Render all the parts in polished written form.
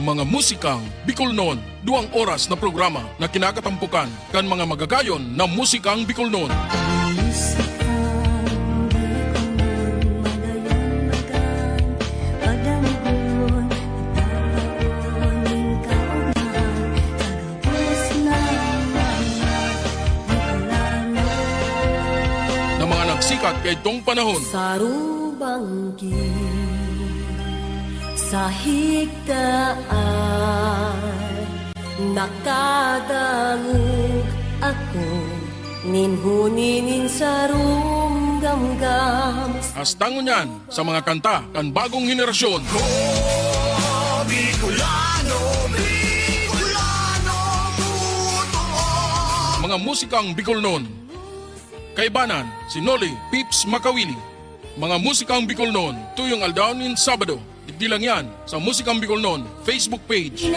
Mga musikang Bicolnon, 2 oras na programa na kinakatampukan kan mga magagayon na musikang Bicolnon. Na mga nagsikat kay itong panahon. Sarubanggi sa higdaan, nakadangog ako, ninhuninin sa rumgamgam. Astangon yan sa mga kanta kan bagong henerasyon. Bicolano, Bicolano, totoo. Mga musikang Bicolnon. Kaibanan, si Noli Pips Makawili. Mga musikang Bicolnon, tuyong aldawnin Sabado. Di lang yan sa Musikang Bicolnon Facebook page.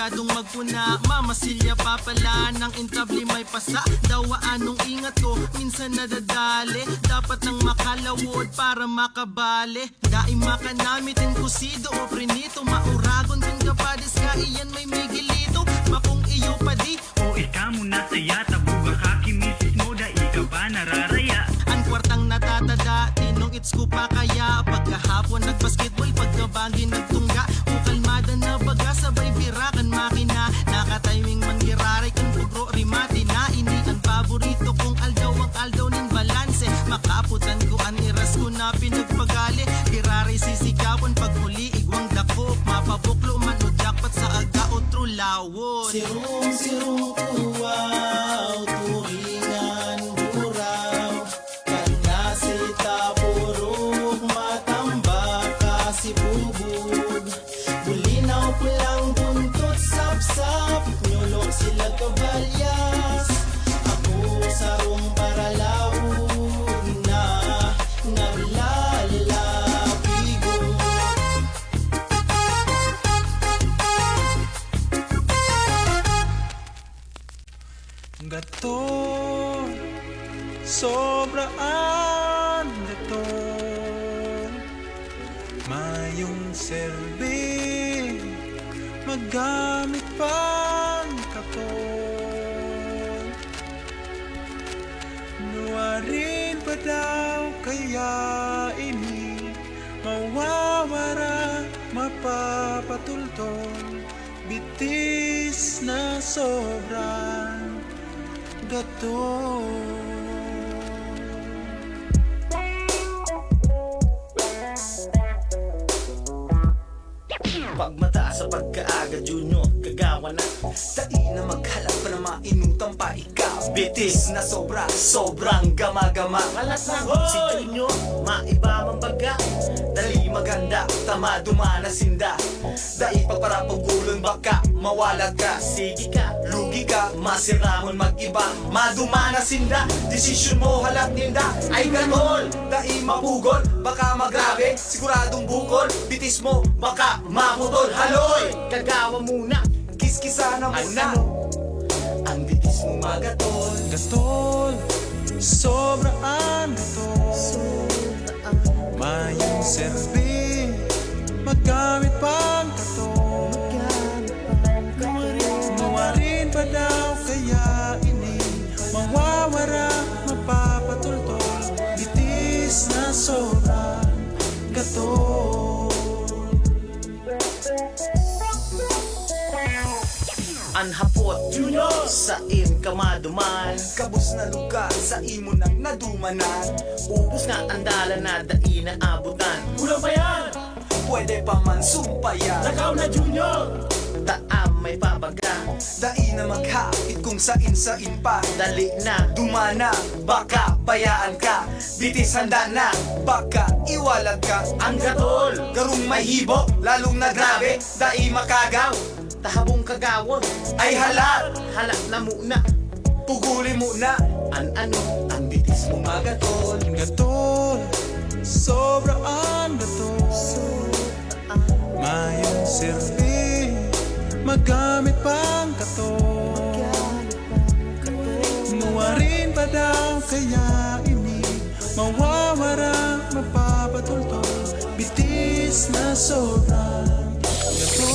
masyadong magpuna. Mamasilya pa pala ng intabli may pasa. Dawaan nung ingat ko, minsan nadadali. Dapat nang makalawod para makabali. Daing makanamitin kusido o prinito. Mauragon kung kapadis ka iyan may migilito. Makung iyo pa di O ika mo na saya, tabuga ka kimisis mo, da ika ba nararaya? ang kwartang natatada. Tinong it's ko pa kaya. Pagkahapon nagbasketball, pagkabagi nagtungga. O kalmada na baga, sabay birakan makina. Nakatiming manggiraray kung pugro rimati na. Ini ang paborito kong aldaw ning balanse. Makaputan ko ang iras ko na pinagpagali. Giraray sisikawan pag muli igwang dakop. Mapabuklo man o jackpot sa aga o true lawon. Sirong kuwaw, turingan buraw. Kanasita purok matambaka si bubog. Bulinaw pulang buntot sapsap. Nyulok sila kabalyas. Ako sarong paralawon na naglalapigo. Gato, sobraan gato. Mayong serbi, magamit pang katon. Nuwarin pa daw kaya ini, mawawara, mapapatultol. Bitis na sobrang gato. Pagmata sa pagkaaga, Junior, kagawa na. Dai na maghalap pa na mainutang pa ikaw. Bitis na sobra, sobrang gama-gama. Malas na si Junior, maiba mang baga. Dali maganda, tama dumana sinda. Dai pagparapagulon baka mawalag ka. Sige ka, lugi ka, masiramon mag-iba. Madumana sinda, desisyon mo halat ninda. Ay ganol, dai mapugol, baka magrabe. Siguradong bukol, bitis mo, baka mamutol. Haloy, kagawa muna, kiskisa na muna. Ang bitis mo magatol. Gatol, sobraan gatol. Mayong serbi, magamit pang katol. Nuwarin pa daw kaya ini, mawawara, mapapatultol. Bitis na sobrang gatol. Anhapot, Junior, sa ka maduman. Kabus na lugar, sa imo nang nadumanan. Ubus na andala na dai na abutan. Kulang pa yan! Pwede pa man sumpayan. Nakaw na, Junior! Taam may pabaga. Dai na maghapit kung sain pa. Dali na, dumana, baka bayaan ka. Bitis handa na, baka iwalag ka. Ang gatol, garong may hibo, lalong na grabe. Dai makagaw, tahabong kagawon. Ay halat, halat na muna. Puguli muna, ano, ang bitis mo magatol. Gatol, sobraan gatol. Mayong serbi, magamit pang katol. Nuwarin pa daw kaya ini, mawawara, mapapatultol. Bitis na sobrang gatol.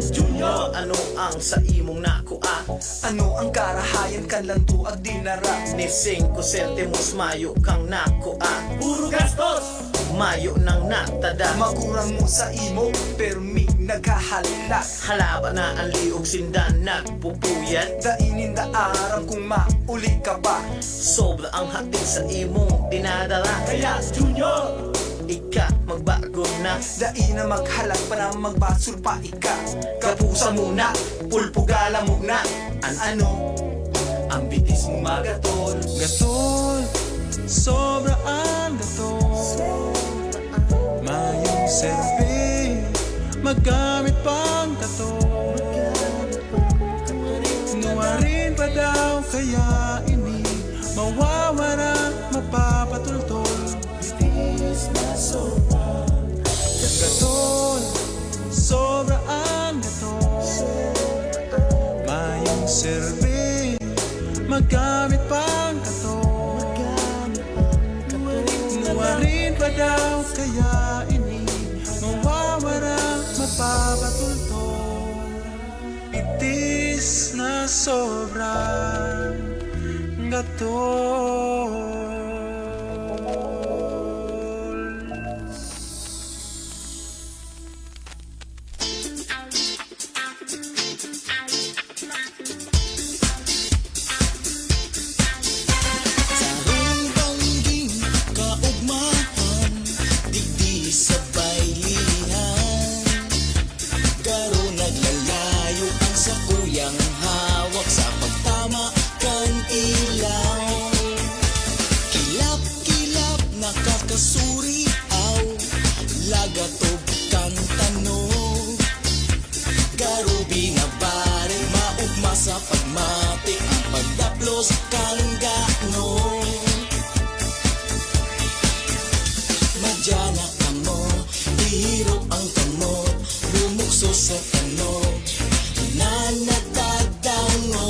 Junior, ano ang sa imong nakuha? Ano ang karahayan kan lang tuag dinara? Ni 5 sentimos mayo kang nakuha. Puro gastos! Mayo nang natada. Magurang mo sa imo, permi naghahalak. Halaba na ang liog sindan nagpupuyat. Dainin da aram kung mauli ka pa. Sobra ang hatid sa imong dinadala. Kaya Junior, ika magbago na. Dai na maghalak pa na magbasol pa ika. Kapusa muna, pulpugala muna. Ano, ang bitis mo magatol. Gatol, sobraan gatol. Mayong serbi, magamit pang katol. Nuwarin pa daw kaya serbi magamit pang kato. Nuwarin pa daw kaya ini mawawala mapapatultol. Itis na sobrang gatol. Sarong bangging kaugmahan, digdi sabay lihan. Garo naglalayo ang sakuyang hawak sa pagtama kan ilaw. Kilap-kilap nakakasuri aw, lagatob kan tanog. Garo binabari maugma sa pagmatik ang pagdaplos kang gano. Madyana ka mo, ihirop ang kamot, bumukso sa tanog, nanatadango.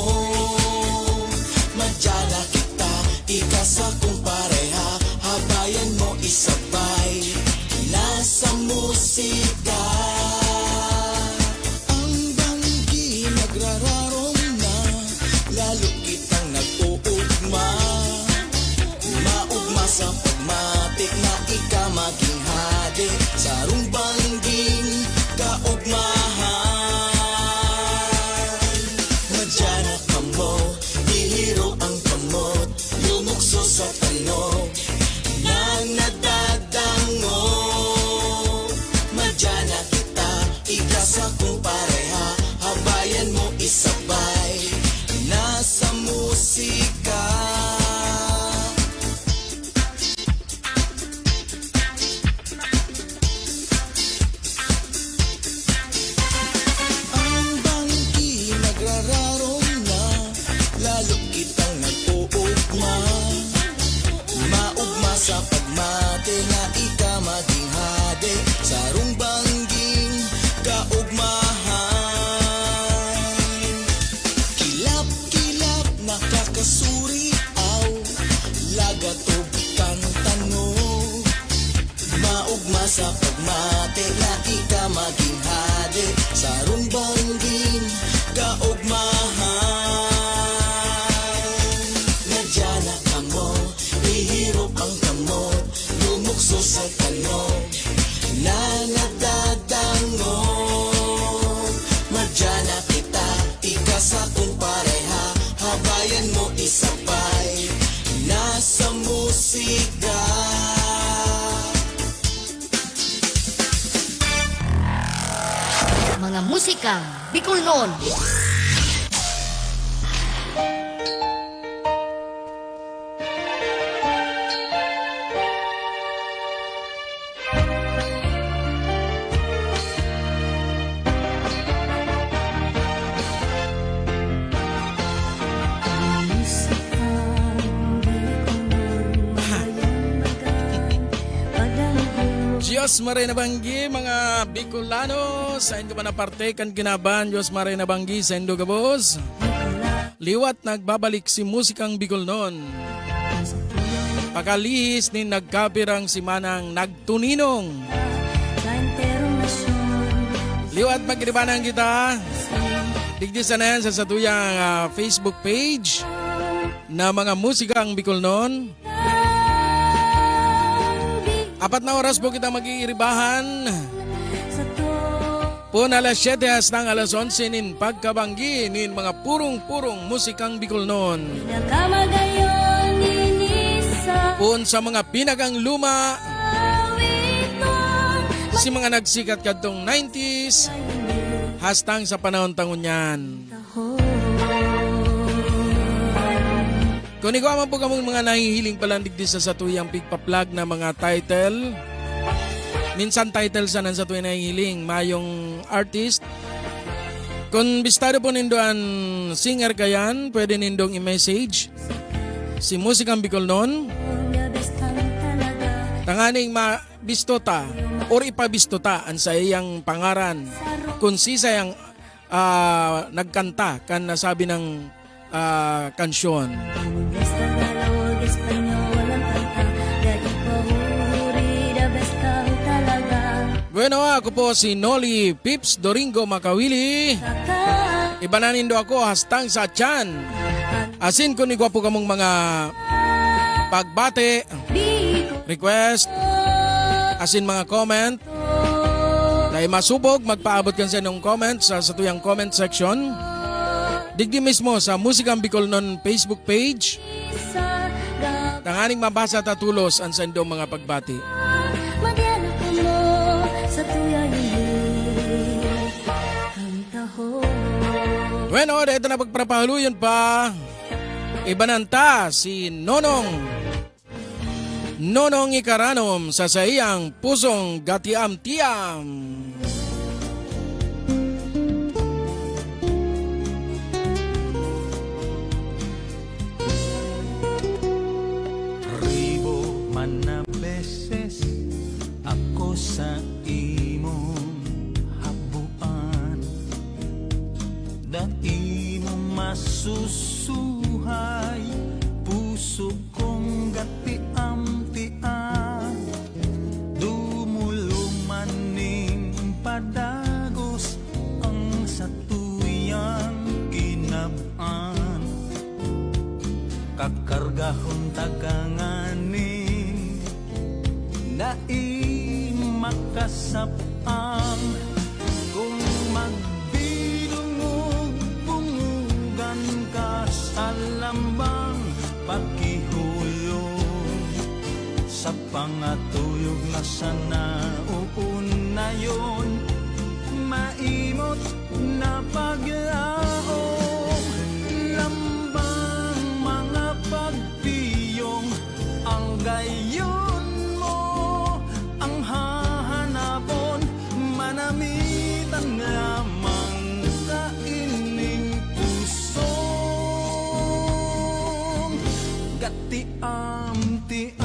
Madyana kita, ikasa kong pareha, habayan mo isabay, nasa musika. Ang banggi nagrararong na, lalo kitang nag-uugma. Maugma sa pagmatik na ika maging hadi, sarong bangging kaugmahan. Madyana ka mo, ihiro ang kamot, lumukso sa tanog, nang nadadango. Madyana kita, ikasa kong pareha, habayan mo isabay, nasa musika. Ang bangki nagrararong na, lalo kitang nag-uugma. Maugma sa pagmate na ika maging hadi, sarong bangging kaugmahan. Kilap-kilap nakakasuri aw, lagatob kang tanog. Maugma sa pagmate na ika maging hadi, sarong bangging kaugmahan. Nadyana ka mo, ihirop ang kamot, lumukso sa tanog, nanatadango. Madyana kita, ikasa kong pareha, habayan mo isabay, nasa musika. Mga musika Bicol noon. Diyos maray na banggi mga Bicolano, sa inyo ba na parte kan kinaban, Diyos maray na banggi sa inyo gabos. Liwat nagbabalik si musikang Bicol noon. Pakalihis ni nagkapirang si manang nagtuninong. Liwat magkiribanan kita. Digdisan na yan sa satuyang Facebook page na mga musikang Bicol noon. 4 na oras po kita mag-iiribahan. Po na alas 7 hastang alas 11 nin pagkabanggi nin mga purong-purong musikang Bicol noon. Pun sa mga pinagang luma, si mga nagsikat kadtong 90s, hastang sa panahon tangon yan. Kung ikaw man po kamong mga nahihiling palandig di sa satuyang pigpa-plug na mga title, minsan title sa nan satuyang nahihiling, mayong artist. Kung bistado po nindoan singer kayan, pwede nindong i-message si Musikang Bicol noon. Tanganing mabistota or ipabistota ang sa iyang pangaran. Kung si sayang nagkanta kan nasabi ng kansyon. Ingles, Tagalog, Espanyol ang kanta. Dadi pahuri, the best kang talaga. Bueno, ako po si Noli Pips Doringo Makawili. Saka, Ibananindo ako hastang sa tiyan. Asin ko ni gwapo kamong mga pagbate, di ko request, asin mga comment. Dahil masubog, magpaabot kan sa inyong comment sa tuyang comment section. Digdi mismo sa Musikang Bicolnon Facebook page. sa gab. Tanganing mabasa tatulos ang sa inyong mga pagbati. Madyan ako mo sa tuyang hiling. Kanta ho. Bueno, dito na pagpapahaluyon pa. Ibananta si Nonong Ikaranom sa sayang pusong gatiam-tiam. Ribo man na beses ako sa imong habuan, dai mo masusuhay puso kong gatiam-tiam. Dumuluman ning padagos ang satuyang kinab-an, kakargahon taganganin dai makasapang. Kung magbidungog bungugan ka sa lambang pakihulong, sa pangatuyog na sana uunayon, maimot na paglaong. Lambang mga pagpiyong, ang gayon mo ang hahanapon, manamitan lamang sa ining pusong gatiam-tiam.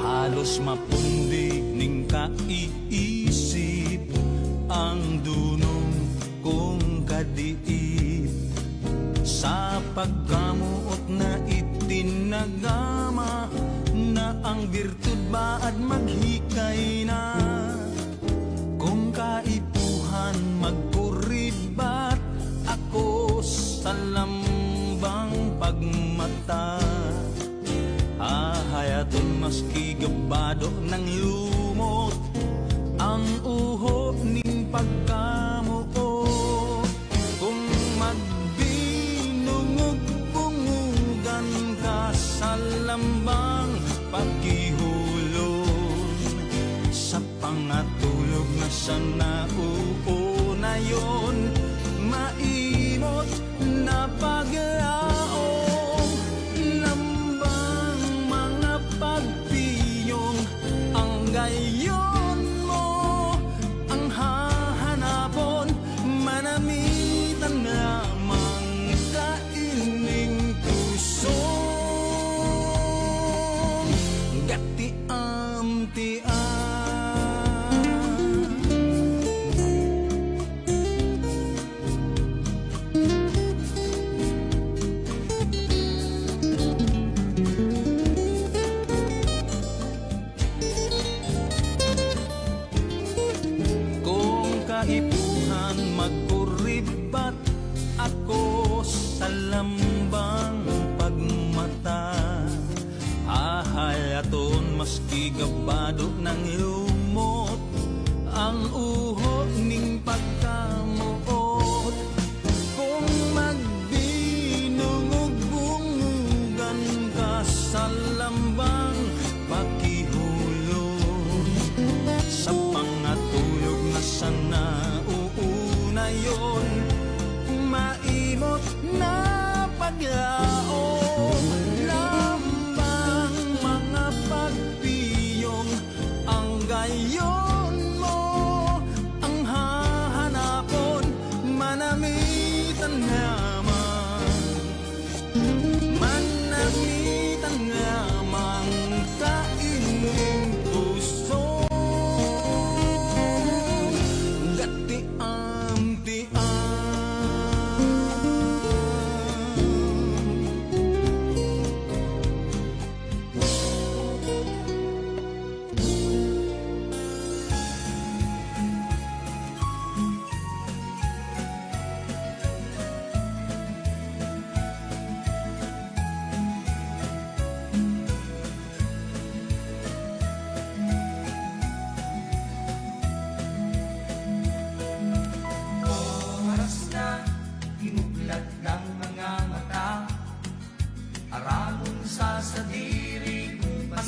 Halos mapundig ning kaiisip ang dunong kong kadiip, sa pagkamuot na itinagama na ang birtud baad maghikay na. Kung kaipuhan magkuribat ako sa lambang pagmata, hayaton maski gabado ng lumot ang uho ning pagkamuot. Kung magbinungog bungugan ka sa lambang pagkihulon, sa pangatulog na sana uunayon, maimot na paglaong. Lambang mga pagpiyong, ang gayon mo ang hahanapon, manamitan lamang sa ining pusong gatiam-tiam. Kung kaipuhan magkuribat ako sa lambang pagmata, hahayaton maski gabado ng lumot ang uho ning pagkamuot. Kung magbinungog bungugan ka sa lambang pakihulong, sa pangatulog na sana uunayon, maimot na paglaong. Lambang mga pagpiyong, ang gayon mo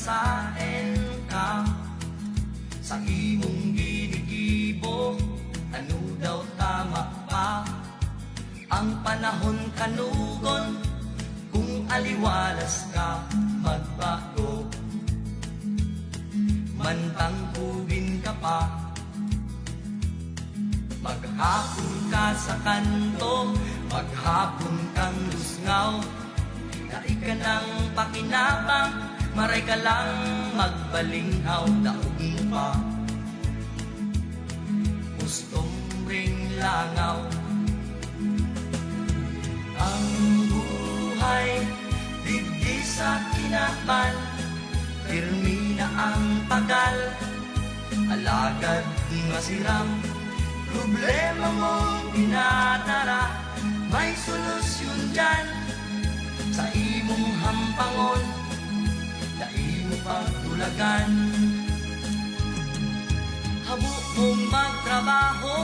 pasaen ka sa imong ginigibo. Ano daw tama pa ang panahon kanugon, kung aliwalas ka magbago. Mantang kubin ka pa, maghapon ka sa kanto, maghapon kang lusngaw. Dai ka ng pakinabang, maray ka lang magbalinghaw. Daog pa, gustong ring langaw. Ang buhay digdi sa kinaban, pirmi na ang tagal, alagad masiram. Problema mong dinadara, may solusyon dyan sa imong hampangon, dai mo pagtulagan. Habo mong magtrabaho,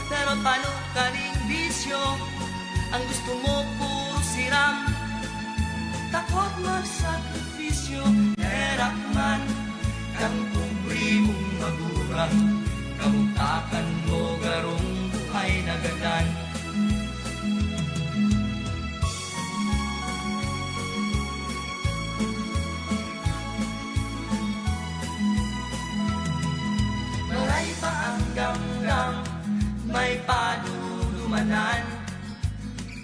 pero paano ka ring bisyo? Ang gusto mo puro siram, takot magsakripisyo. Erap man kang kubri mong magurang, kamutakan mo garong buhay na gadan. Maray pa ang ganggang, may padulumanan,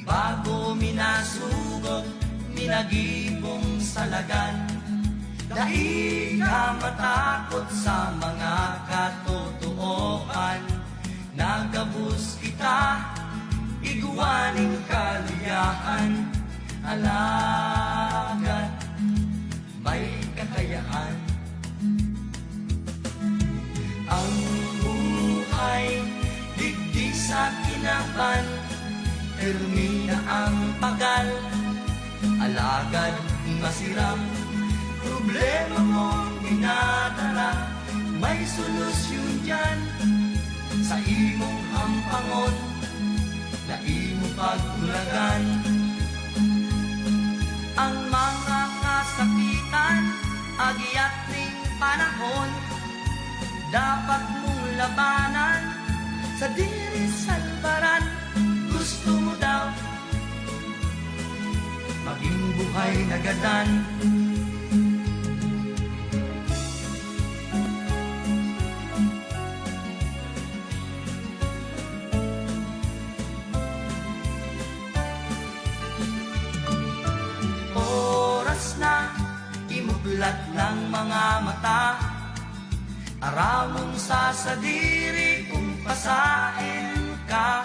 bago minasugod, minagibong salagan. Dai ka matakot sa mga katotohan, nagabus kita, iguaning kaliyahan. Alagad, may kakayahan. Ang buhay, digdi sa kinaban, termina ang pagal, alagad masiram. Problema mong dinadala, may solusyon dyan sa imong hampangon, dai mo pagtulagan. Ang mga kasakitan, agiat ning panahon, dapat mong labanan sa diri salbaran. Gusto mo daw maging buhay na gadan, oras na imublat ng mga mata, aramong sasadiri kung pasain ka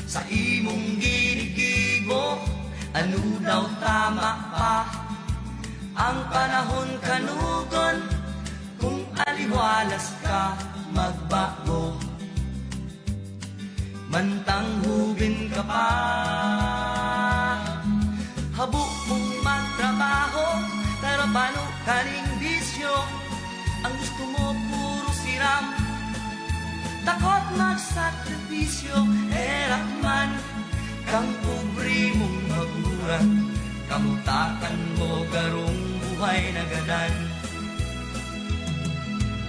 sa imong ginigibo. Ano daw tama pa ang panahon kanugon, kung aliwalas ka magbago. Mantang hubin ka pa, habo mong magtrabaho, pero paano ka ring bisyo? Ang gusto mo puro siram, takot magsakripisyo. Erap man kang kubri mong magurang, kamutakan mo garong buhay na gadan.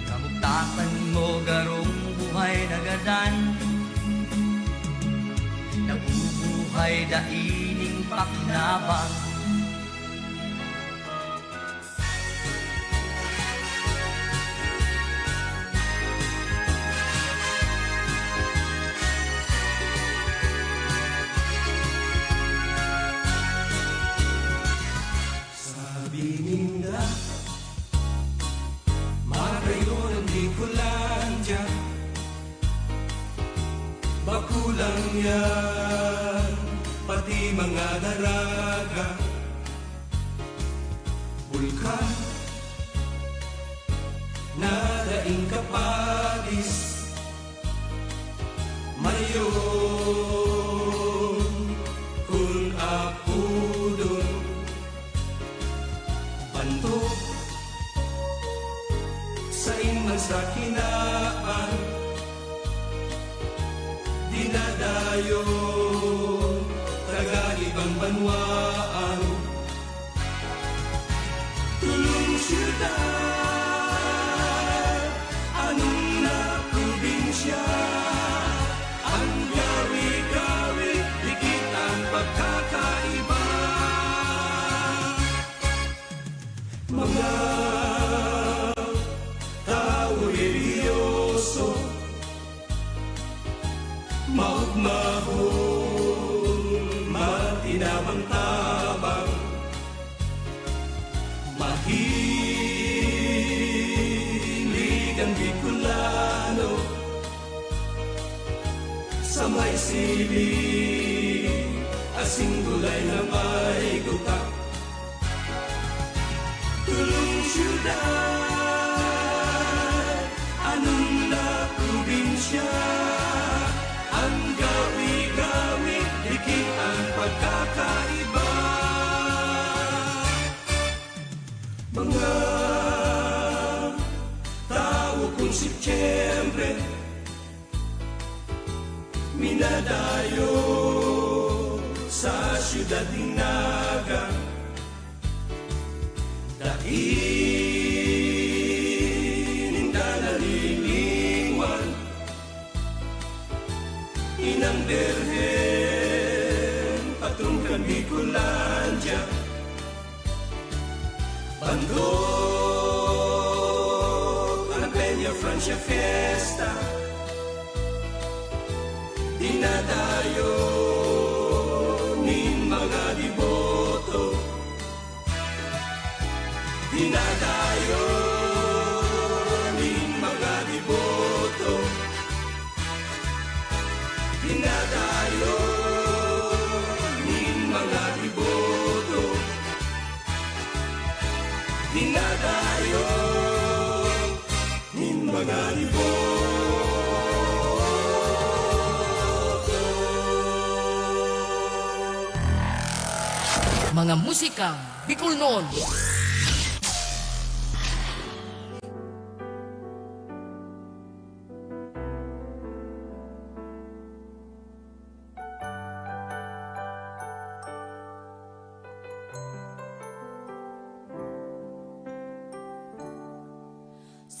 Kamutakan mo garong buhay na gadan, nabubuhay daining pakinabang. Bininda Marayo ng Nicolandia, bakulang yan, pati mga daraga, bulkan na daing kapalis, mayon kung apudon, banto sa iman sa kinaan, dinadayo taga ibang banwaan. Tulong siya Mga tao religyoso, maugmahon, matinabang-tabang, mahilig ang Bicolano sa may sili, asing gulay na may gutak. Tulong siyudad, anong na probinsya, ang gawi-gawi, dikit ang pagkakaiba. Mga tao kung Setyembre, minadayo sa siyudad ng Naga, daing nalilingwan, inang Berhen, patrong kan Bicolandia, Bandok, ang Peña Francia Fiesta, dinadayo nin mga diboto, dinadayo nin mga diboto, dinadayo nin mga diboto, dinadayo nin mga diboto. Mga musikang Bicol noon.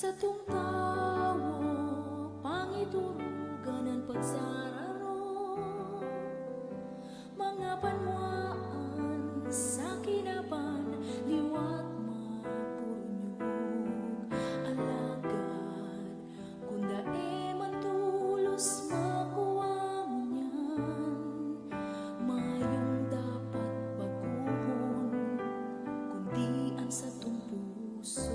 Sa tungtawo, pangiturugan ang pagsararo, mga panwaan sa kinapan, liwat mapurunyog, alagad, kung dae man tulos makuha mo niyan, mayong dapat baguhon, kundi ang sa tong puso.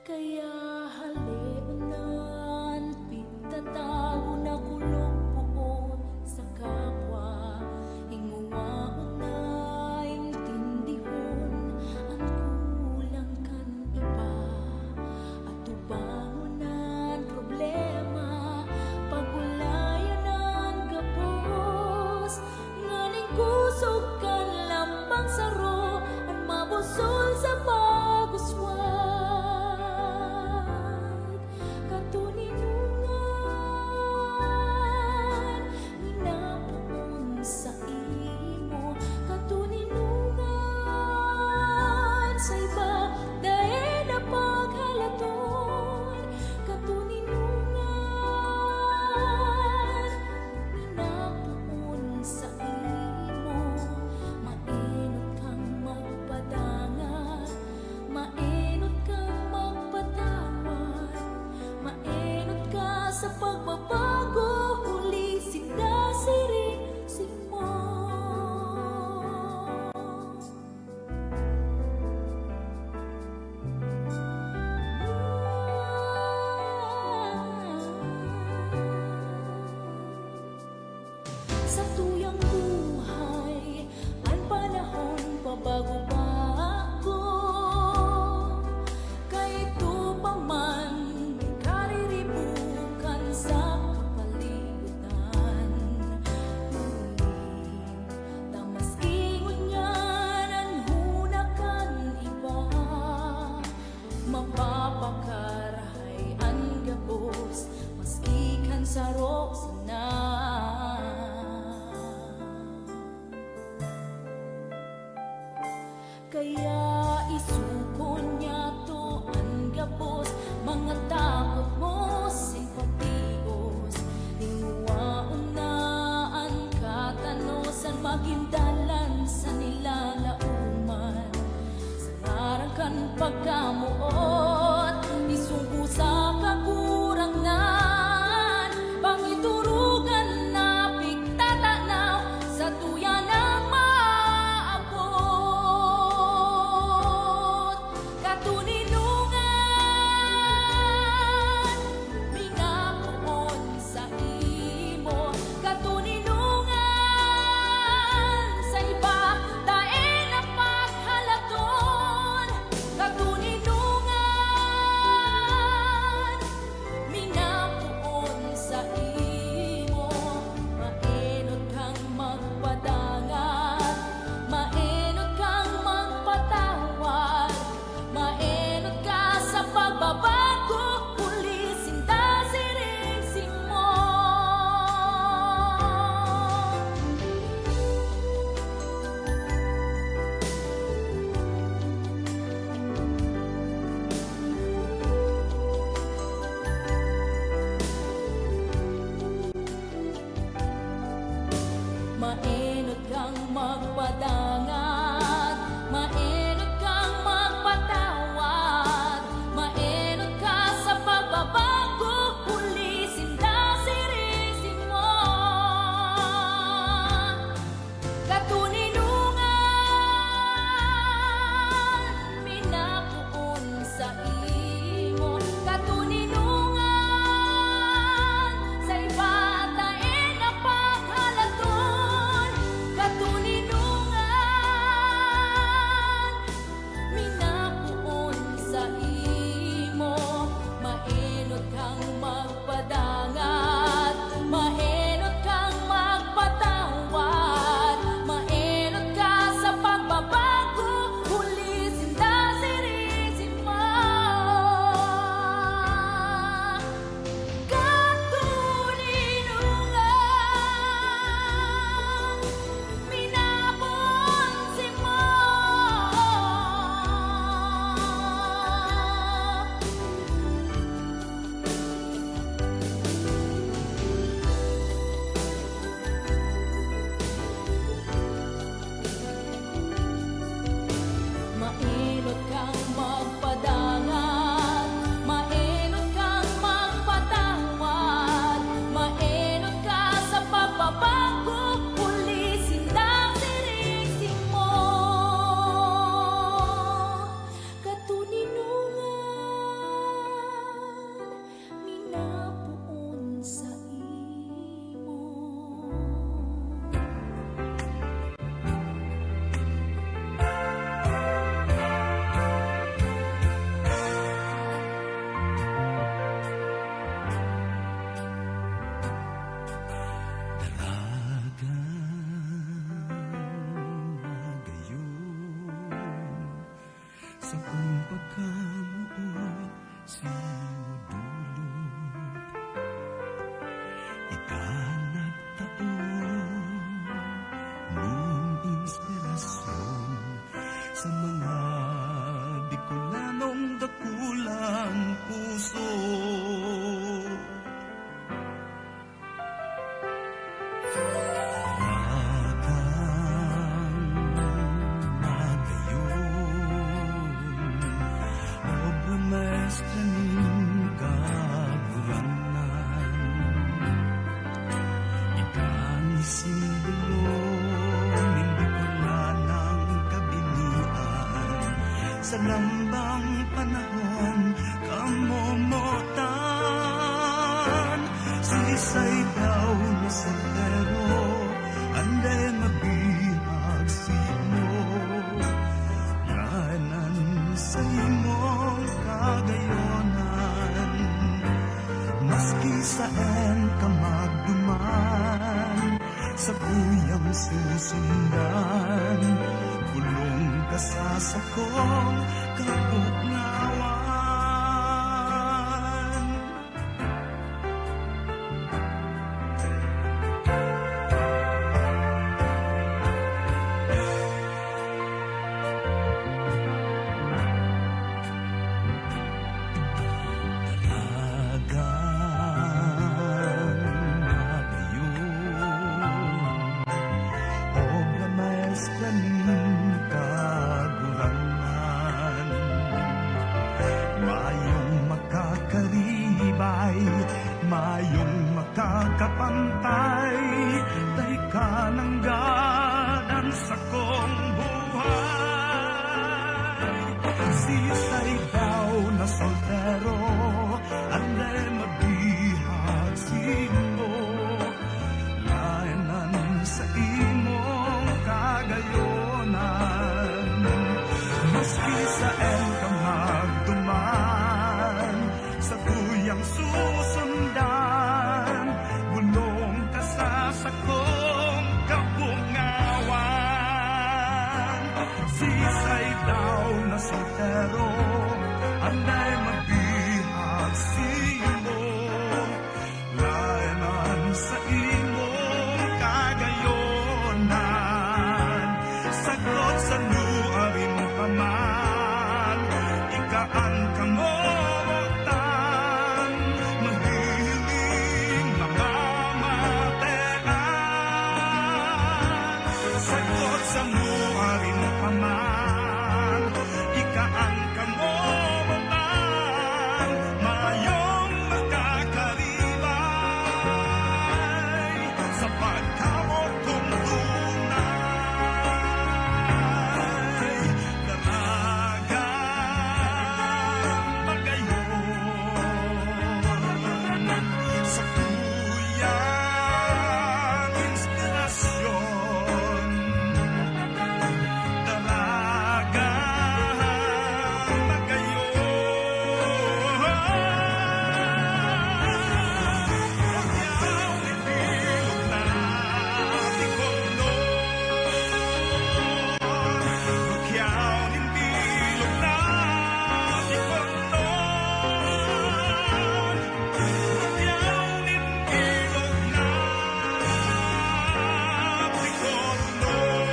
Kaya halimunan, pitatago na kulog buon sa kapwa, hinguwaon na intindihon, ang kulang kan iba, at tubangunan problema, pagulayan ang gapos, nganing kusog kan lampang saro, ang mabusol sa paguswa. Katuninungan, minapuon sa imo, katuninungan, sa iba, dahil na paghalaton, katuninungan, minapuon sa imo, mainot kang magpadangan, mainot kang magpatawad, mainot ka sa pagbabago, huli sida sirin mo. Sa tuyang buhay, ang panahon pabago-bago, kahit tupaman, kariribukan sa kapalibutan. Tamaskingon yan ang hunakan iba, mapapakarahay ang gabos, maskikan sa roksanan. Kaya isukon niya to ang gabos, mga takot mo sing pagtios, tingwaon na ang katanosan magindalan sa nilalauman. Sa larangan pagkamuot, isugo sa kakurangan. Pangiturugan na pigtatanaw sa tuyan ng maabot. Katuninungan, minabuon sa imo. Katuninungan, sa iba daen ang paghalaton. Katuninungan, minabuon sa imo. Mainod kang magpadangat, mainod kang magpatawad, mainod ka sa pagbabago, pulisin ta siring mo. Mainod kang magpadangat, mainod kang magpatawad, mainod ka sa pagbabago, pulisin ta siring mo. Katuninungan, minabuon sa imo. Katuninungan, sa iba daen ang paghalaton. Katuninungan, minabuon sa imo. Mainod kang magpadangat, mainod kang magpatawad, mainod ka sa pagbabago, pulisin ta siring mo. Katuninungan, minabuon si mo. Mainod kang magpadangat, mainod kang magpatawad, mainod ka sa pagbabago, pulisin ta siring mo. Katuninungan, minabuon sa imo. Sa kung pagkamuot sa dulot, ikanagtaon ng inspirasyon sa mga Bicolanong dakulang puso. Obra maestra ning kaguranan, ikang simbolo ning Bicolanang kabilian. Sa lambang panahon kamomotan, sinisay daw na soltero, anday mabihag sino. Yanan sa imong kagayonan, maski saan ka magduman, sa kuyang susundan, kulong ka sa sakong kapugnawan. Dalagang magayon, Sisay daw na soltero, ande mabihag sino, lainan sa imong kagayonan. Maski sa ka magduman, sa tuyang susundan, bulong ka sa sakong kabungawan. Sisay daw na soltero, anday mabihag sino, lainan sa imong kagayonan. Sagot sa luarin pa man, ikaan ka mo maghihiling mga matean. Sagot sa luarin pa man, ikaan ka mo mayong makakaribay sa pagkamot kong tunay. Dalagang magayon sa tuyang inspirasyon. Dalagang magayon. Pagyaw ni bilog na tikolon. Pagyaw ni bilog na tikolon. Pagyaw ni bilog na tikolon.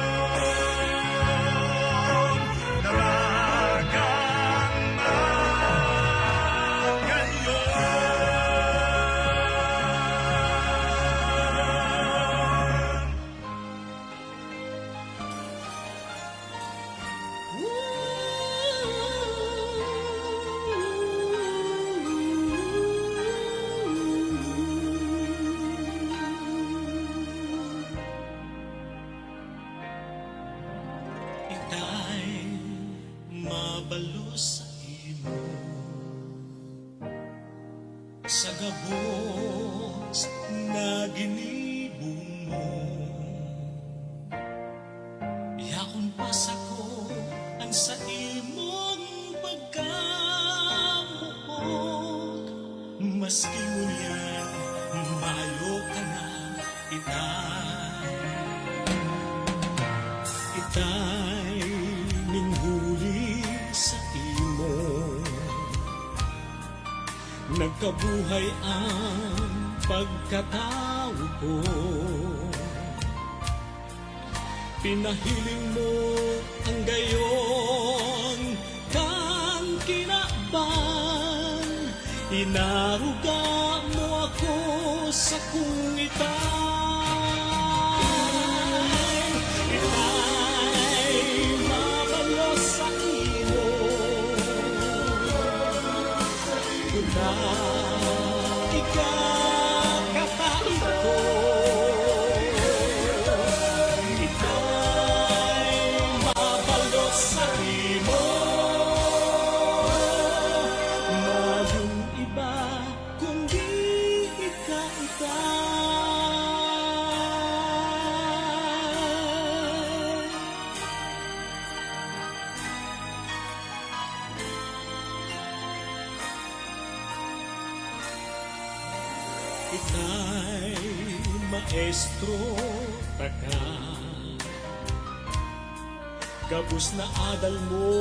Dalagang magayon. Ika'y mabalo sa imo, sa gabos na ginibong mo. Yakon pasako ang sa imong pagkamuot, maski ngunyan mayo ka na itay. Itay minghuli sa imo, nagkabuhay ang pagkatao ko. Pinahiling mo ang gayon kang kinaban, inaruga mo ako sa kung itay. Itay mabalo sa imo, kuna ikakatain ko. Itay mabalo sa imo, mayong iba kundi ikaw. Ika'y maestro taka, gabos na adal mo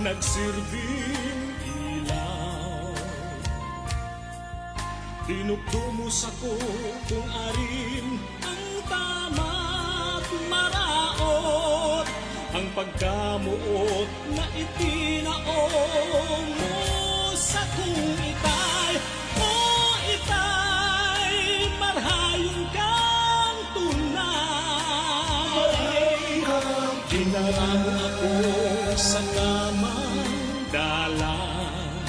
nagsilbing ilaw. Dinugtumo sa ko kung arin ang tama't maraot, ang pagkamuot na itinaong mo sa kung itay. O itay, marhayong kang tunay. Dinaramo ako sa kamang dalan,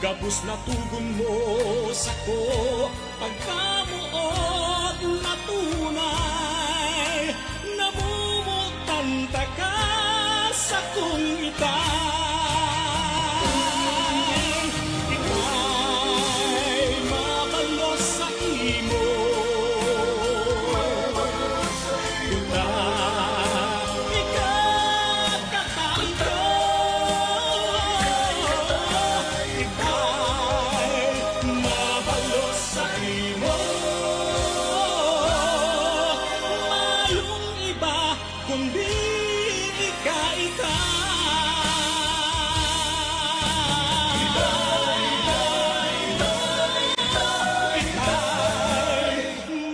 gabos na tugon mo sa ko pagkamuot na tunay. Namumutan ta ka sa kung ika'y mabalos sa imo. Ikakataon ko, ika'y mabalos sa imo. Mayong iba kundi ika. Ika'y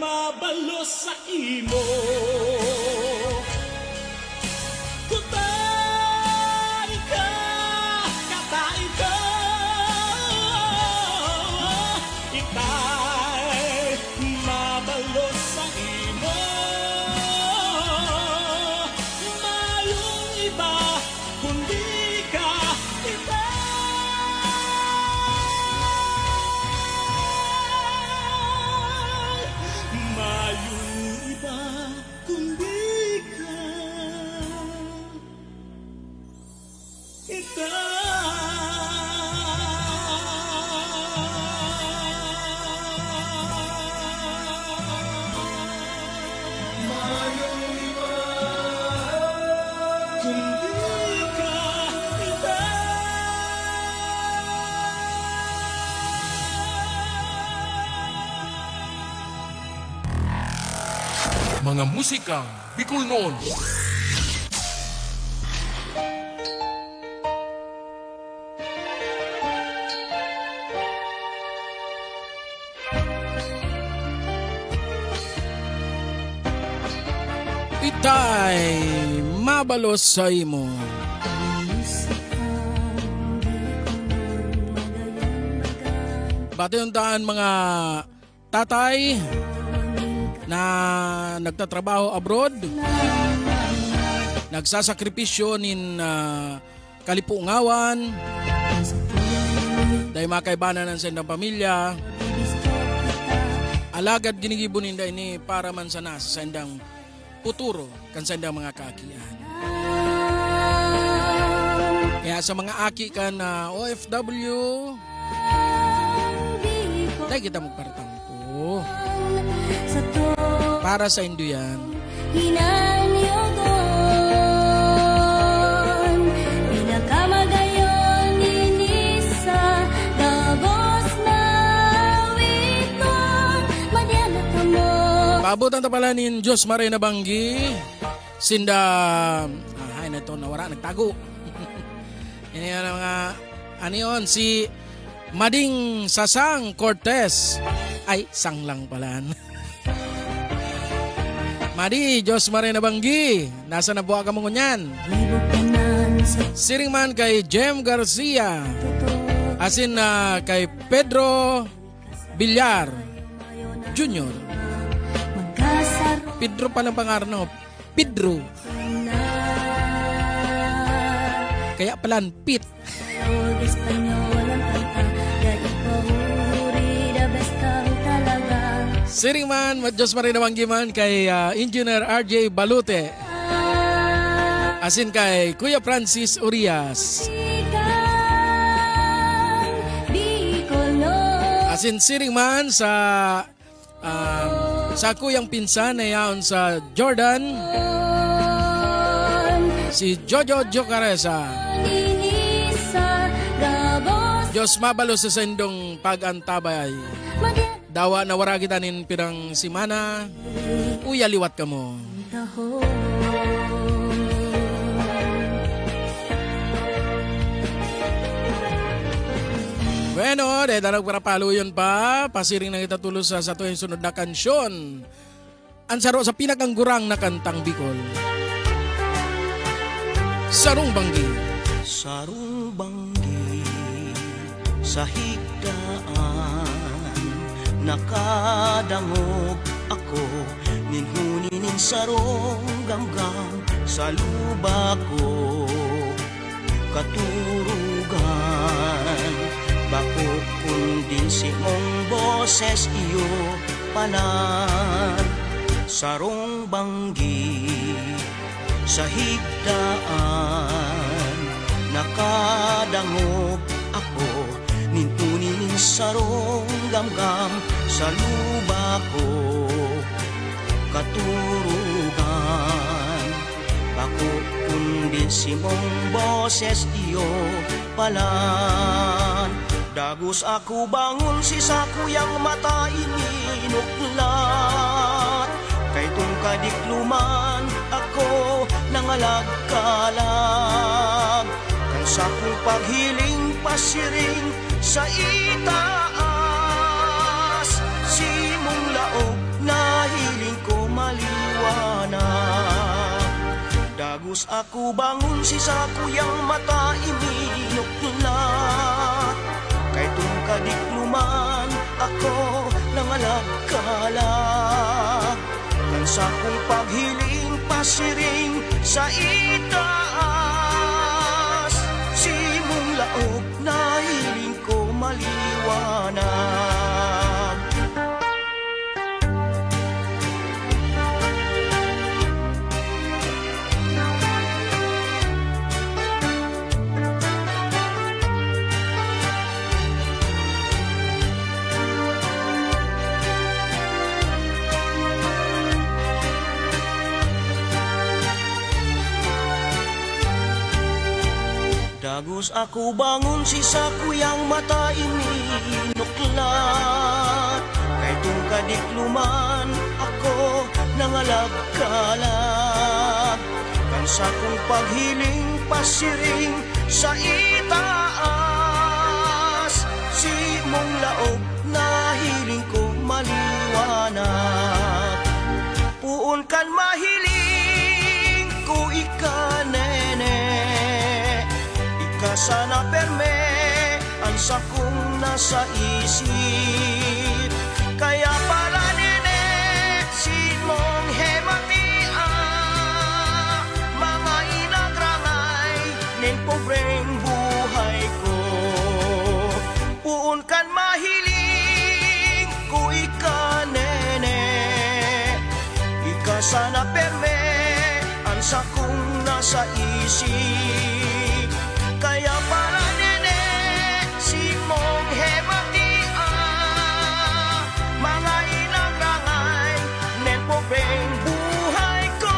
mabalos sa imo. Kutay ka, katay ka. Ika'y mabalos sa imo. Mayong iba kundi ka. Mayong iba kundi ka. Mayong iba kundi ka. Mga musikang Bicol noon. Itay mabalos sa imo. Bati yung daan mga tatay na nagtatrabaho abroad, nagsasakripisyo nin kalipungawan, dahil makaibanan ng sendang pamilya, alagad ginigibon ninda ini para man sana sa sendang puturo kan sendang mga kaakian. Kaya sa mga aki ka na OFW, dahil kita magpartampo. Para sa Indo yan. Pinakamagayon inisa gabos na witon madyanat mo. Paabutan ta pala ni Diyos Marina Banggi. Sinda ay na ito nawara nagtago. Yan yan ang mga ano yun, si Mading Sasang Cortez. Ay, sang lang pala. Madi, Diyos Marina Banggi. Nasa nabuha ka mo ngunyan. Siring man kay Jem Garcia. Asin na kay Pedro Villar Jr. Pedro palang pangarno. Pedro. Kaya palan Pit. Siring man, Diyos Marina Banggi man kay Engineer RJ Balute. Asin kay Kuya Francis Urias. Asin siring man sa kuyang pinsan na yaon sa Jordan, si Jojo Jocaresa. Diyos mabalo sa sendong pag-antabay. Dawa na wara kita nin pirang simana, uya liwat ka mo. Bueno, de darag para paluyon pa, pasiring na kita tulos sa tuwing sunod na kansyon. Ansaro sa pinakang-gurang na kantang Bicol. Sarong Banggi. Sarong Banggi sa higdaan, nakadangog ako, ninhuninin sarong gamgam sa luba ko, katurugan, bako kundi siong boses iyo palan. Sarong Banggi sa higdaan, nakadangog ako nintunin sarong gamgam sa luba ko katurugan bako kundi simong boses iyo palan dagus ako bangon si sakuyang mata ininuklat kay tung kadikluman ako nangalagkalag kan sakong paghiling pasiring sa itaas simong laog na hiling ko maliwanag dagus ako bangon si sakuyang mata ininuklat kay tung kadikluman ako nangalagkalag kan sakong paghiling pasiring sa itaas simong laog na hiling ko maliwanag dagus ako bangon si sakuyang mata ininuklat kay tung kadikluman ako nangalagkalag kan sakong paghiling pasiring sa itaas simong laog na hiling ko maliwanag puon kan mahiling ko ikanene sana perme ang sakong nasa isip kaya pala nene simong hematia mga inagrangay ning pobreng buhay ko puon kan mahiling ko ikanene ika sana perme ang sakong nasa isip kaya para nene simong hematia mga inagrangay nen pobreng buhay ko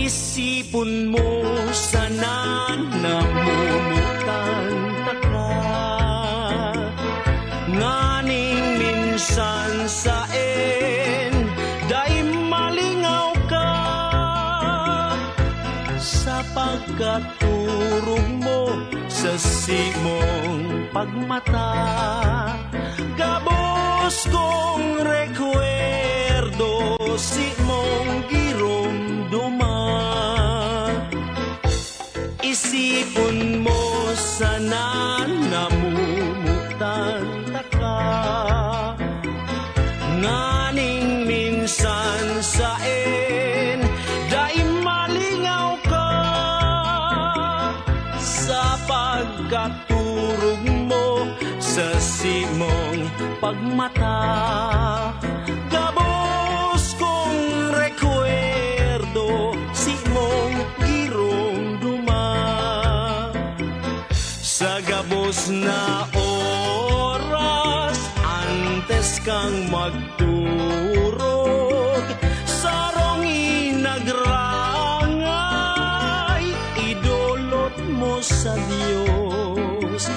Isipon mo sana namumutan taka, nganing minsan saen day malingaw ka sa pagkaturog mo sa simong pagmata. Gabos kong rekwerdo si mong giromduma. Isipon mo sana namumutan taka, nganing minsan saen day malingaw ka sa pagkaturog mo sa simong pagmata. Gabos kong rekwerdo si mong giromduma. Sa gabos na oras antes kang magturog, sarong inagrangay idolot mo sa Diyos.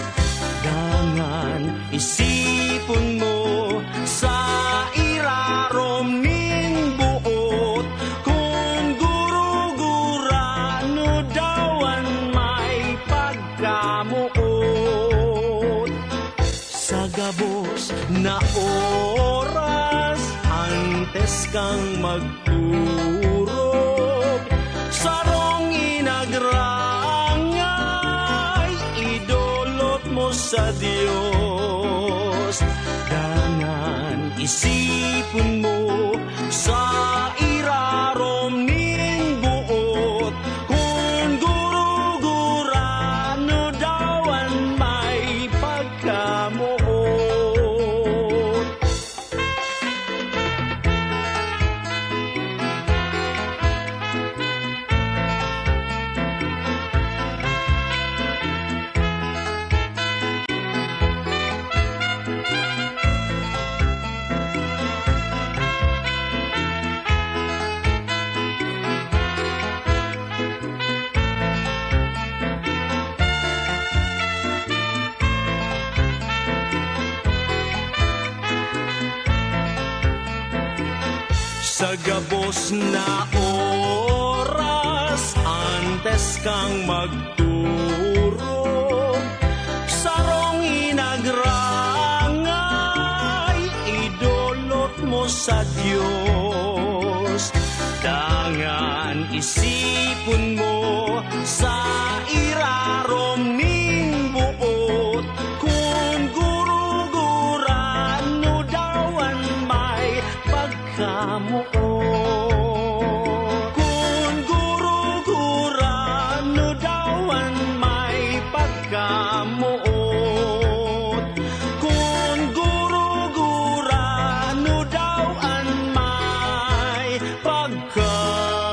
Dangan isipon mo sa irarom ning buot, kung guro-gurano dawan may pagkamuot. Sa gabos na oras antes kang magturog, sarong inagrangay idolot mo sa Diyos. Dangan isipon mo sa irarom ning buot, kung guro-gurano dawan may pagkamuot. Sa gabos na oras antes kang magturog, sarong inagrangay idolot mo sa Diyos. Dangan isipon mo sa irarom ning buot, kung guro-gurano dawan may pagkamuot. Kung guro-gurano dawan may pagkamuot. Kung guro-gurano dawan may pagkamuot.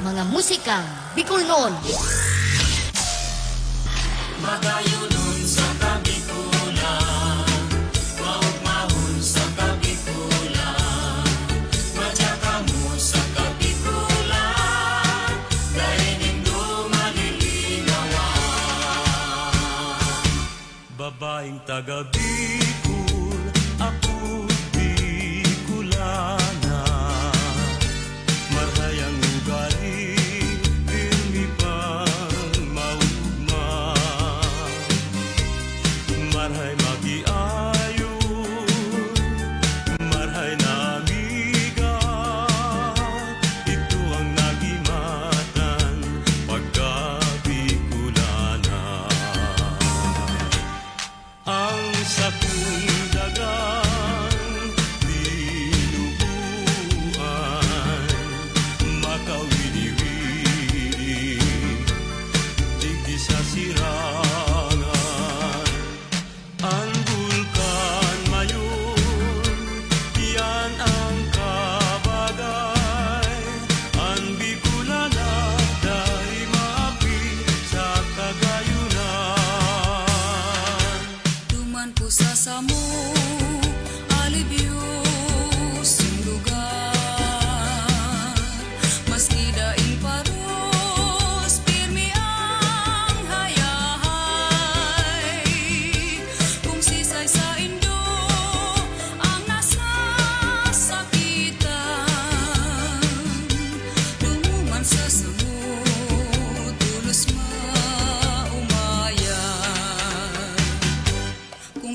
Mga musikang Bicolnon. Magayunon sa kabikulan, maugmahon sa kabikulan, madyaka mo sa kabikulan, dahil malilinawan. Babaeng taga Bicol, ako Bicolana. Marhayang ugali, pirmi pang maugma. Marhay magiayo, marhay na amiga. Ito ang nagimatan pagka Bicolana. Ang sakong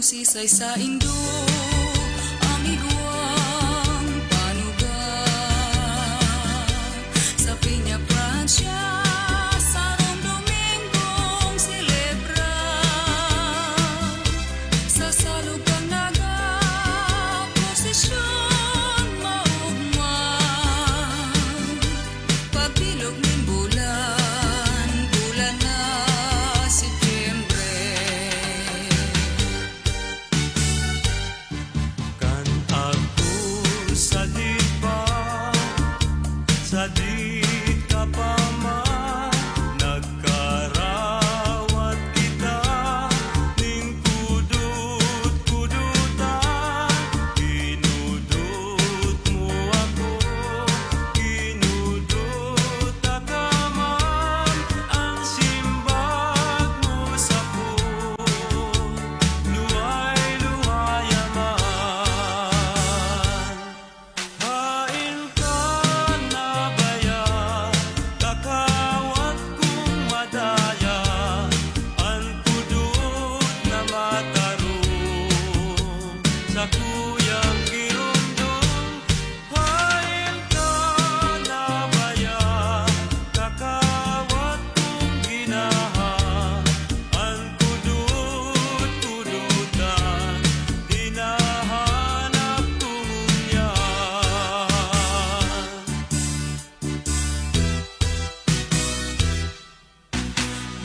sisay sa Indo, amiguang panugan sa Piña Francia, sarong Domingong celebra sa salukang naga posisyon maugman pagbilog ng bulan, bulan na Setyembre. Kan ako sa di ka pa man nagkarawat kita ning kudut-kudutan, kinudut mo ako, kinudut ka man ang simbag mo sa luway-luwaya man. Hain ka na baya, kakawat kong madaya, ang kudut na matarong sa kuyang girondong. Hain ka na baya, kakawat kong ginaha, ang kudut-kudutan, hinahanap kong unyan.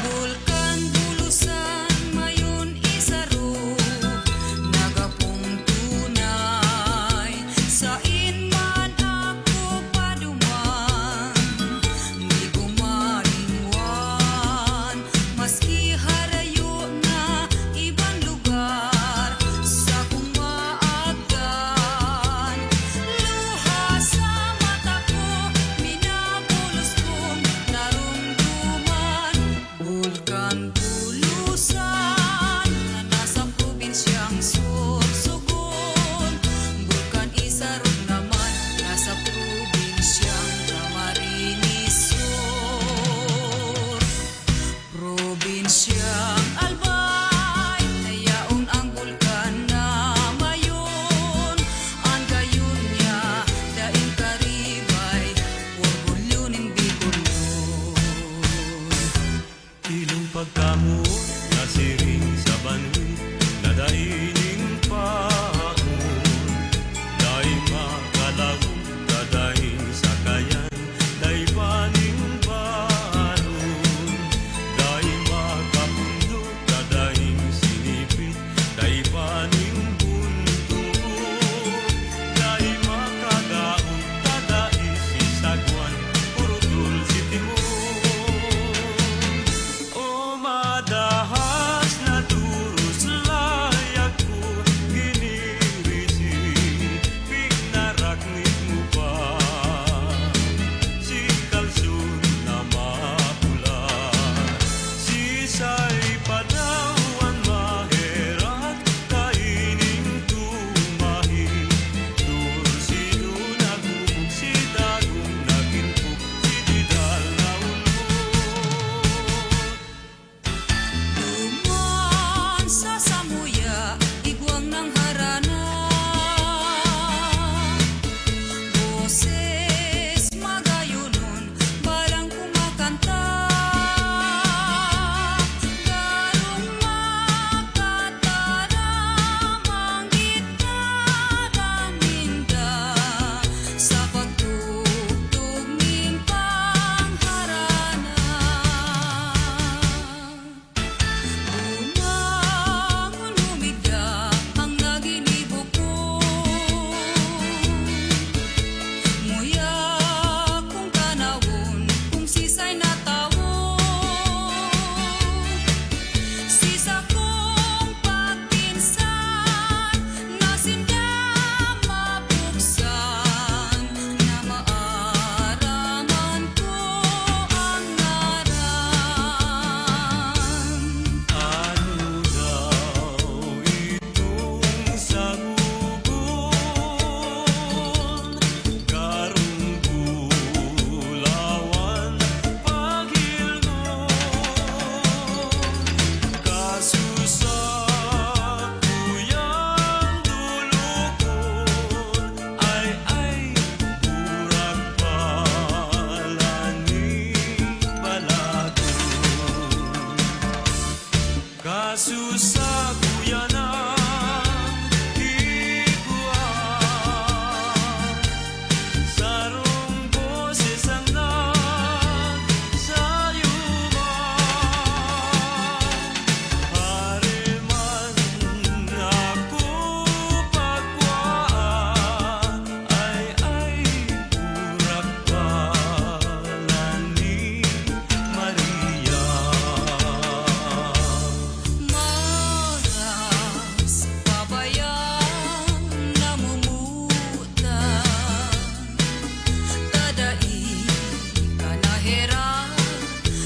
Bulkan bulusan mayon isaro, nagapong tunay sa inman ako paduman, di ko marinwan maski harayo na ibang lugar sa kung maagdan. Luha sa mata ko, minapulos kong narumduman. Bulkan bulusan na nasa probinsyang Sorsogon, Bulkan Isarog naman nasa probinsyang Camarines Sur. Probinsyang Albay, nayaon ang bulkan na mayon, ang gayon niya daing karibay, orgulyonin Bicolon. Ilong pagkamo na siring sa banwi na daining paon, dahil makalaw kadaing sakayan, dahil paning balon, dahil makapundo kadaing sinipit, dahil paning bunto, dahil makadaon kadaing sisagwan, purutol si timon. O madahas na durus layag ko, Nasusabuyan ng higuan, sarong boses ang nagsayuman. Hariman ako pagkwaan, ay urak palan ni Maria. Maras pabayang namumutan, tadai kanahera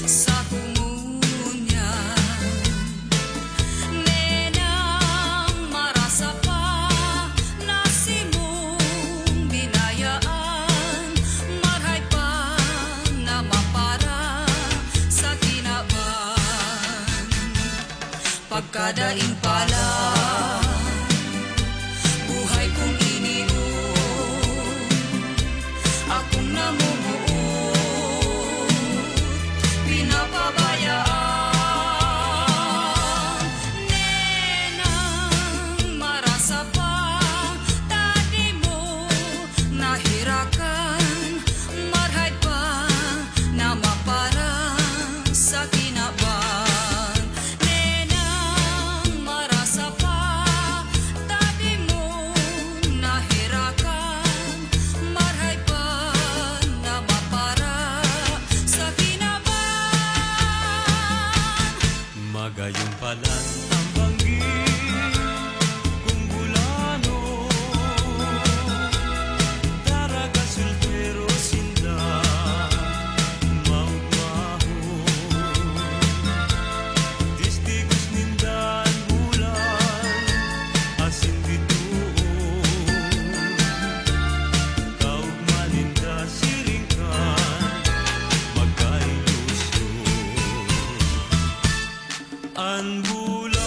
sa kumunyan. Nenang marasa pa nasimong binayaan, marhay pa na mapara sa kinaban. Pagkadaing pala, buhay kong ininom, akong namumuot, pinapabayaan. Nenang marasa pa, tadi mo nahirakan, marhay pa na maparang sa kinaban. Nenang marasa pa, tadi mo nahirakan, marhay pa na mapara sa kinaban. Magayong palan ang banggi kung bulano, daraga sultero sinda maugmaho. Distigos nindan bulan asin bituon, kaugman ninda siringkan magkailusyon. Ang bulan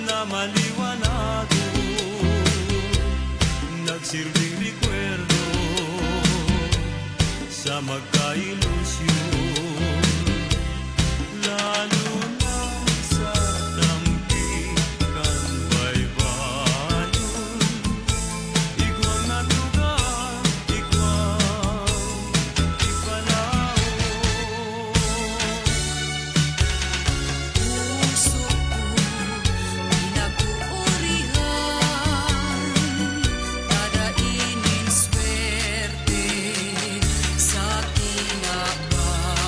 na maliwanado, nagsilbing rekwerdo sa magkailusyon. Lalo na sa tampikan baybayon, ikaw na tugang, ikaw ipalaon. Puso ko pinapuurihan, dadainin swerte sa kinaban.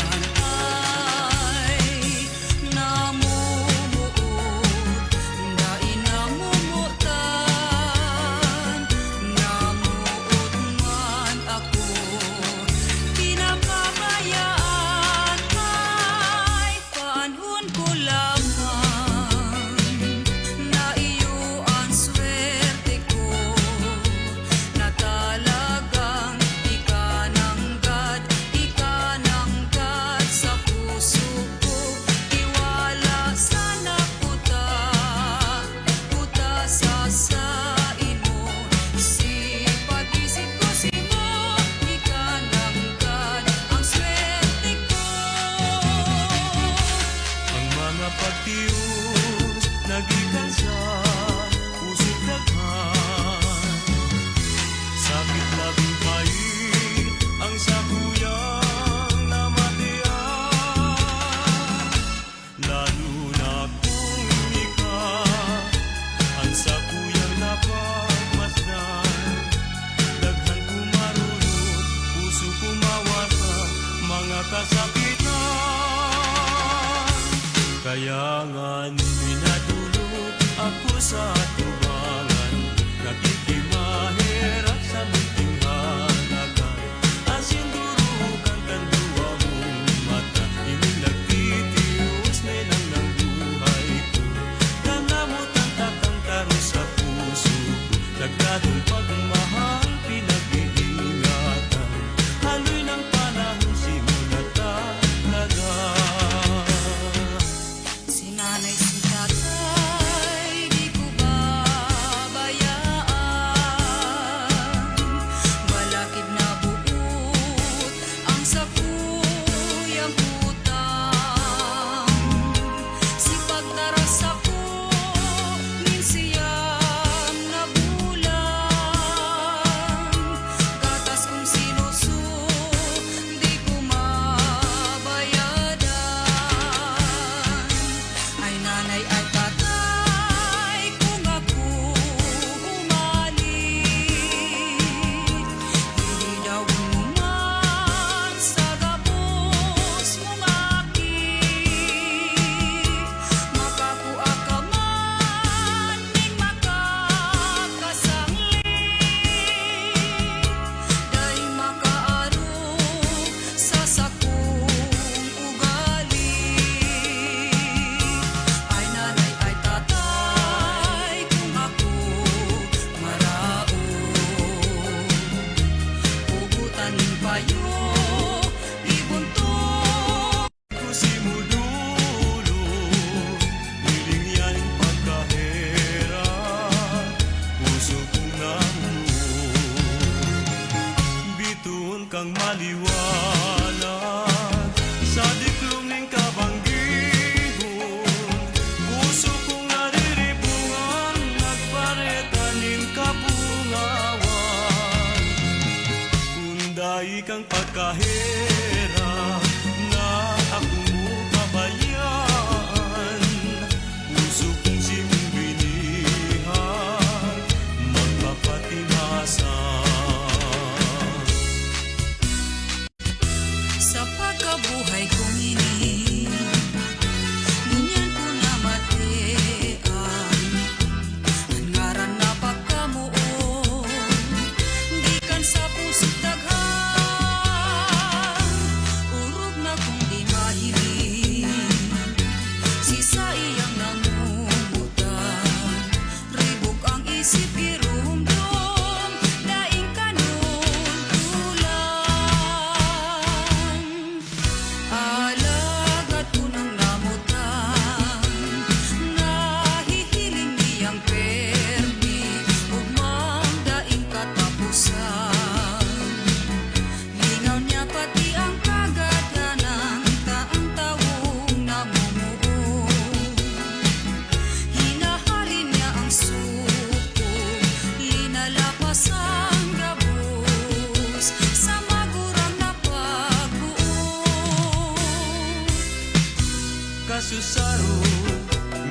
Kasusaro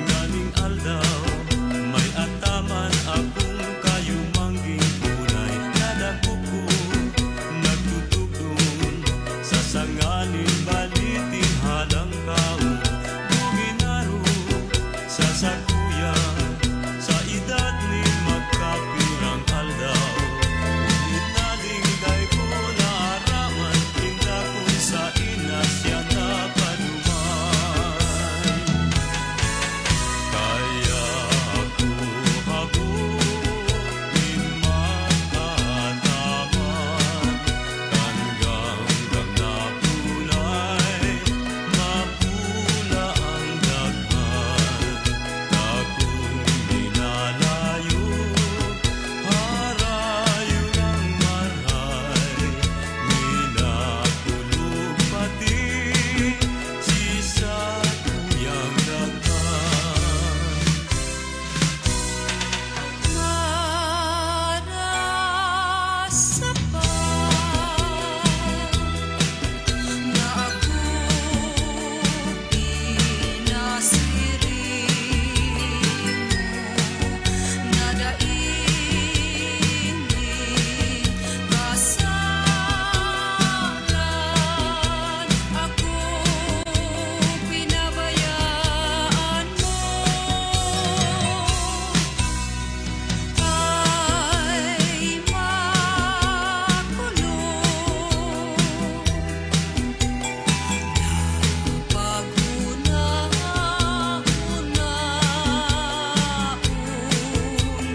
nganing aldaw may ataman akong kayumangging tunay nadako ko nagtutugtong sa sanganin baliting halang kao buginaro sa sakuya sa edad ni magkapirang aldaw ngunit nalingday ko naaraman tinda ko sa ina siya napanumay kaya ako habutin magkataman kanggang napulay mapula ang daghan takong minalayo harayo ng maray minakulog pati sisa kuyang daghan Marasapan na ako pinasiri mo nadaing kasalan ako pinabayaan mo ay makulong pag-una-unaon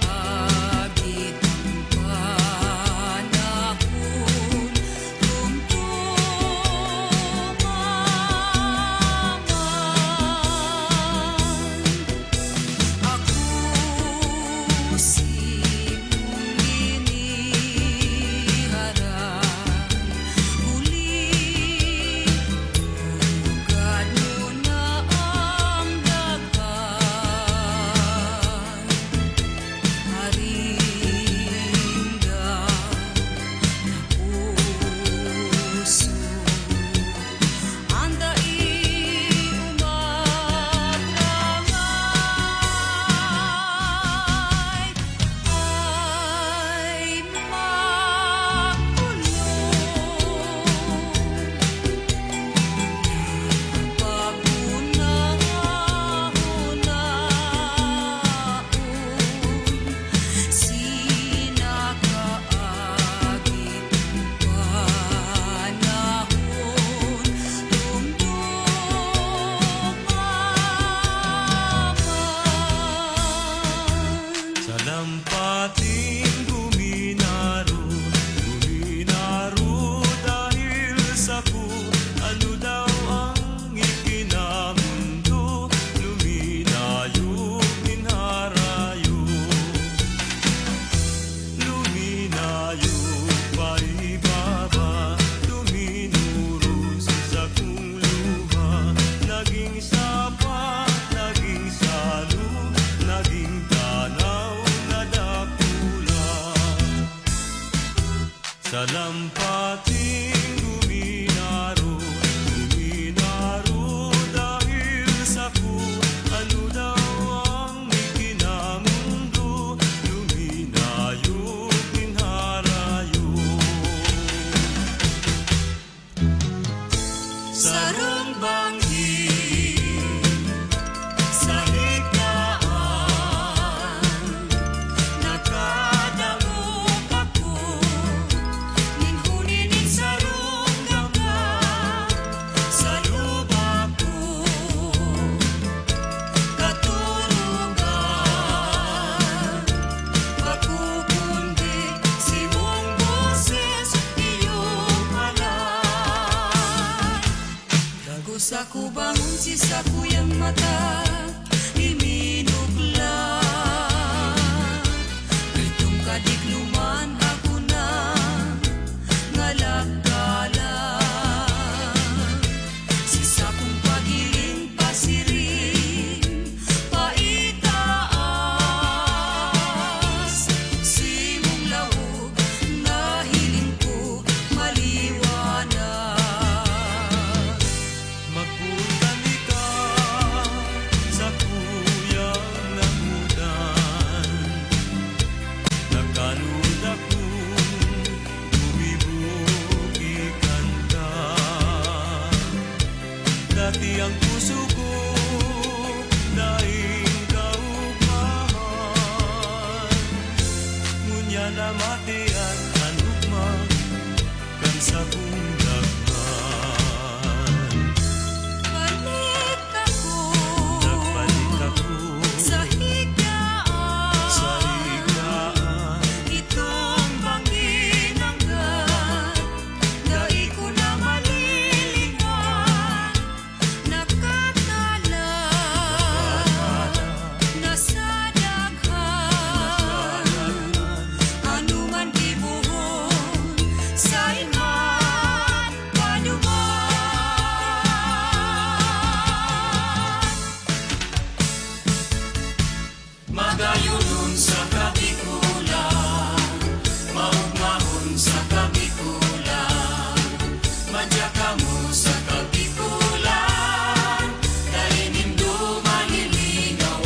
sinakaagit ang panahon ako simong iniharan huli ugad mo na ang daghan haringa na puso andai umagrangay ay makulong pag-una-unaon sinakaagit ang panahon dumduman sa lampating guminaro dahil sa ku ano daw ang ikinamundo luminayo minharayo luminayo paibaba tuminuro sa kung luha naging sapa naging salo naging tanaw na dakula sa lampating guminaro dahil sa ku ano daw ang ikinamundo luminayo minharayo sarong banggi sa higdaan nakadamog ako ninhuninin sarong gamba sa lubak ko katurugan pagkukundi si mong boses iyong alay Dago sa kubangon si sa kuyang mata iminukla Itong kadikluman ako na ngalagkala Si sa kong pagiling pasiring paitaas Si mong lawog na hiling ko maliwanag Ang puso ko daing kaupahan, ngunya na matian anugma kan sa kong daghan. Balik ako Nagbalik ako sa higaan, sa higaan. itong bangin hanggan, dahil ko na malilingan, nakatala na sa daghan, anuman gibuhon sa iman paduman. Magayunon sa kabikulan, maugmahon sa kabikulan, madya ka mo sa kabikulan, dahil nindo maliligawan.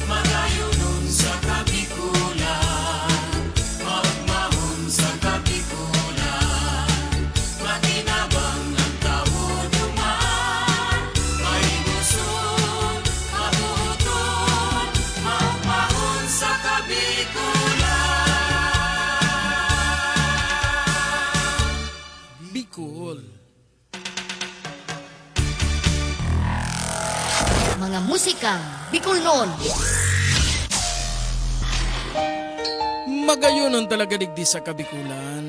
Magayunon sa kabikulan, maugmahon sa kabikulan, matinabang ang kabuduman, may gusto, kabuton, maugmahon sa kabikulan. Bicol. Mga musikang Bicolnon. Magayunon talaga digdi sa kabikulan.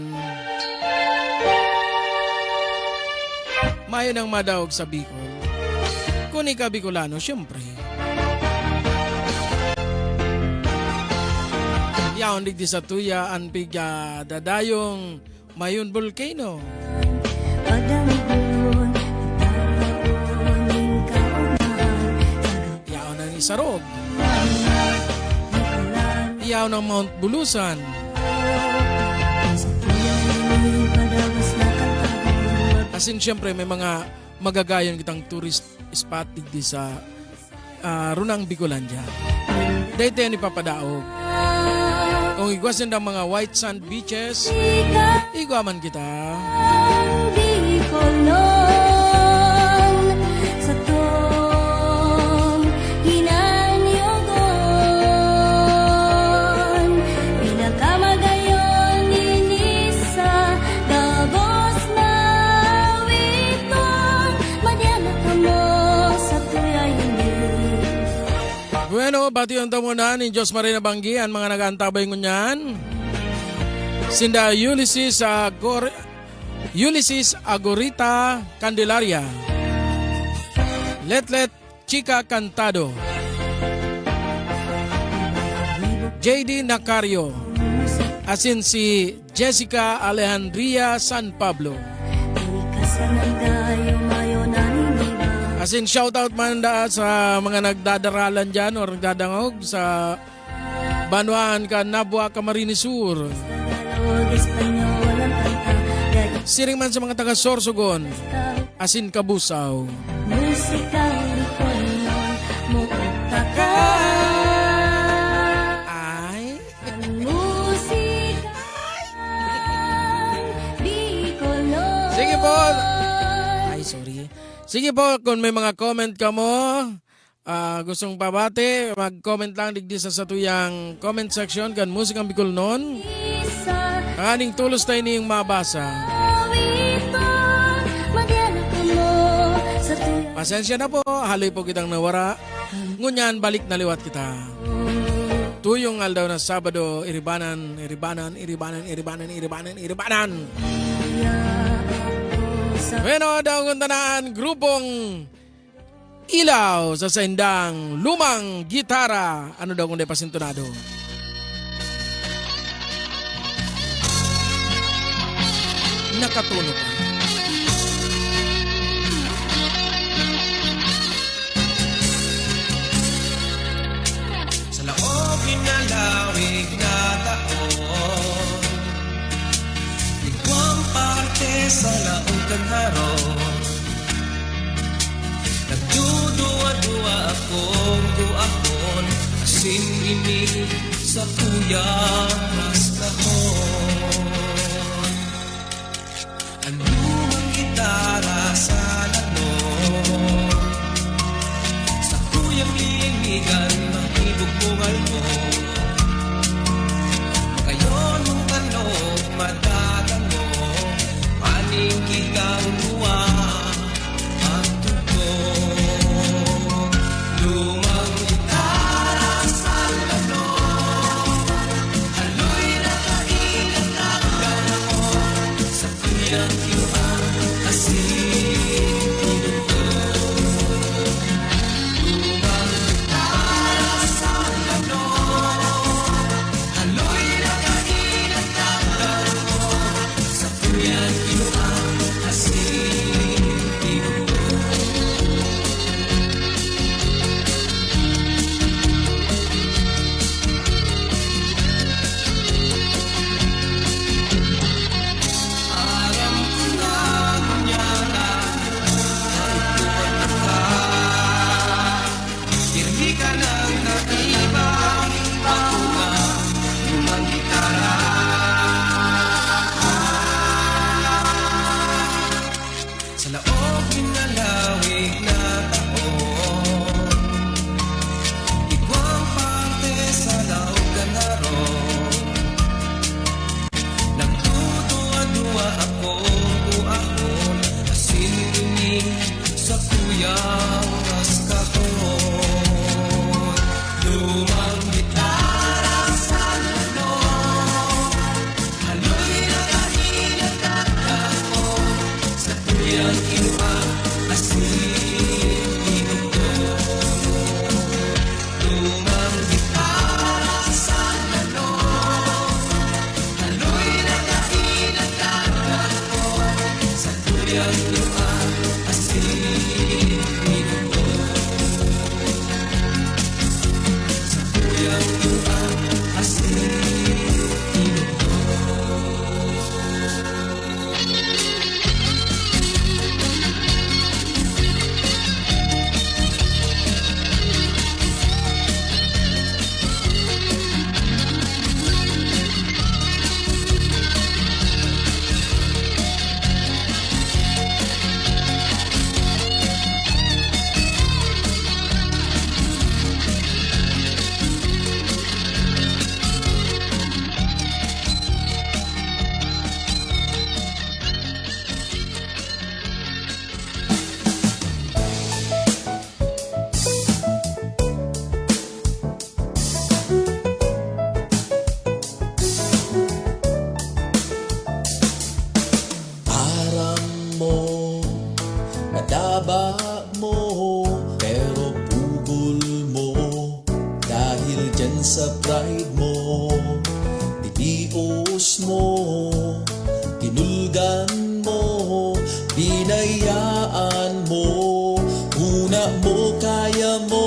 Mayon ang madawag sa Bicol. Kung ikaw Bicolano, syempre. Yaon digdi sa tuya, anpiga dadayong mayon volcano. Padamgon, taraon, kaunahan, Yaon ang Isarog. nakalan, Yaon ang Mount Bulusan. sa tuyang padawas na kantahon. Asin syempre may mga magagayon kitang tourist spot digdi sa Runang Bicolandia. Dahil ni papadaog. Kung igwasin ang mga white sand beaches, igwaman kita. Bicolnon, sa tong hinanyogon, pinakamagayon din sa Davos na witon, madyan ka mo sa tuyayin. Bueno, bati ang tamunan ni Diyos Marina Banggian, mga nag-antabay ngunyan. Sinda Ulysses Agorita Candelaria. Letlet Chica Cantado. JD Nacario. Asin si Jessica Alejandria San Pablo. Asin shoutout man da sa mga nagdadaralan dyan o nagdadangog sa Banwaan ka Nabua Camarines Sur. Siring man sa mga taga Sorsogon, asin Kabusaw. Musikang Bicolnon, muktaka. Ay, Musikang Bicolnon. sige po. Ay, sorry. Sige po, kung may mga comment ka mo, gustong pabati, mag-comment lang digdi sa satuyang comment section kan Musikang Bicolnon. Isa Ang aning tulos tayo niyong mabasa. awiton, madyan ka mo sa tuyang Pasensya na po, haloy po kitang nawara. Ngunyan, balik na liwat kita. Tuyong aldaw na Sabado, iribanan. Bueno, daw kung tanaan, grupong Ilaw sa sendang lumang gitara. Ano daw kung di pasintonado? Nakatuno pa. Sa laog inalawig na taon, ikaw parte sa laog kanharon. Nagdudua-dua akong duakon, asin ini sa kuyang rastahon. Ano ang gitara sa lanon, kaibigan, mahibog-bungal mo. Ngayon mong tanong, matatango, maning kitang luwa at tuto. Lumang gitara sa lalo, haloy na kainat ang mo, sa tuyang kiwang asin pinuto. Lumang gitara sa lalo, haloy na kainat ang mo, sa tuyang kiwang asin pinuto. Aram ko na kunyara, kirmi ka ng naibang ako nga lumang gitara. Sa laog pinalawig na taon, igwang parte sa laog ka na ron. Nagtutuwa-duwa ako buahon, asin sa kuyang askahon. Lumang gitara sa lalo, haloy na kainat ang ako, sa kuyang kinuang asin pinuto. Lumang gitara sa lalo, haloy na kainat ang ako, sa tuyang luang asin pinuto. Sa tuyang luang asin pinuto. Aram mo, madaba mo, pero pugol mo. Dahil dyan sa pride mo, tinios mo, tinulgan mo, binayaan mo, una mo, kaya mo.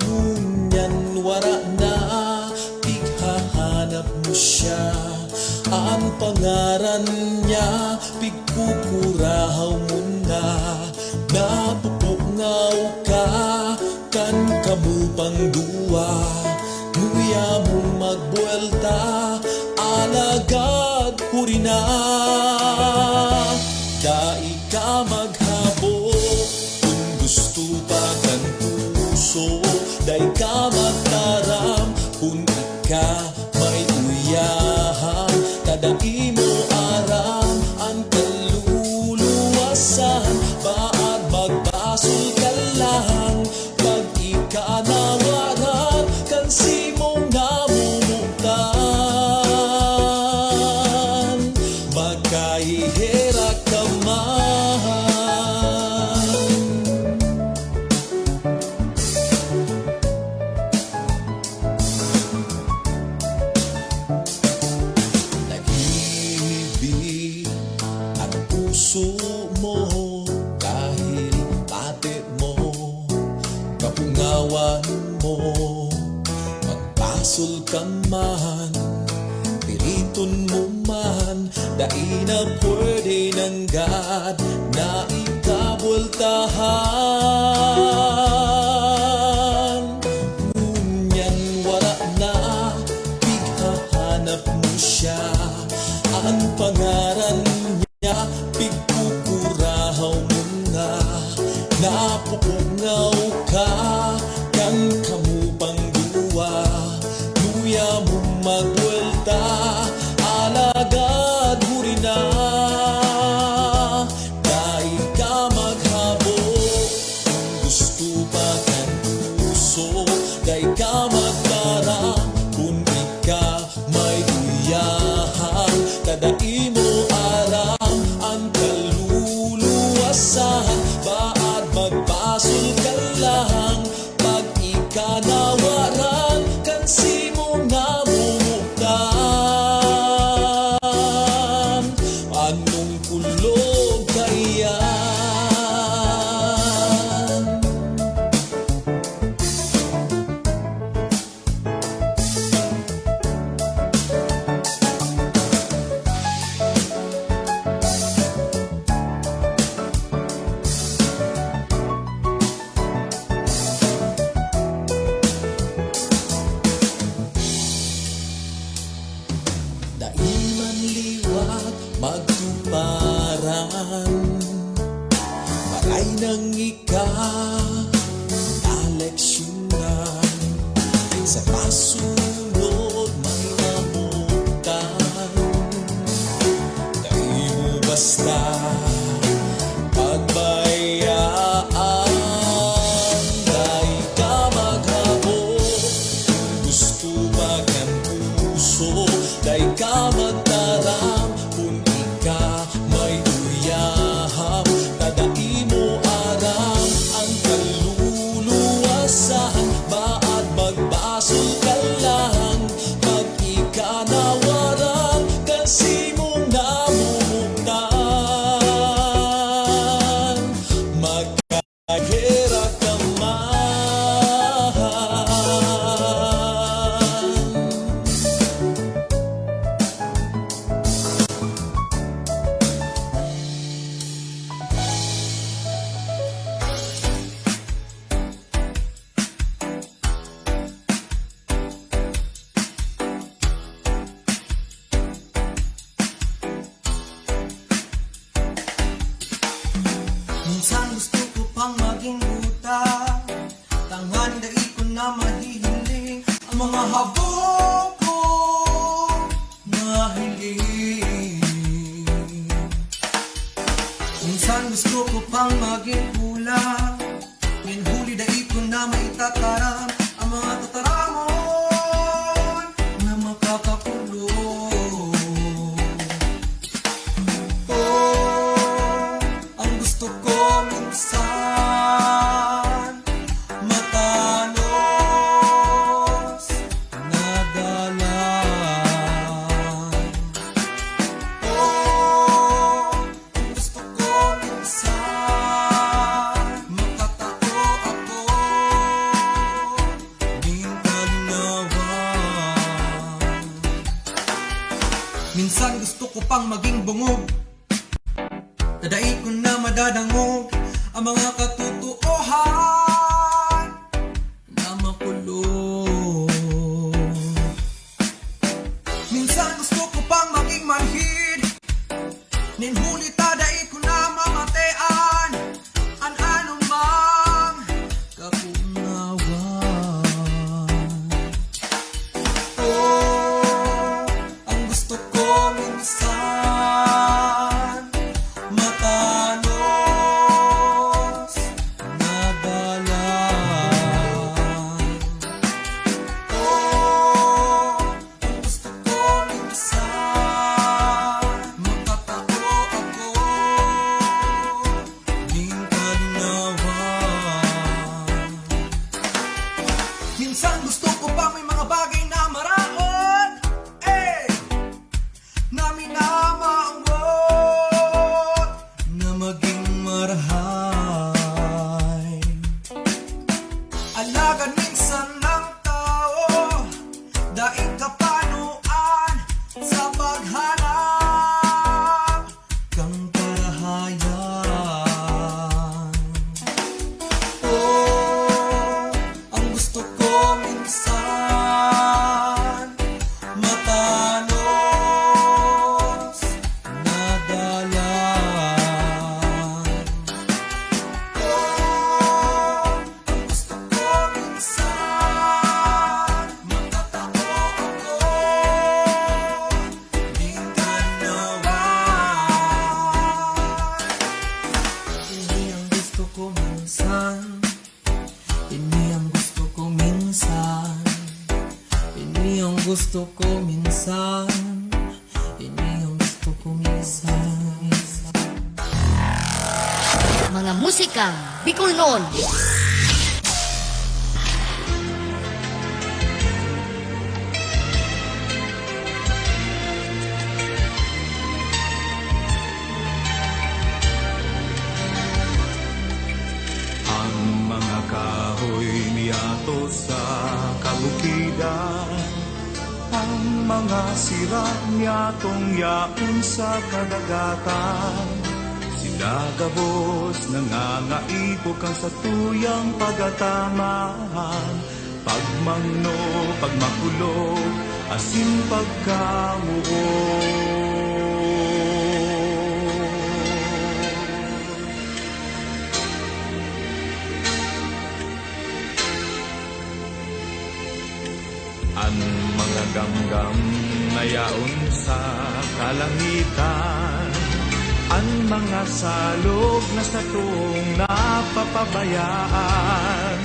Ngunyan wara na, pighahanap mo siya. Ang pangaran niya, pigkukurahaw mo na. Napupungaw ka, kan kamupang duwa. Nguya mong magbuelta, alagad huri na. Dai ka maghabo, kung gusto pa kan puso. Dai ka magtaram, kung ika may uyahan. Tadai mo aram, ang kaluluwasan. Baad magbasol ka lang, pag ika nawaran, kansi mong namumutan. Magkahihira ka man. Nag-ibig ang puso mo, dahil pati mo, kapungawan mo. Magpasol ka man, piriton mo man, dai na pwede ng God na ikabultahan. Ngunyan wala na, pighahanap mo siya. Ang pangaran niya, pigkukurahaw mo na. Napo magtuparan. Maray nang ika-aleksyonan, sa masunod may namutan. Dahil mo basta pagbayaan. Dahil ka maghabog, gusto maging puso. Dahil ka magtaram, kung ika may uyahap. Tadai mo aram ang kaluluwasan. Baat magbaso ka lang, pag ika nawaran, kasi mo namumuktan. Magkahera ka man. Minsan gusto ko pang maging buta, tanghali dai ko na mahihiling ang mga habog ko na hiling. Minsan gusto ko pang maging pula, minhuli dai ko na maitataram ang mga tataramon na makakakulong. Ang gusto ko minsan matanos na dalan. Ang gusto ko minsan makatao ako din kalinawan. Minsan gusto ko pang maging bungog, tadai ko na madadangog ang mga katotohan na makulong. Minsan gusto ko pang maging manhid, ninhuli tadai ko na mamatean ang anumang kakunawan. Ang gusto ko minsan matanos na dalan. Ang gusto ko minsan makatao ako din kalinawan. Minsan gusto ko pa may mga bagay na maraon, na minamawot, na maging marahay. Alagan minsan ng tao, daig kapanuan sa paghanap kang karahayan. Ang gusto ko minsan matanos na dalan. Ang gusto ko minsan makatao ako din kalinawan. Ini ang gusto ko minsan, ini ang gusto ko minsan, ini ang gusto ko minsan, ini ang gusto ko minsan. Mga musikang Bicol noon. Ang mga kahoy niyato sa kabukidan, ang mga sira niyatong yaon sa kadagatan. Sila gabos nangangaipo kang sa tuyang pagatamahan. Pagmangno, pagmakulog, asin pagkamuo. damdam na yaon sa kalangitan. Ang mga salog na sa tuong napapabayaan.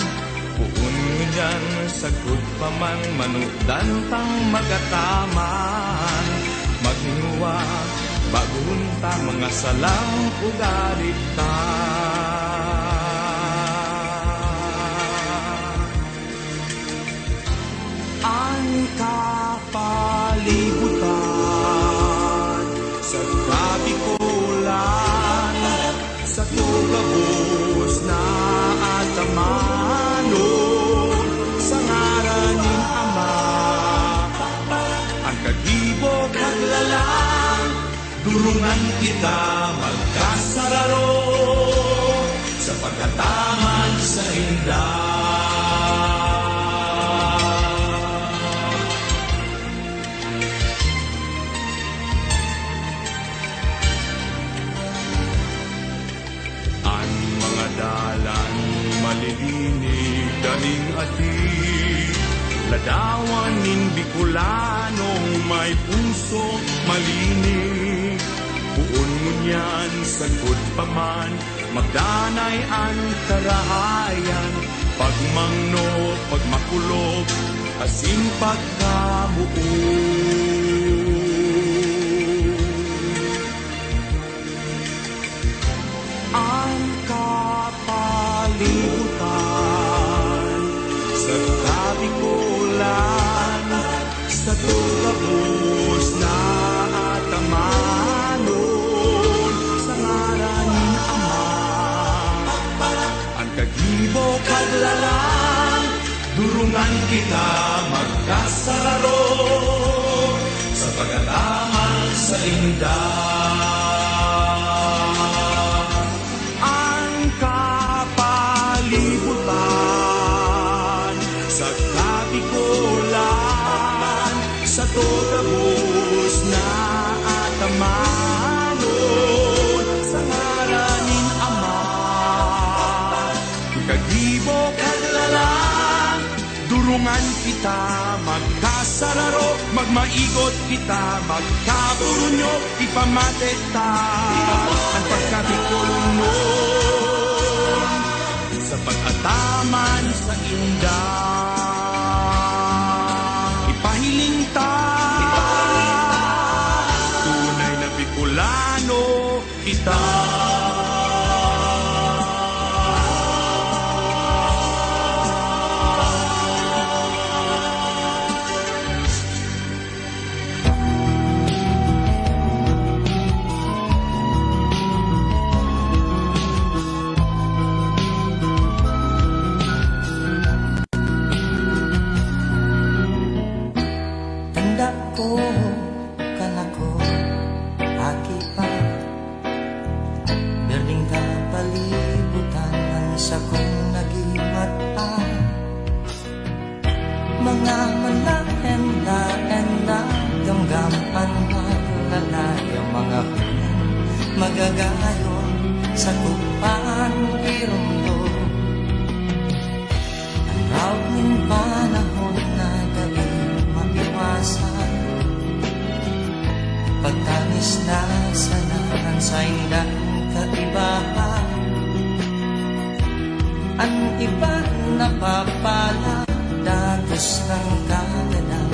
Puun ngunyan sagod pa man manudan tang magataman. Magnuwa bagun ta mga salang ugalit ta. Ang kapalibutan sa kabikulan, sa tugabos na atamanon, sa ngaraning Ama. Ang kagibo kaglalang, durungan kita magkasararo, sa pagkataman sa indah. Dalan malilinig daling ating ladawan nin Bicolanong may puso malinig. Buon ngunyan sagod pa man magdanay ang karahayan. Pagmangno, pagmakulog, asin pagkamuo. Ang kapalibutan sa kabikulan, sa tugabos na atamanon, sa ngaraning Ama. Ang kagibo kaglalang, durungan kita magkasararo, sa pagkataman sa indah. Sa kabikulan, sa tugabos na atamanon, sa ngaraning Ama. Kagibo kaglalang, durungan kita magkasararo, magmaigot kita, magkaburunyo, ipamate ta ang pagkabikulan sa pag-ataman sa indah. Ipahiling ta, tunay na Bicolano kita. Mga manahenda-enda, gamgaman malalaya, mga huling magagayon sa kupaan irundo. Ang raw ng panahon na dali maiwasan, pagtamis na sanahan sa indang kaibahan. Ang iba napapala, datos ng kagalang,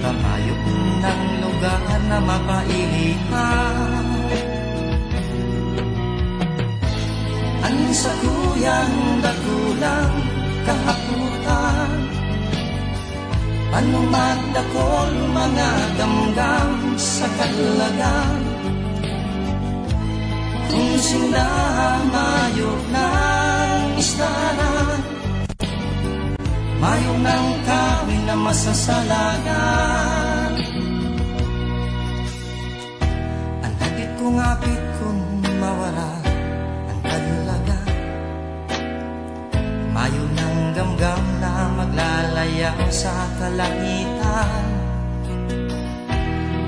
kamayok ng lugar na mapailihan. Ang sakuyang dakulang kahaputan, paano magdakol mga damdam sa kalagan. Kung sila mayok ng istanan, mayong ng kawin na masasalagan. Ang hagit kong apit kung mawara ang kalaga, mayo ng gamgam na maglalayaw sa kalangitan.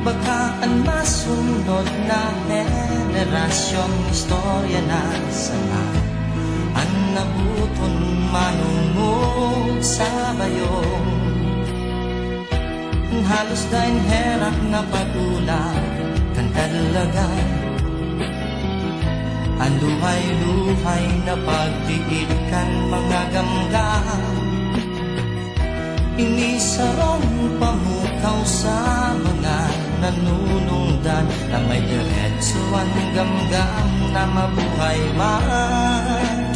Baka ang masunod na henerasyon, istorya na sana ang nabuton manungod sa bayong. Ang halos dahin herak na patulang kan kadalagan. Ang luhay-luhay na pagdiit kan mga gamgam. Inisarong pamukaw sa mga nanunungdan na may diretso ang gamgam na mabuhay man.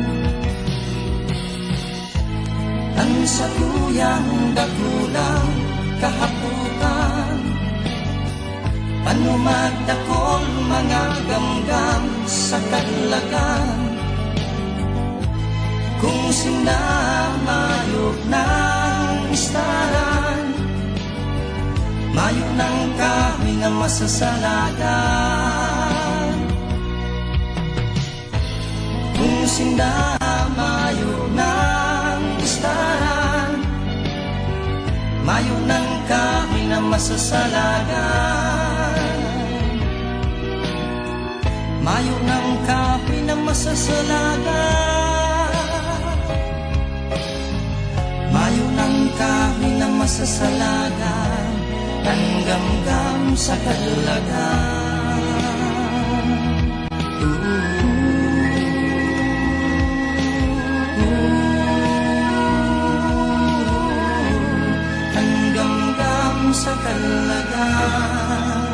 Ang sakuyang dakulang kahaputan, panumagdakol mga gamgam sa kadlagan. Kung sinamayog ng istaran, mayog ng kahoy na masasalagan. Kung sinamayog ng istaran, mayog ng kahoy na masasalagan. Mayog ng kahoy na masasalagan. Mayo ng kahoy na masasalagan, ang gamgam sa kadalagan. Ang gamgam sa kadalagan.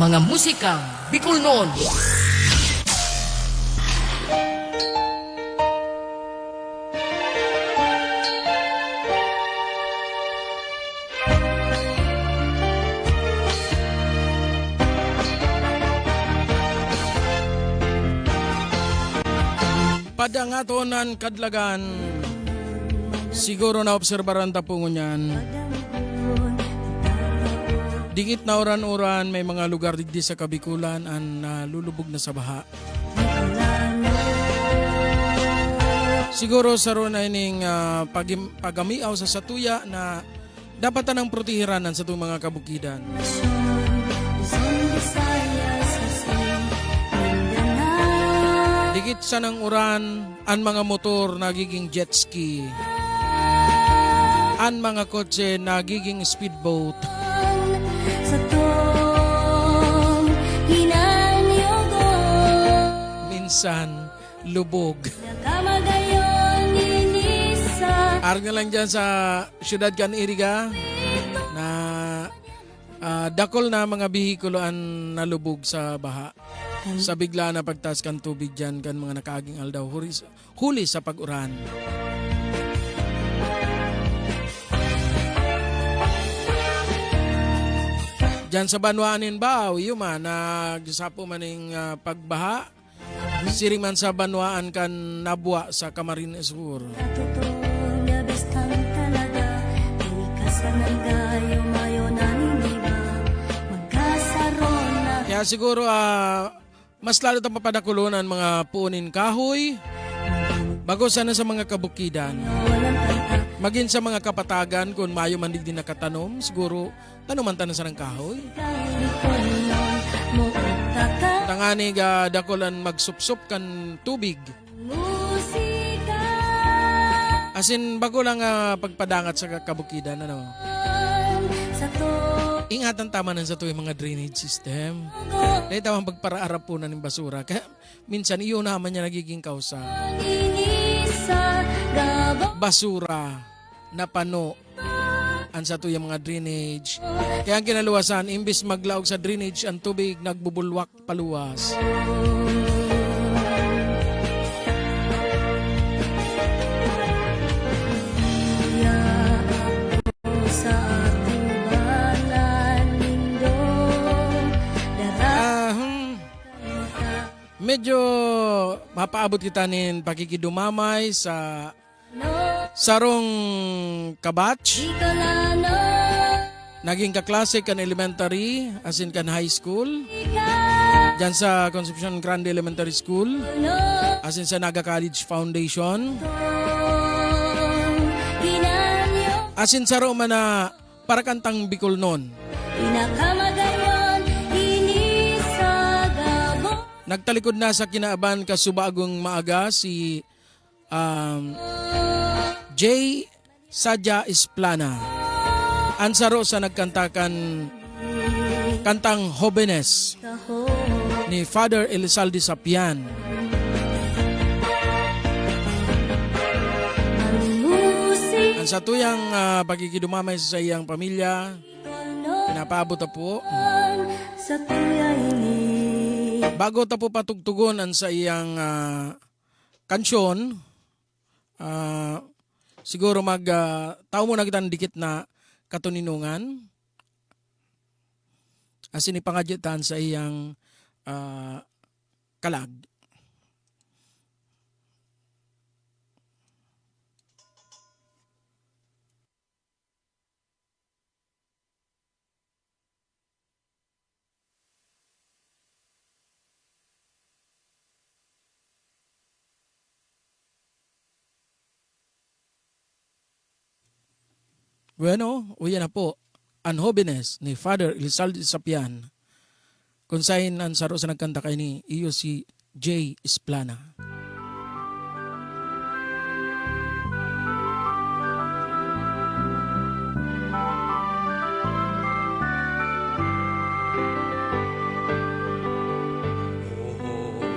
Mga musikang Bicol noon. Padangatonan kadlagan, siguro na obserbaran ta po ngunyan. Dingit na oran-oran may mga lugar digdi sa Kabikulan ang lulubog na sa baha. Siguro sa ron ay ning pagamiaw sa satuya na dapat tanang protehiran sa itong mga kabukidan. Dikit sa nang uran, ang mga motor nagiging jet ski. Ang mga kotse nagiging speedboat. Sa tong hinanyogon, Minsan, lubog. nakamagayon inisa. Arang na lang dyan sa syudad kan Iriga na dakol na mga bihikulo ang nalubog sa baha. Sa bigla na pagtaas kan tubig dyan kan mga nakaaging aldaw huli sa pag-uran. Dyan sa Banwaanin Bao, yuma, nagsapo maning pagbaha. Siring man sa Banwaan kan nabwa sa Camarines Sur. Katotong labis kang talaga, ikas ka ng gayo, mayo na niniba, magkasaron na. Kaya siguro mas lalo tayong papadakulunan mga puunin kahoy bago sana sa mga kabukidan. Walang kanta, Maging sa mga kapatagan kung mayo man din nakatanom, siguro tanuman tanan sa ng kahoy. kang likod nun, mo utaka, Tangani dakolan magsupsup kan tubig. musika. Asin bago lang pagpadangat sa kabukidan ano. Sa tong Ingatan tama nan sa tuwing mga drainage system. Dahil tamang pagparaarap po na ng basura. Kaya minsan iyon naman niya nagiging kausa. inisa, gabo. Basura na pano ang sa tuyang mga drainage. Kaya ang kinaluwasan, imbis maglaog sa drainage, ang tubig nagbubulwak paluwas. Iya ako sa atubanan lindong darat Medyo mapaabot kita nin pakikidumamay sa no sarong kabatch. di ka lano Naging kaklase kan elementary, as in kan high school. Diyan sa Concepcion Grande Elementary School, no as in sa Naga College Foundation. hinanyo As in sa Roma na para kantang Bicol noon. pinakamagayon inisa gabo Nagtalikod na sa kinaaban kasubagong maaga si J. Sadya Esplana. Ansaro sa nagkantakan kantang Jóvenes kaho ni Father Elizalde Sapian. ang musik Ang sa tuyang pagkikidumamay sa iyang pamilya, no pinapaabot na po. sa tuyay Bago ta po patugtugon ang sa iyang kansyon, siguro tao muna kitang dikit na katuninungan. As in ipangadyitan sa iyang kalag. Bueno, uyan na po. Ang Jóvenes ni Father Elizalde Sapian. Kung saan ang saro sa nagkanta kay ni iyo si J. Esplana.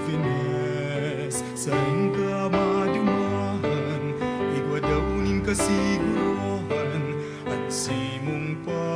Jóvenes, sa inka madumahan, igwadaunin kasiguruhan, at simong paglagan.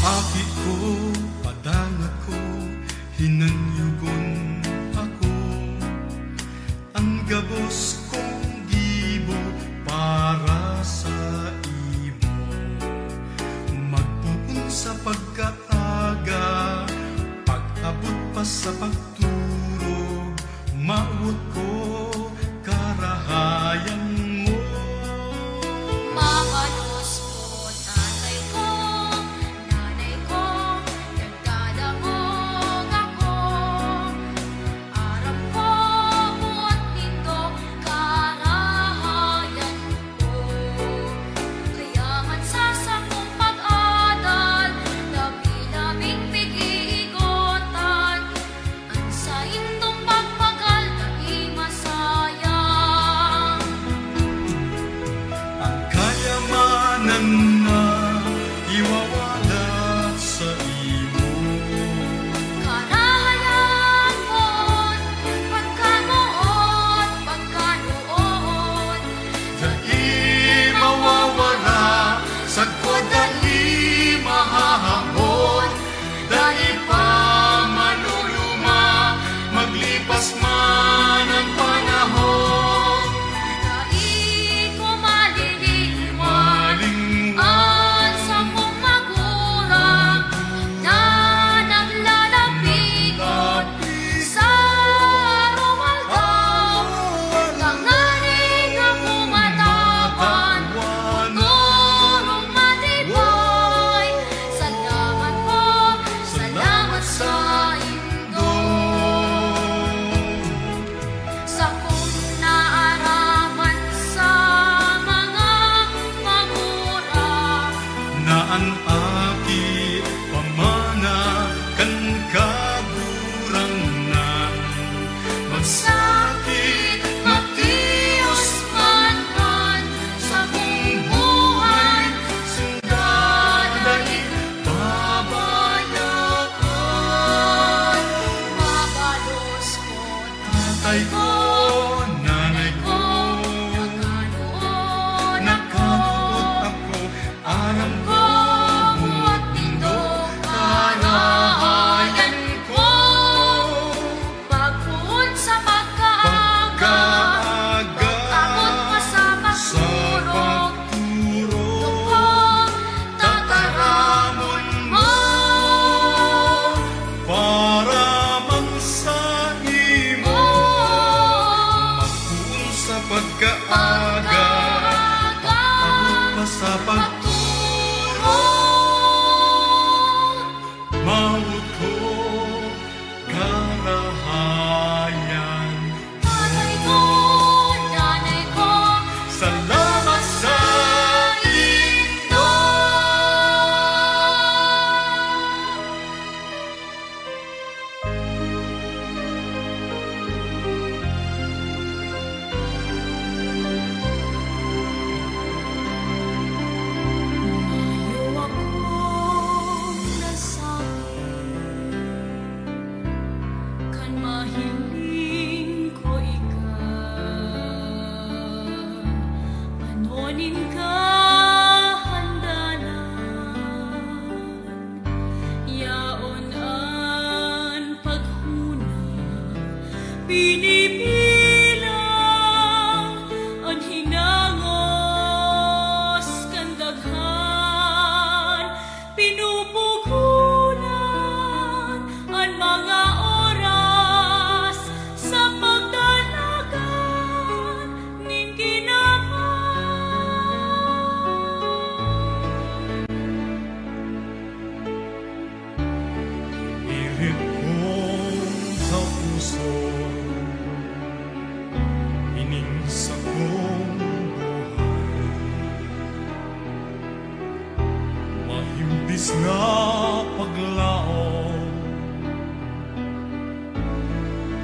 Akit ko, padangat ko, hinanyugon ako. Ang gabos kong gibo para sa imo. Magpupun sa pagkaaga, pag-abot pa sa pagturog, maut ko karahayan mo. Mabalos po nanay ko, nagdadamog ako. Arap ko buot nito, karahayan ko. Kaya man sa sakong pag-adal, labi-labing pag-iigotan, ang sa indong pagpagal na imasayang. Ang kayamanan na iwawala sa imo. Karahayan mo't pagkamuot, pagkanuot, Dai mawawala, sagko dai mahahamon, dai pa manuluma, maglipas man ang panahon. dai ko maliliwan. Maling Ang sampung magulang na naglalapigot sa rumaldaw, langanin na kumatapan, turong matibay. Salamat po, salamat sa indo. Sa kung naaraman sa mga pagurang, na ang aki pamana kan kaburangnan. Magsakit matios man sa buong buhay, sundadai babayaan. Mabalos ko, tatay ko, nanay ko, nakaroon nakabuot ako, aram ko, buot nindo, karahayan ko. Pagpuon sa pagkaaga, pag-abot pa sa pagturog, lupong tataramon mo. para man sa imo, magpuon sa pagkaaga, abot pa sa maut ko karahayan. Tatay ko, nanay ko, Salamat sa indo. Mayo akong nasabi, kan mahiling ko ikaw. Panonin ka handalan, yaon ang paghuna, pinipilang ang hinangos kan daghan, pinupugulan ang mga oras sa pagdalagan ning pilit kong sa puso, ining sa kong buhay. Mahimbis nga paglaom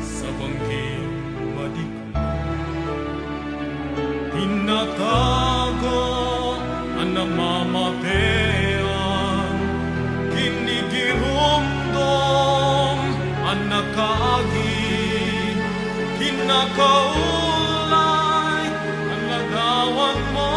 sa bangging madikman. Tinatago ang namamatean, kinigirumdom ang nakaagi, kinakaulay ang ladawan mo.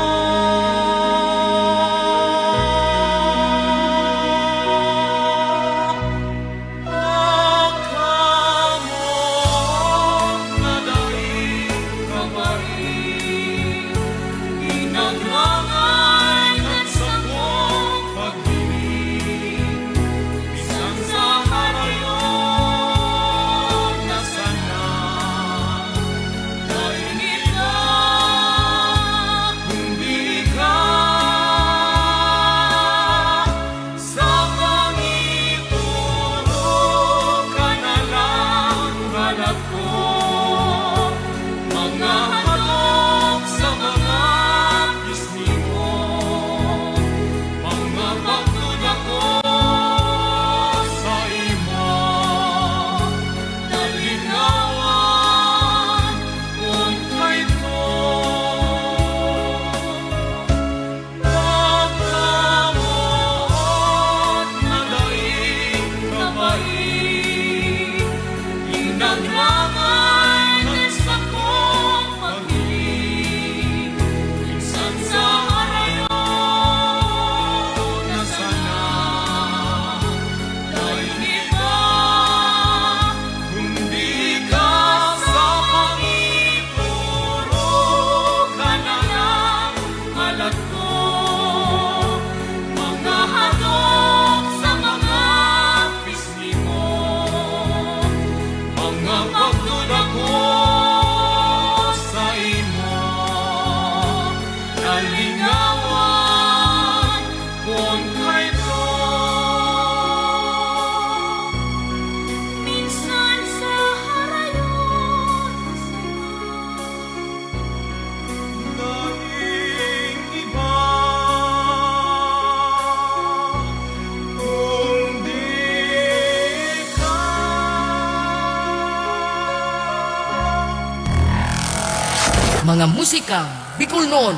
mga musikang Bicol noon.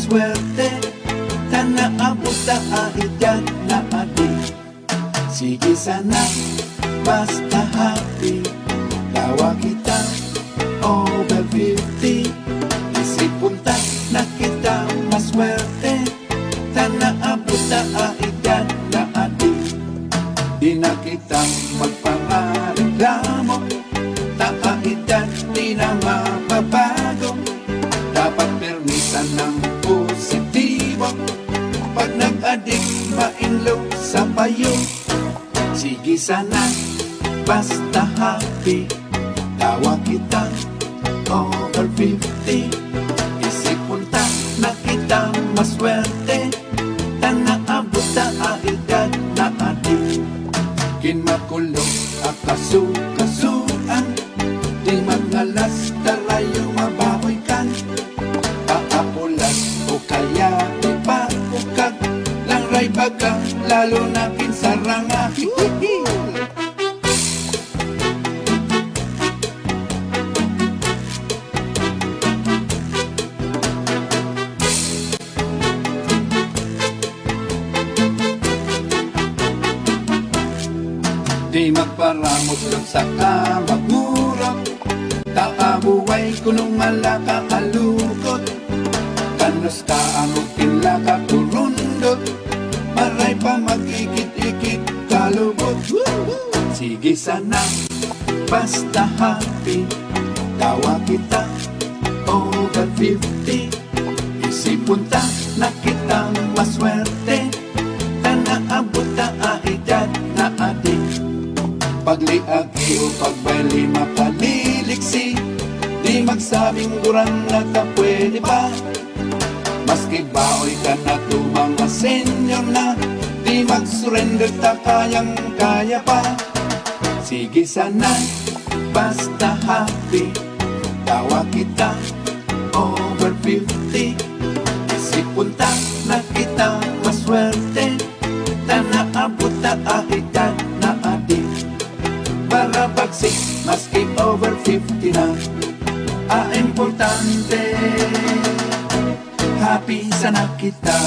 Swerte, tanaabot sa ahidyan na adik. Sige sana, basta happy. Tawa kita, over 50. Isipunta na kita maswerte. Tanaabot sa ahidyan na adik. Di na kita magpapareklamo. Taahidyan, di na mababago. Dapat permisan ng positibo. Pag nag-adik, ma-inlove sa payo. Sige sana, basta happy. Tawa kita, over 50. Isipunta na kita maswerte. Tanaabot sa ahidad na adik. Kinmakulong akasukasuan. Di magalas, darayo mababoy kan. Paapulas o kaya di pa ukag. Lang ray baga, lalo na kinsaranga. Di magparamos lang sa kamagmurot. Taabuhay kunong malaka alukot. Kanos ka ang ukila ka turundot. Maray pa magikit-ikit kalubot. Sige sana, basta happy. Tawa kita, over 50. Isipunta na kitang maswerte. Tanaabot na ahidad na adik. Pagliagi o pagbayli makaliliksi. Di magsabing kurang na ka pwede ba? Maski baoy ka na to mga senior na. Di mag-surrender ta kayang kaya pa. Sige sana, basta happy. Tawa kita, over 50. Isipunta na kita maswerte. Tanaabot na ahidad na adik. Para pagsik, maski over 50 na. Importante, happy sana kita.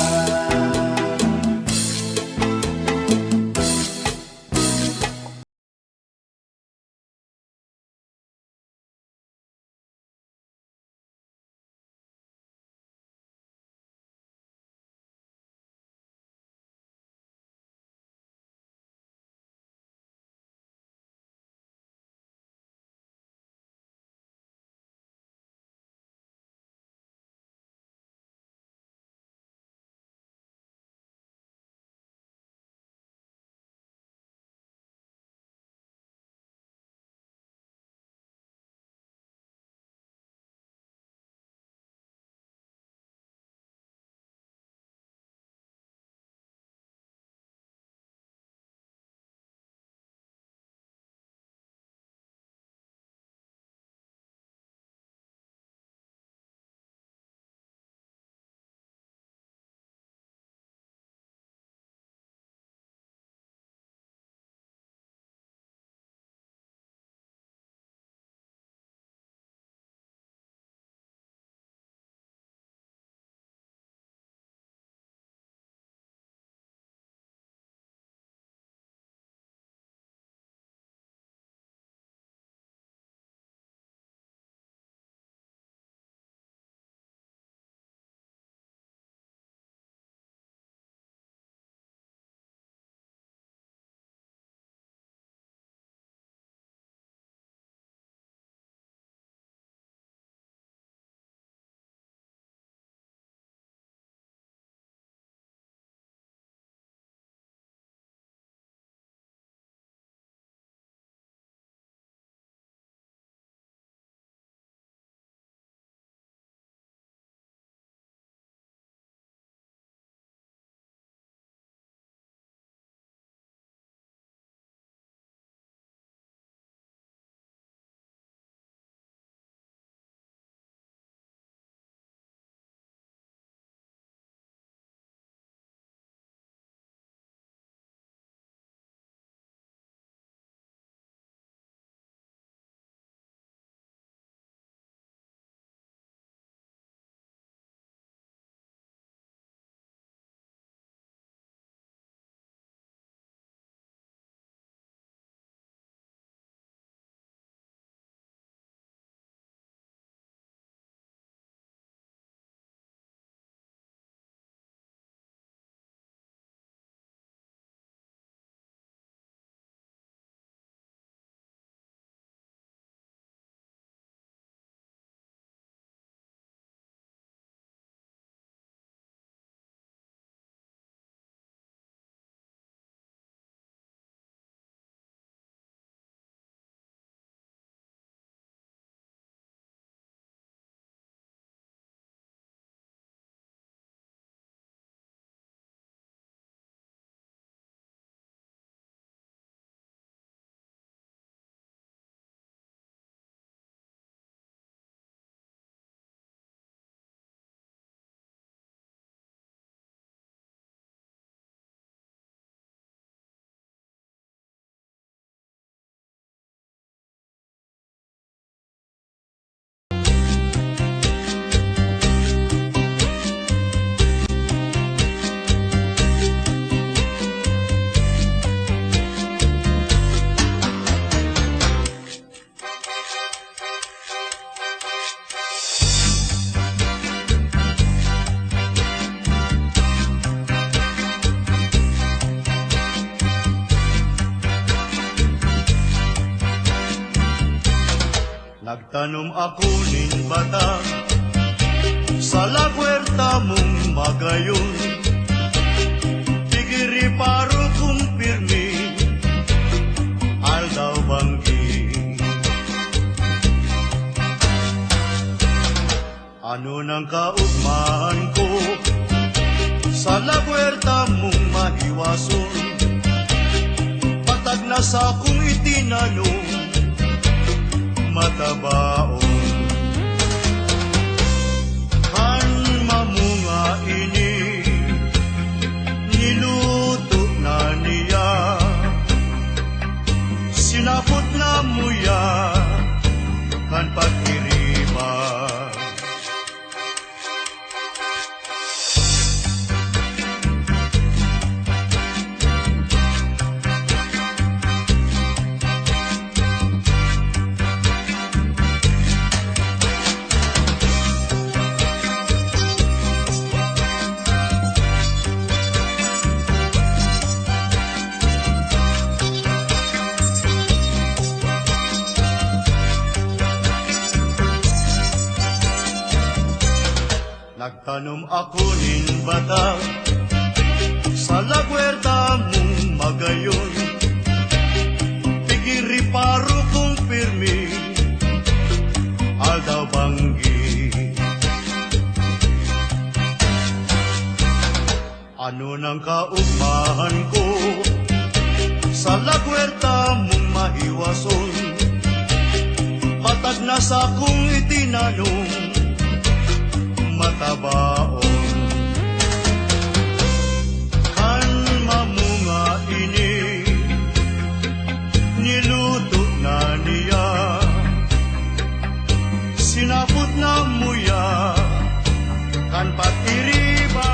Nagtanom ako nin bata sa lagwerta mong magayon. Tigiri paro kong pirmi, aldaw banggi. Ano nang kaugmaan ko sa lagwerta mong mahiwason? Patag na sa kong itinanong matabaon. Han mamunga ini niluto na niya, sinapot na muya kan pagkiriba. Nagtanom ako nin bata sa lagwerta mong magayon. Tigiri paro kong pirmi, aldaw banggi. Ano nang kaugmahan ko sa lagwerta mong mahiwason? Patag na sa kong itinanong matabaon. Kan mamunga ini niluto na niya, sinapot na muya kan patiriba.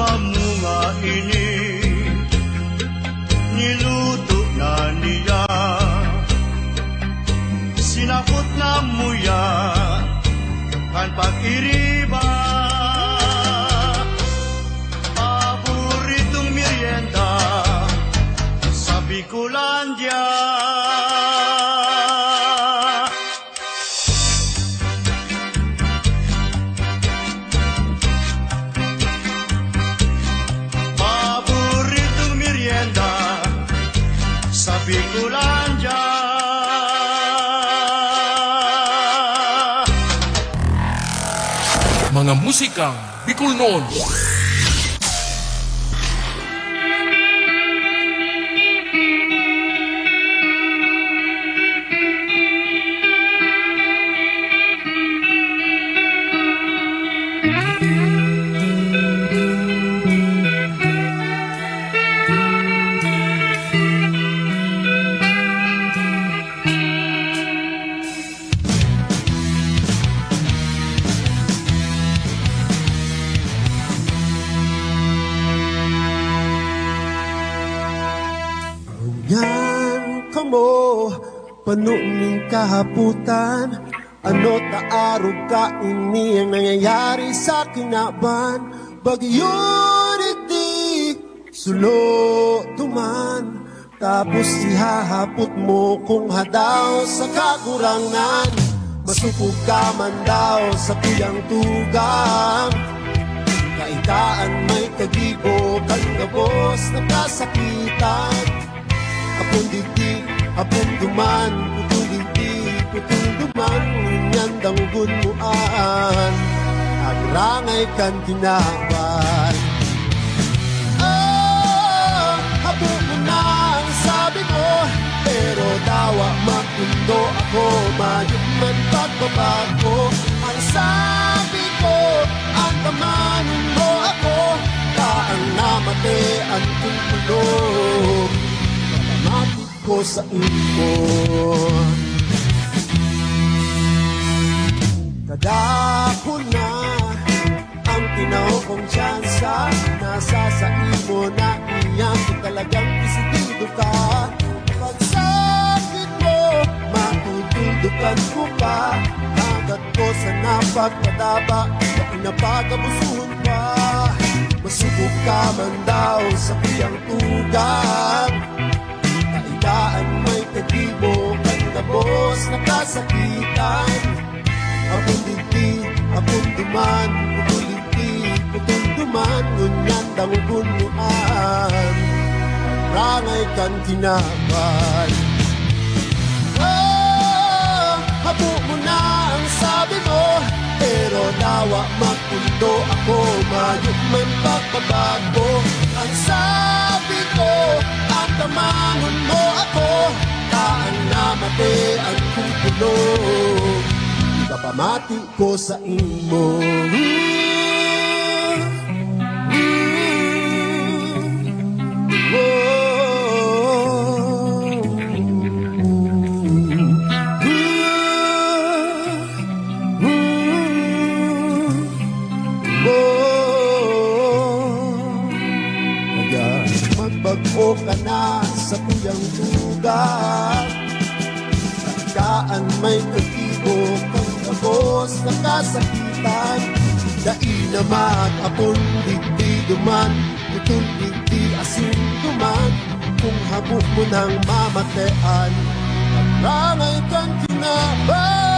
Mamunga ini niluto na niya, sinapot na muya kan pag-iriba. Paboritong merienda sa Bicolandia. Sa Bicolandia. Mga musikang Bicol noon. Yan ka mo, panuning kahaputan. Ano taarog ka ini ang nangyayari sa kinaban. Bagyo iti, sulo tuman. Tapos ihahapot mo kung hadaw sa kakurangan. Masupog ka man daw sa kuyang tugang. Kaitaan may kagibo, kagabos na kasakitan. Apong digdig, apong duman, putong digdig, putong duman, nyandang gunmuan, agrangay kan tinaban. Oh, habo mo na ang sabi ko, pero dawa makundo ako, mayot man pagbabago. Ang sabi ko, ang tamanin mo ako, kaang tulog Pamati ko sa imo Kadako na ang tinaw kong tsansa Nasa sa imo na iyan kung talagang isigido ka Pagsakit mo, matutuldukan ko pa Agad ko sa napagpadaba na inapagabusuhan pa Masubok ka man daw sa kiyang tugang Kaidaan may katibo kan kabos na kasakitan Apong digdi, apong duman, putol duman, ngunyan daw bunuan Rangay kan tinaban Habo mo na ang sabi mo Pero nawa magpundo ako Mayroon man pagbabago Ang sabi ko At tamangon mo ako Taan na mati ang kukulong Ipapamati ko sa imo Magbago ka na sa tuyang tugat Tandaan may katibo kang kabos na kasakitan Dai na mag-apon digdi duman Tutun digdi asin duman Kung habok mo ng mamatean Pagrangay kang kinaban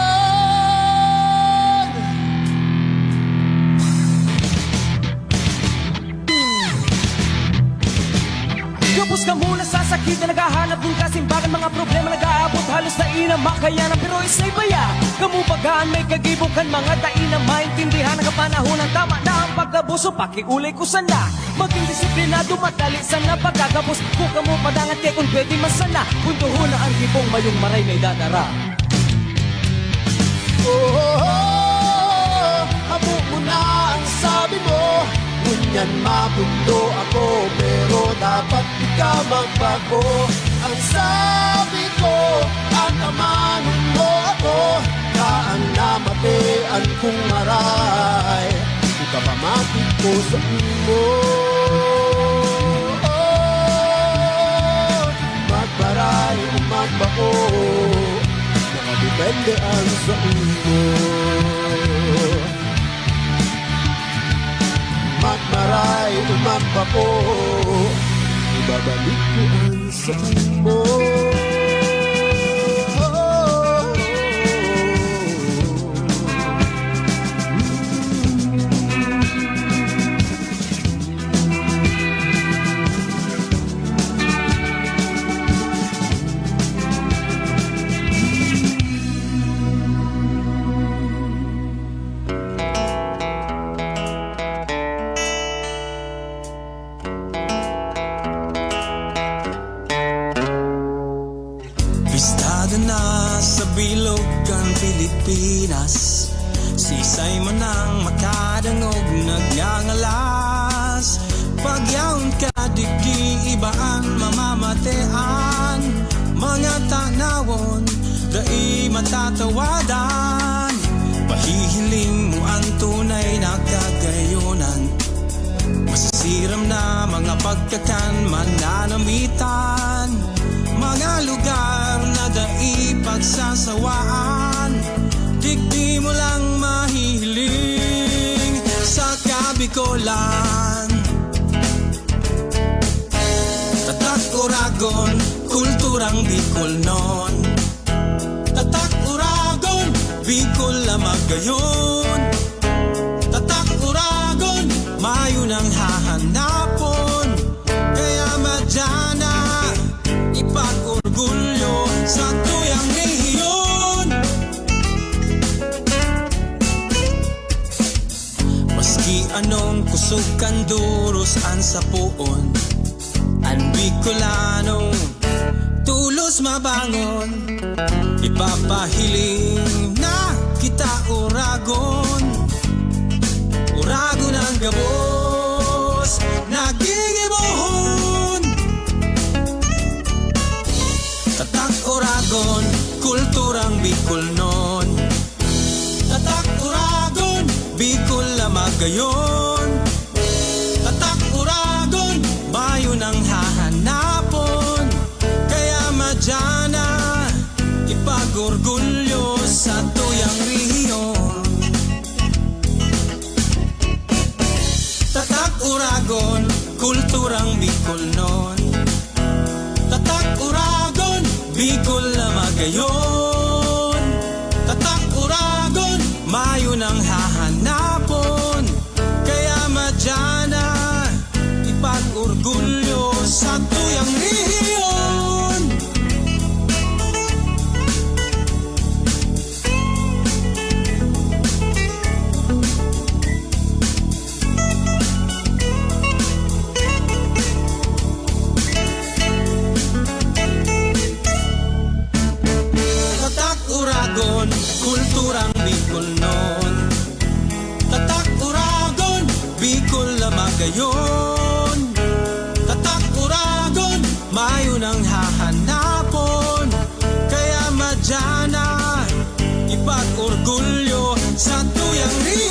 Kapos ka muna sa sakit na naghahanap ng kasimbagan Mga problema nag-aabot halos na inamakayanan Pero isa'y baya, kamubagaan may kagibukan Mga dai na maintindihan ang kapanahon ng tama na ang pagkabuso Pakiulay ko sana, maging disiplinado madali sana pagkakapos Kung kamu padangat kay kung pwede masana Kung tuho na ang gibong mayong maray may dadara Habo mo na ang sabi mo Ngunyan mabundo ako Pero dapat di ka magbago Ang sabi ko Ang amanon mo ako Kaan na matean kong maray Ipapamati ko sa imo Magbaray o magbako Nakadepende ang sa imo Magmaray, umamba ko Ibabalik ko ang sa mo Bistado na sa Bilogan, Pilipinas Sisay man ang makadangog nagngangalas Pagyaon ka digdi ibaan mamamatean Mga tanawon dai matatawadan Pahihiling mo ang tunay na kagayonan Masisiram na mga pagkakan mananamitan Mga lugar na dai pagsasawaan Digdi mo lang mahihiling Sa Kabikolan Tatak Uragon, kulturang Bicol non Tatak Uragon, Bicol na magayon Tatak Uragon, mayo nang hahanapon Kaya madyana ipag-orgulyo sa tuyang rehiyon Maski anong kusog kanduros ang sapuon Ang Bicolano tulos mabangon Ipapahiling na kita Uragon Uragon ang gabos Nagigibohon Bicol noon. Tatak Uragon, Bicol lamagayon. Tatak Uragon, bayo nang hahanapon. Kaya madyana, ipag-orgulyo sa tuyang rehiyon. Tatak Uragon, kulturang Bicol noon. Tatak Uragon, Bicol lamagayon. Tatak Uragon, mayo nang hahanapon. Kaya madyana, ipag-orgulyo sa tuyang rehiyon. Tatak Uragon, kulturang Bicol noon. Tatak Uragon, Bicol lamagayon. Tatak Uragon, mayo nang hahanapon. Kaya madyana, ipag-orgulyo sa tuyang rehiyon.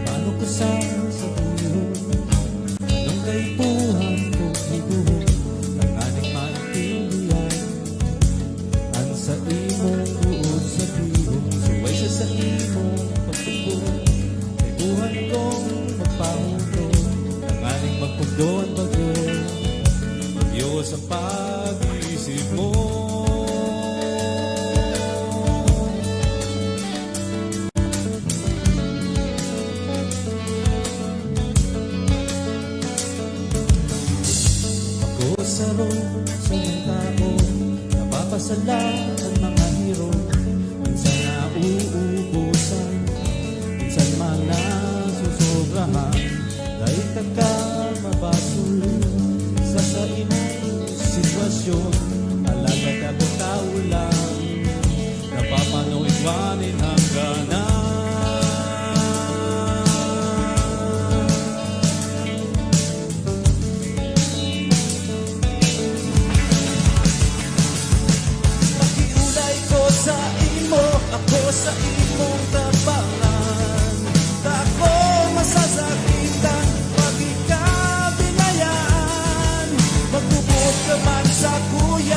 Paano ko sasabihin anong kaipuhan ko higuhon ang aning maintindihan ang sa imong buod sa bihon suway siya sa imong pagtugtog kaipuhan kong magpahundo ang aning magpugdoan bagyo bagyo sa pag-iisip mo. Saro sa mga tao, napapasala ang mga hero. Minsan nauubusan, minsan man nasusobrahan. Dahil ka mabasol sa imong sitwasyon. Alagad ako tao lang, napapanoigwanin hangganan. Ako sa imong tabangan, ako masasakitan pag ikaw binayaan. Magbubuot ka man sa kuya.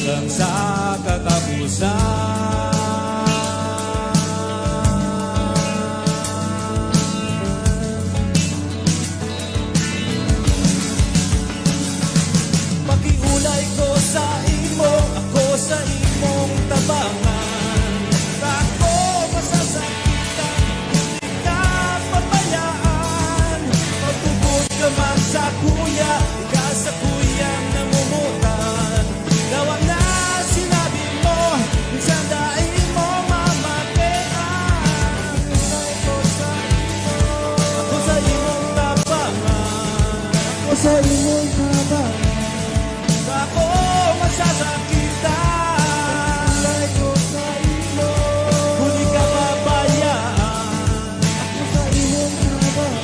hanggang sa katapusan. Pakiulay ko sa imo, ako sa imong tabangan. Ako masasakitan, hindi ka pabayaan. Pagtubod ka man sa kuya, ka sa kuyang namumutan. Gawa na sinabi mo, minsan dahil mo mamakean. Ako sa imong tabangan, ako sa imong tabangan. Ako masasakitan, kulay ko sa imo, huli ka pabayaan. Ako sa imong tabangan,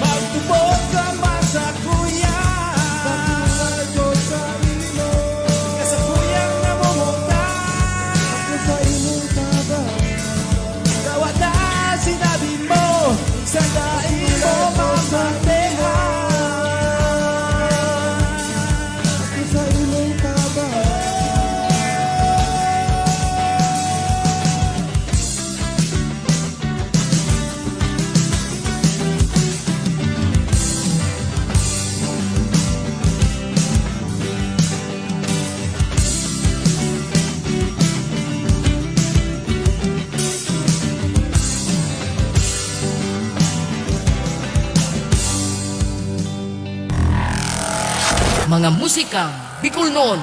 magtubod ka man sa kuya. Kulay ko sa imo, ka sa kuyang namumutan. Ako sa imong tabangan, gawa na sinabi mo, sa daig mo mamatehan. Mga musikang Bicol noon.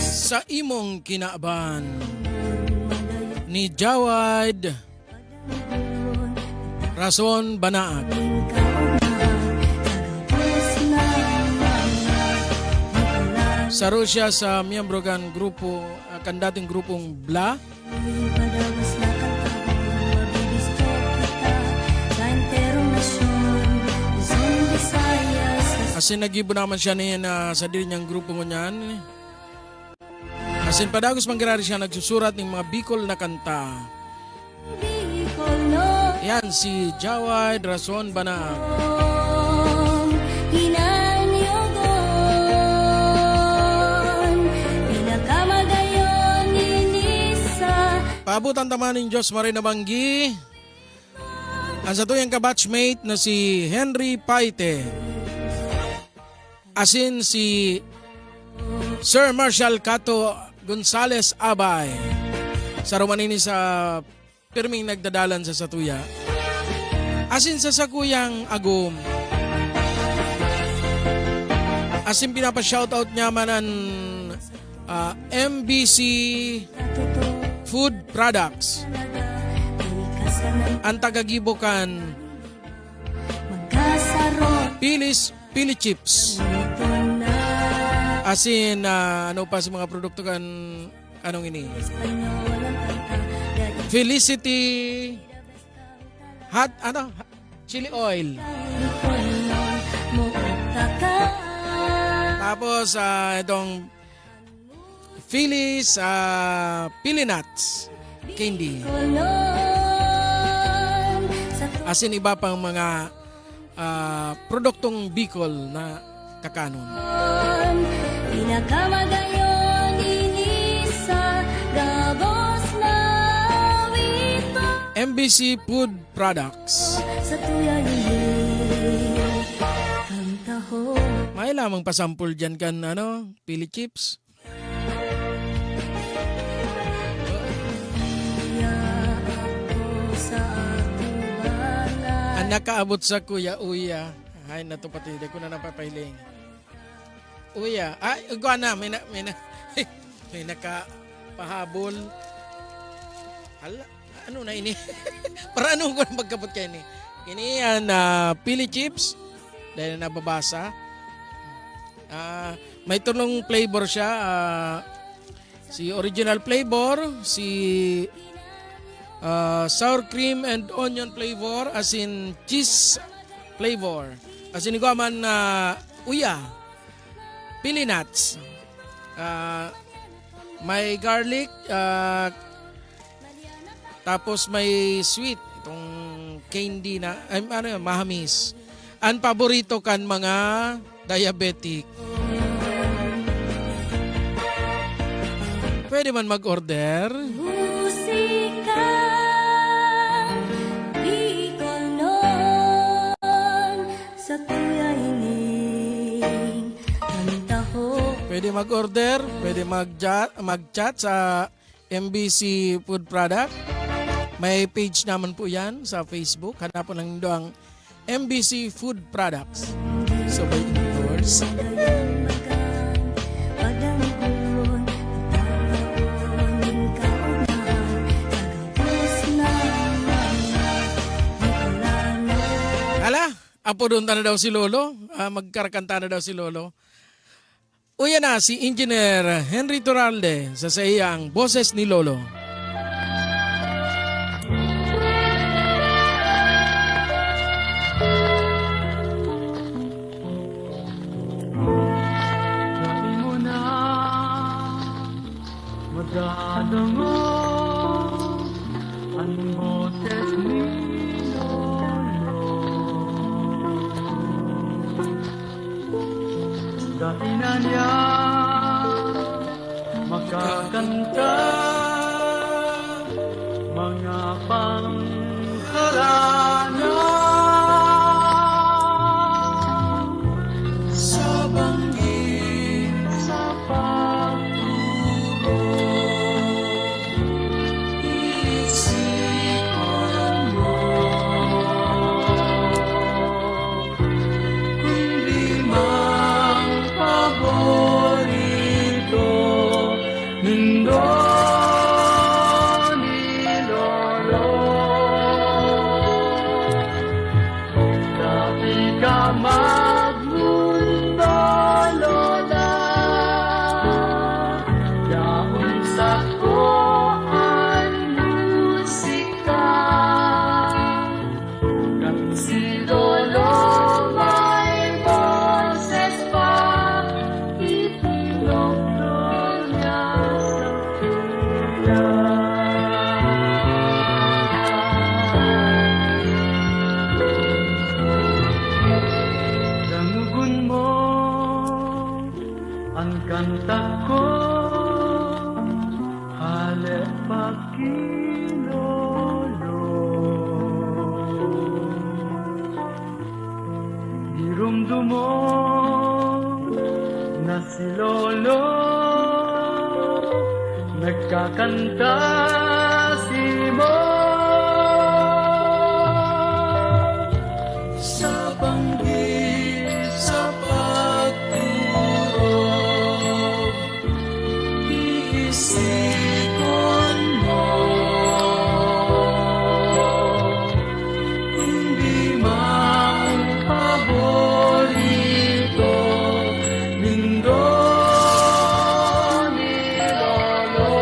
Sa imong kinaaban ni Jawad Rason Banaag. Saro siya sa miyembro kan grupo, kan dating grupong BLA. Asin nagibo naman siya niya sa diri niyang grupo ngunyan. Asin padagos manggirari siya nagsusurat ng mga Bicol na kanta. Yan si Jawad Rason Banaag. Paabutan tamanin Diyos Marina Banggi. Ang sa tuyang kabatchmate na si Henry Paite. Asin si Sir Marshall Cato Gonzales Abay. Sa Romanini sa pirming nagdadalan sa Satuya. Asin sa Sakuyang Agum. Asin pinapa-shoutout niya manan MBC Food Products. Ang tagagibokan Pili Chips. Asin ano pa sa mga produkto kan anong ini? Felicity hot chili oil. Tapos itong Phyllis Pili Nuts candy. Asin iba pang mga produktong Bicol na kakanon. MBC Food Products. May lamang pasampol dyan kan Pili Chips. Ang nakaabot sa kuya, uya. Ay, natupati. Di ko na napapahiling. Uya. Ay, ugwa na. May nakapahabol. Hala, ano na ini? Para ano ko na magkabot kayo ni? Ini yan, Pili Chips. Dahil nababasa. May tulong flavor siya. Si original flavor, si sour cream and onion flavor, as in cheese flavor. As in iguaman uya. pili nuts. May garlic, tapos may sweet, itong candy na, mahamis. Ang paborito kan mga diabetic. Pwede man mag-order. Musika Bicol noon sa tuyahining kanta ko. Pwede mag-order, pwede mag-chat sa MBC Food Product. May page naman po yan sa Facebook. Hanapon lang nito ang MBC Food Products. So by endorse. Hala, apo doon na daw si Lolo. Magkarakanta na daw si Lolo. Uya na si Engineer Henry Toralde sa sayang Boses ni Lolo. Madadango ang boses ni Lolo. Dati na niya makakanta mga pangkarana sa banggit sa si Lolo nagkakanta si Mo sa banggit sa pagturo iisikon mo hindi man paborito nindo ni Lolo.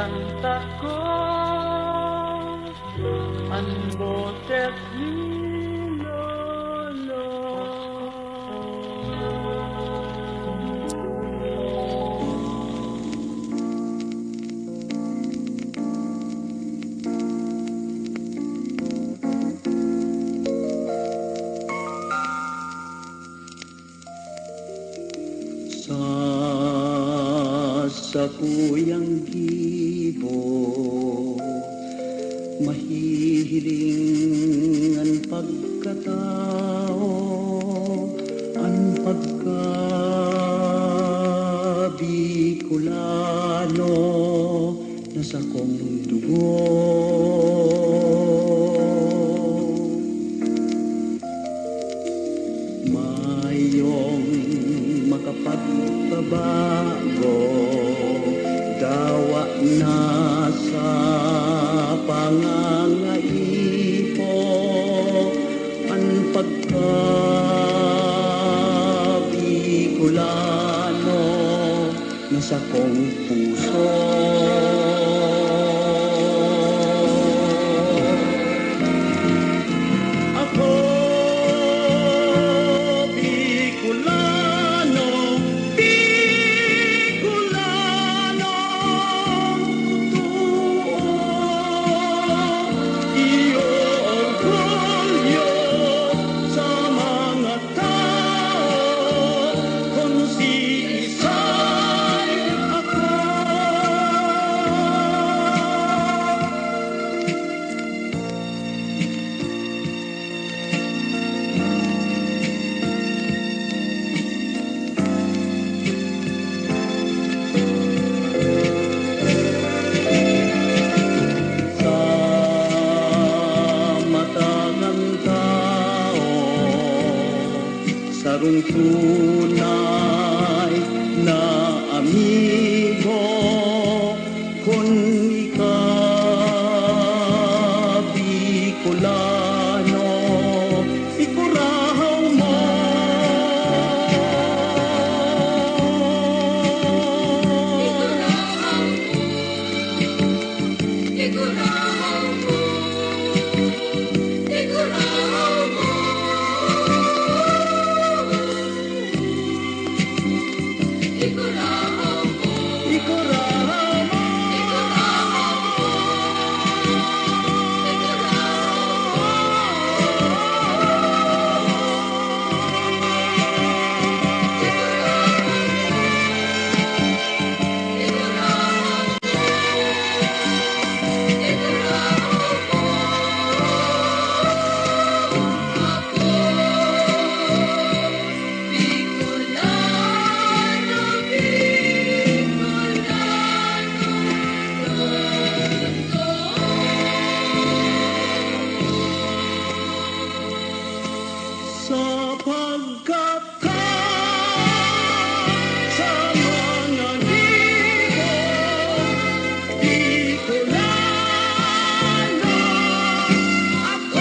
canta ko ang boses ni Lolo. Sa kuyang gibo mahihiling ang pagkatao, ang pagkabikulano na sa kong dugo. Mayong makapagpabago, dawa na sa pangangaipo, ang pagkabikulano na sa kong puso. Ako Bicolano, Bicolano, iyo orgulyo sa mga tao, kung si isa'y ako. Sa mata ng tao, sarong tunay na amigo, kung ikaw Bicolano, ikurahaw mo. Sapagkat ka sa mga libo, Bicolano ako.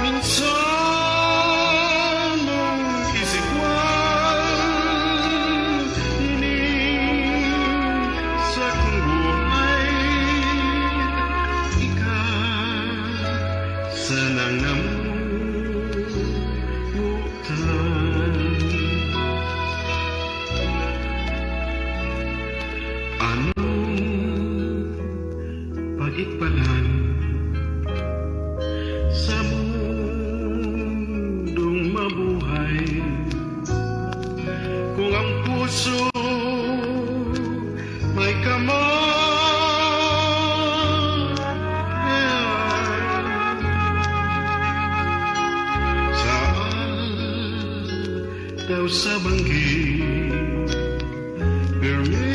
Minsan mong isigwal hiling sa kong buhay, ikaw sanang namutan. Anong pag-ikbalan sa mundong mabuhay, kung ang puso may kamay, sa banggi Pirmi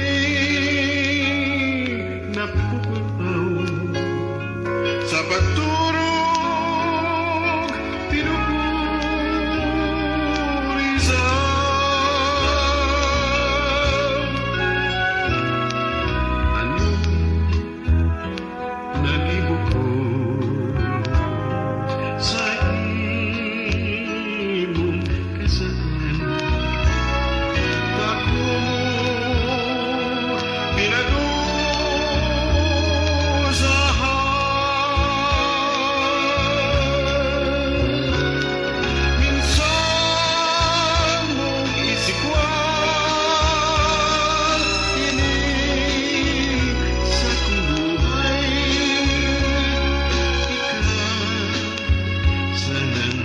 na pupaw Sa pagturog Pinupurisan Nalibog ko sa imong kasalan Dako mo pinadusahan Minsan mong isikwan Ini sa kong buhay Sanang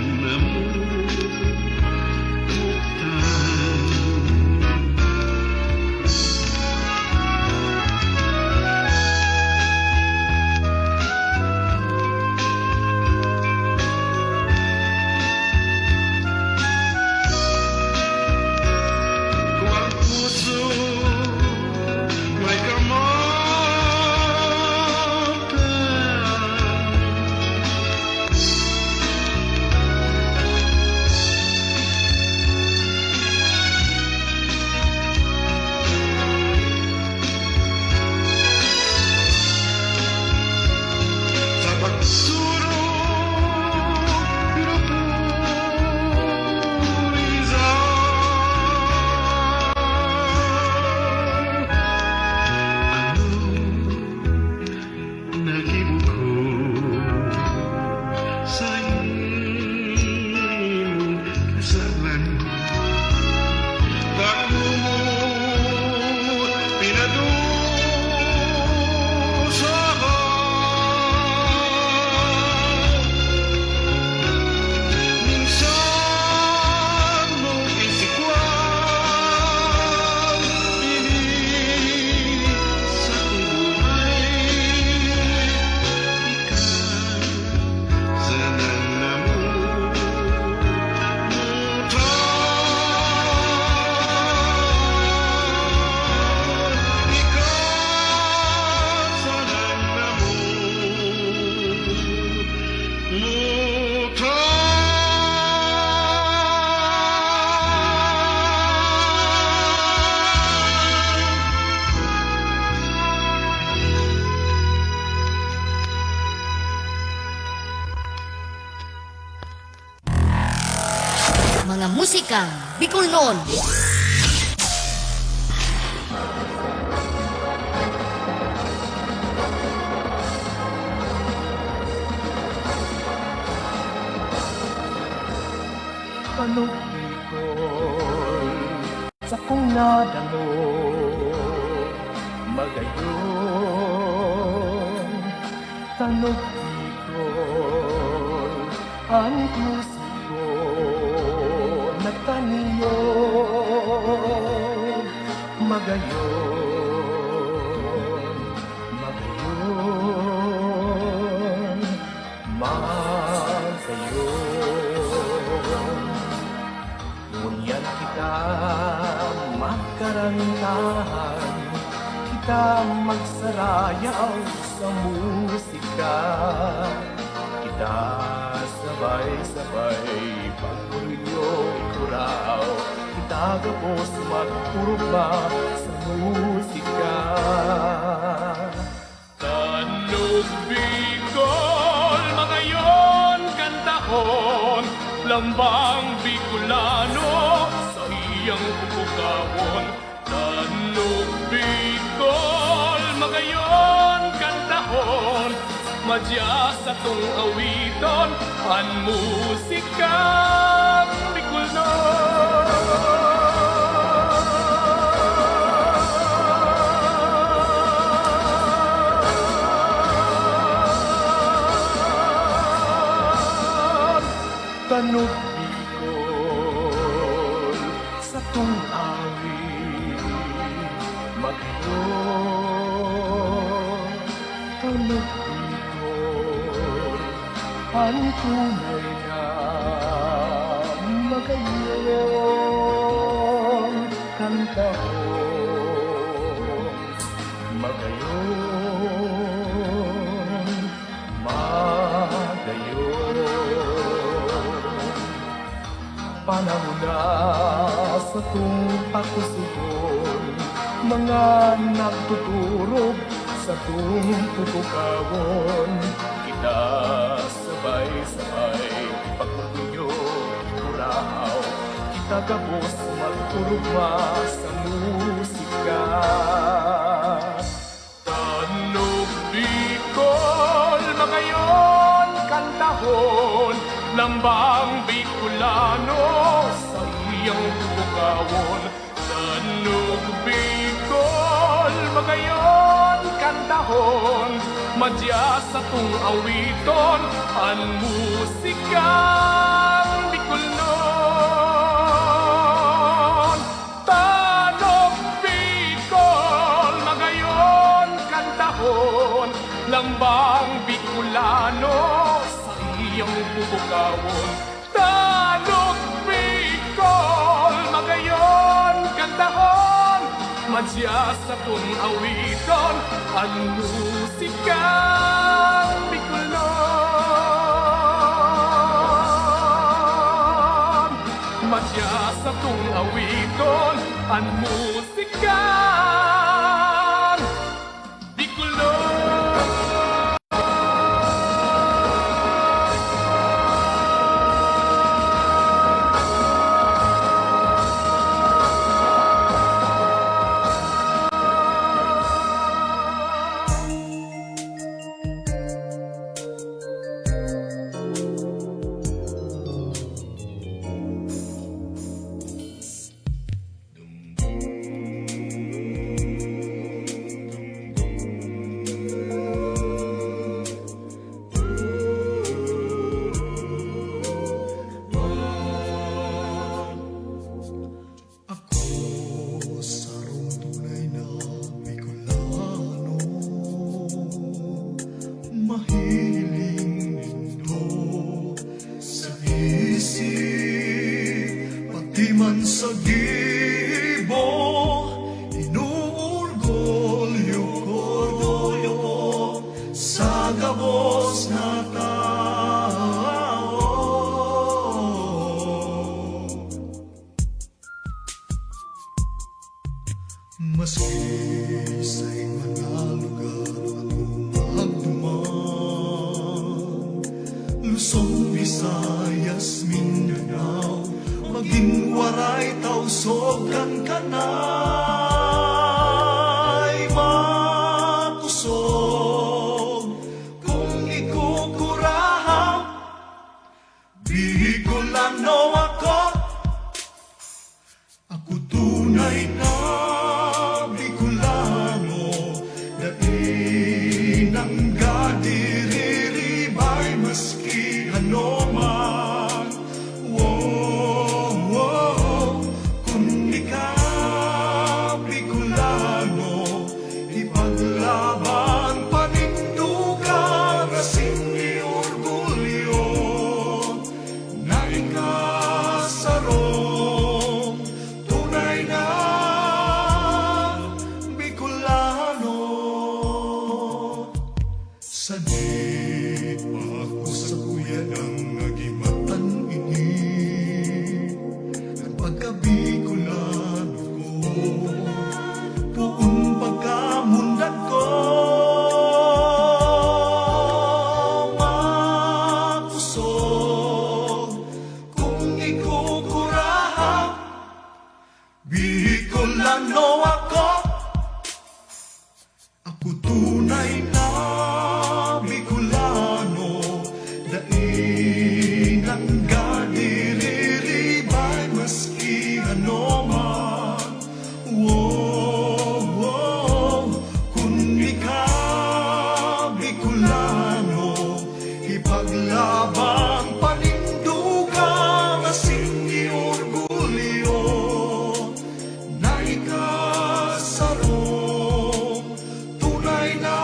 Kung ang puso may kamatan Sa pagsurong pinupurisan Nagibog ko sa imong kasalan Dako mo pinadusahan Minsan mong isikwan Ini sa kong buhay Sanang namutan Ikaw sanang Mga musikang Bicol noon. Tanong Bicol sa kong nadalo magayon Tanong Bicol ang musiko nagtaniyo magayon magayon magayon Ngunyan kita makarantahan Kita magsarayaw sa musika Kita sabay-sabay pagpulyo turaw Kita gabos magpurba sa musika Tanog Bicol, magayon kantahon Lambang Bicolano sa iyang pupukawon Tanog Bicol, magayon kantahon Madya sa tong awiton An musika Bicolano Tanog Bicol sa tong awit magayon Tanog Bicol ang tunay na magayon kantahon Magayon, magayon Panahon na sa tung pagkusugon Mga nagtuturog sa tung tutukawon Kita sabay-sabay pagkukunyo Urahaw, kita gabos magturugma sa musika Tanog Bicol, magayon, kantahon Lambang Bicolano sa iyang bukawon Tanog Bicol, magayon, kantahon Madya sa tung awiton ang musikang Bicolnon Tanog Bicol, magayon, kantahon Lambang Bicolano sa iyang bubukawon Tanog Bicol, magayon, kantahon Madya sa tung awiton ang musikang Bicolnon Madya sa tung awiton ang musikang Bicolnon man sa gibo inuurgolyo ko sa gabos na tao maski sa mga lugar magduman Luzon, Visayas, Mindanao maging waray tausog kan kanay makusog kung ikukurahaw Bicolano ako tunay na Bicolano daig ng gadiriribay maski ano man Sanit pa ako sa kuya ng agimatan ini At pagka-Bicolano ko Tuong pagkamundag ko Makusog kung ikukurahaw Bicolano ako Ako tunay na Bicolano daig ng gadiriribay maski ano man kung ikaw Bicolano ipaglabang panindugang asing iorgulyo na ikasarong tunay na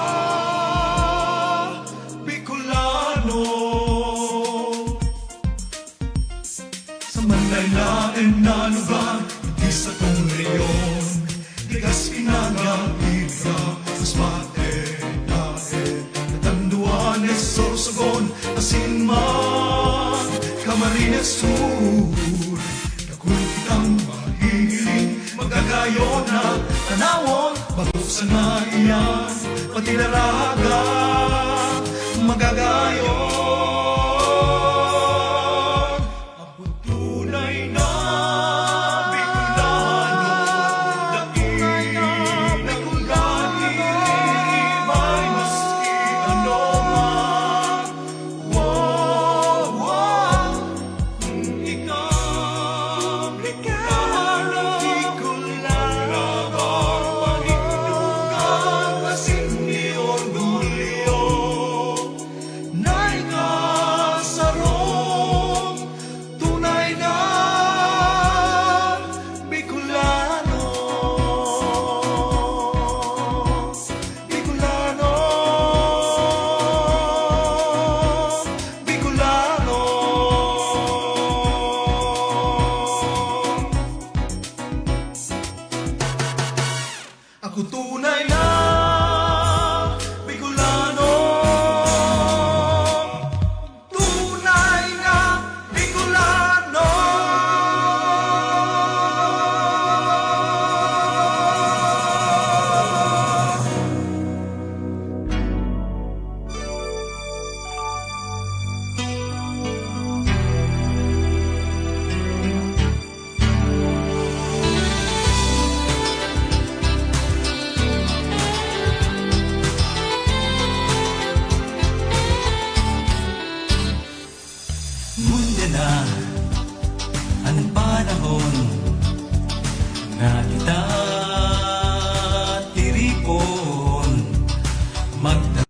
Magagayo na tanawon, bagusan na iyan, pati laraga, magagayo. Ang tunay na Bicolano, dakilang Bicolani, iba'y maski ano man. Wow, wow, ikaw, Bicolano, Bicolano, panindugan, kasing ni orgulyo, na ikasarong tunay na Bicolano. Bicolano, Bicolano. Ako tunay na Bicolano. Tunay na Bicolano. Mundo na ang panahon na kita tiripon magdala.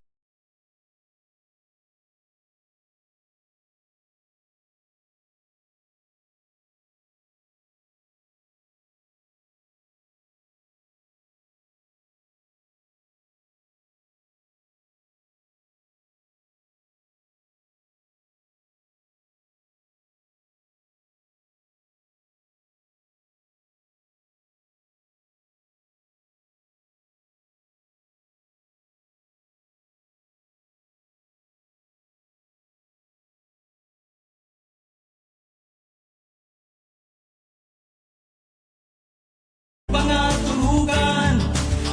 Pangaturugan,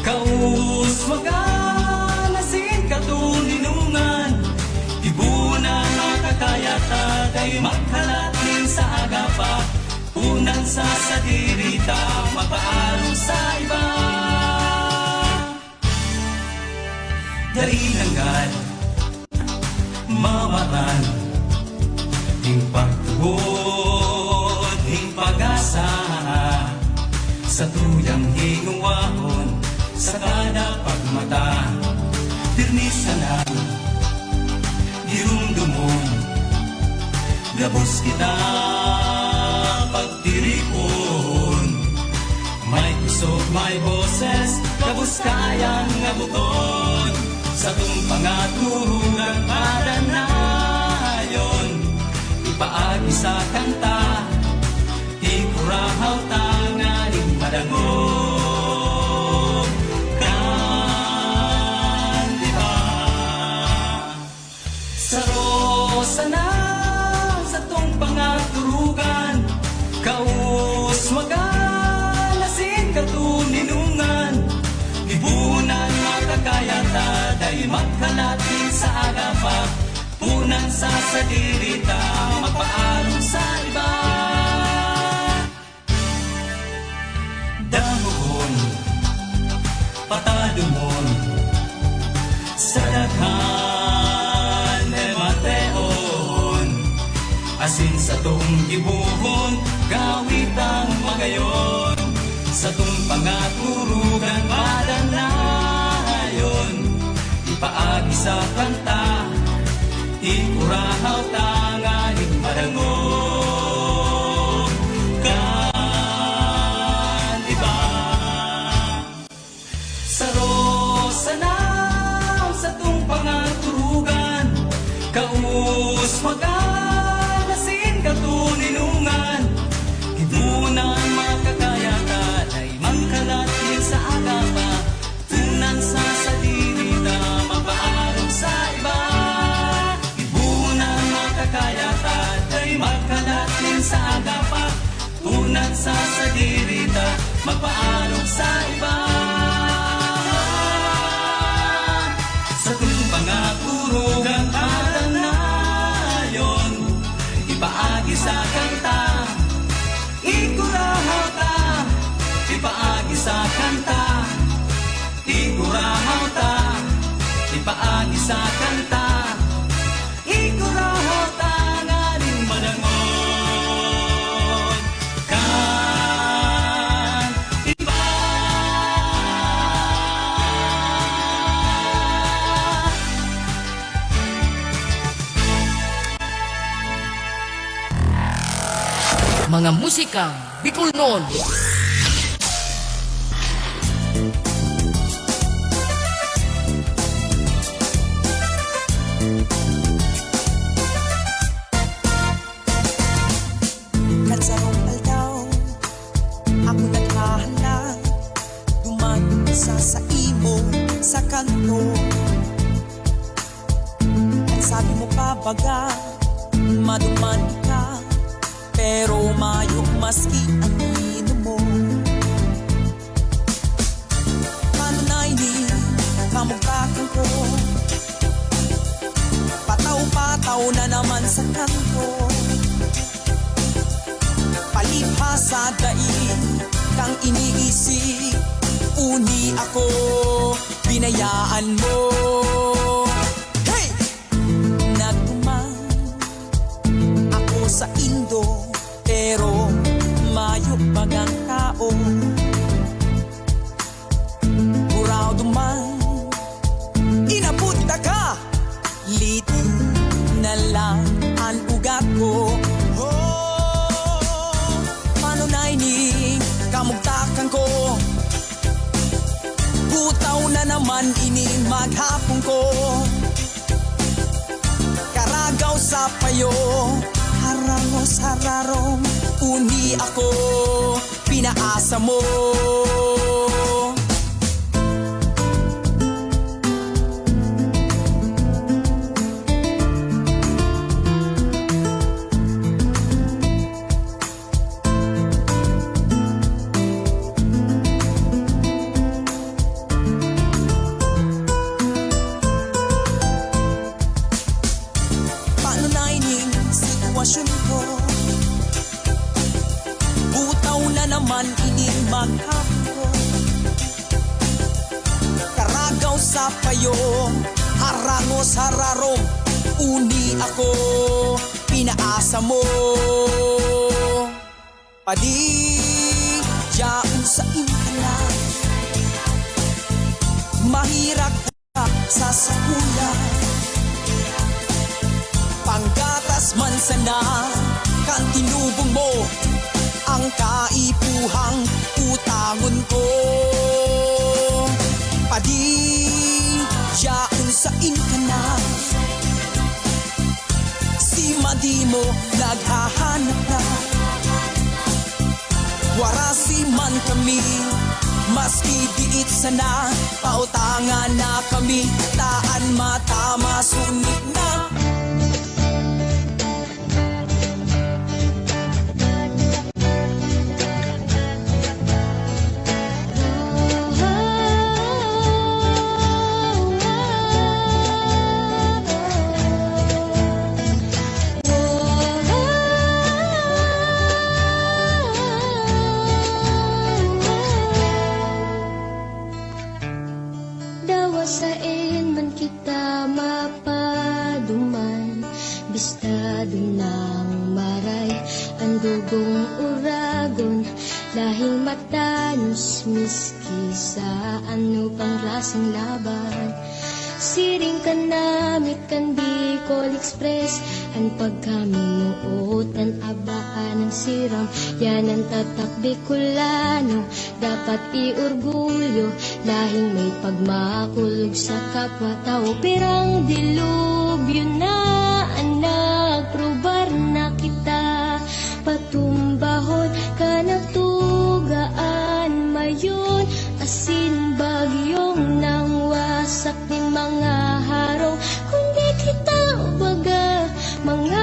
kaus maganasin katulinungan, ibunan makakayata, day magkalatin sa agapa, unan sa sadirita, mapaalong sa iba. Dari langgad, mamaran, hing pagtugon, hing pag-asa, sa tuyang hingawahon, sa kada pagmata, tirnisanan, girumdumon, gabos kita pagtiripon, may kusog, may boses, gabos kayang abuton, sa tung pangaturungan padanayon, ipaagi sa kanta, ikurahaw tanganing madangog kan diba sarosa na sa tong pangaturugan kaus magalasin katuninungan ibunan makakayata day magkalatin sa agapa punan sa sadirita mapaalong sa iba. Damuhon, patadumon, sa daghan e mateon, asin sa tong gibuhon, gawitang magayon, sa tong pangaturugan madanayon, ipaagi sa kanta, ikurahaw tanganing madangog. Kaus magalasin katuninungan ibunan makakayata ay mangkalatin sa agapa tunan sa sadirita mapaalong sa iba ibunan makakayata paagi sa kanta. Ikurahot ang aning manangon. Kan iba. Mga musikang Bicolnon. Kansarong aldaw, ako naghahanap, duman sa imo sa kanto. Ang sabi mo pa baga, maduman ka, pero mayo maski ang ino mo. Paano na ini, kamugtakan ko, pataw-pataw na naman sa kanto. Palibhasa daig kang iniisip, uni ako, binayaan mo. Hey! Nagtumang ako sa Indo, pero mayo bagang tao. Buraw duman, inabot na ka, liti na lang ang ugat ko. Kamugtakan ko, butaw na naman ini maghapon ko. Karagaw sa payo, harangos hararong, uni ako, pinaasa mo. Butaw na naman ini maghapon ko. Karagaw sa payo, harangos hararong, uni ako, pinaasa mo. Padiyaon sa intala, mahirap ka sa sakula. Panggatas man sana kang tinubong mo, ang kaipuhang utangon ko. Padiyaon sa inkana, si madi mo naghahanap na. Warasi man kami, maski diit sana, pautangan na kami, taan mata masunit na. Dawasain man kita mapaduman, bistado ng maray, ang dugong uragon, lahing matanos miski sa ano pang klaseng laban. Siring ka namit kan Bicol Express, ang pagkaminuotan abaan ng siram, yan ang tatak Bicolano, dapat iorgulyo, lahing may pagmakulog sa kapwa-tao. Pirang dilubyo na ang nagprobar na kita, patumbahot ka nagtugaan mayon, asin bagyong nang wasak ni mga harong, kundi kita baga mga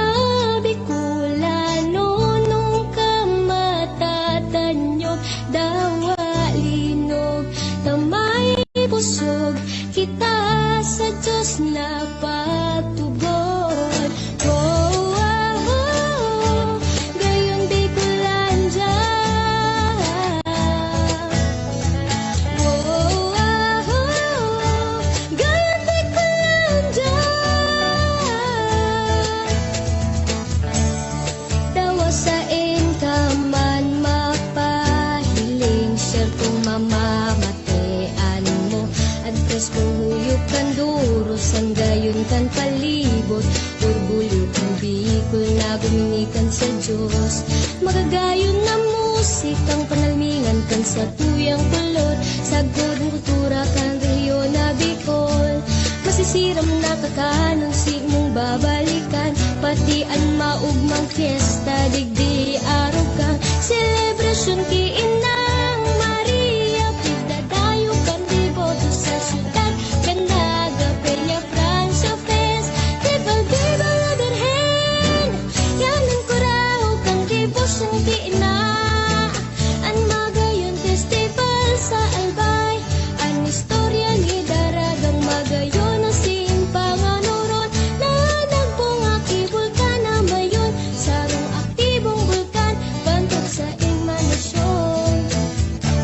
Bicolano, nung kamatatanyog dawalinog, tamay pusog kita sa Diyos na patubod. Oh, oh, oh, gayon Bicolanja. Oh, oh, oh, gayon Bicolanja. Diyos kung huyop kan duros, ang gayon kan palibot, orgulyo kang Bicol na guminikan sa Diyos. Magagayon na musikang panalmingan kan sa tuyang kulor, sagod ng kultura kan rehiyon na Bicol. Masisiram na kakanon si mong babalikan, pati an maugmang fiesta, digdi araw kang selebrasyon kiinang Maria, pigdadayo kan deboto sa syudad, Canaga, Peña, Francia, Festival, Viva la Virgen, yanan kuraho kang debosyon kiinang, an magayon festival sa Albay, an istorya ni Daragang magayon na simpangan uron, na nagpungaki bulkan na mayon, sarong aktibong bulkan, bantog sa emanasyon.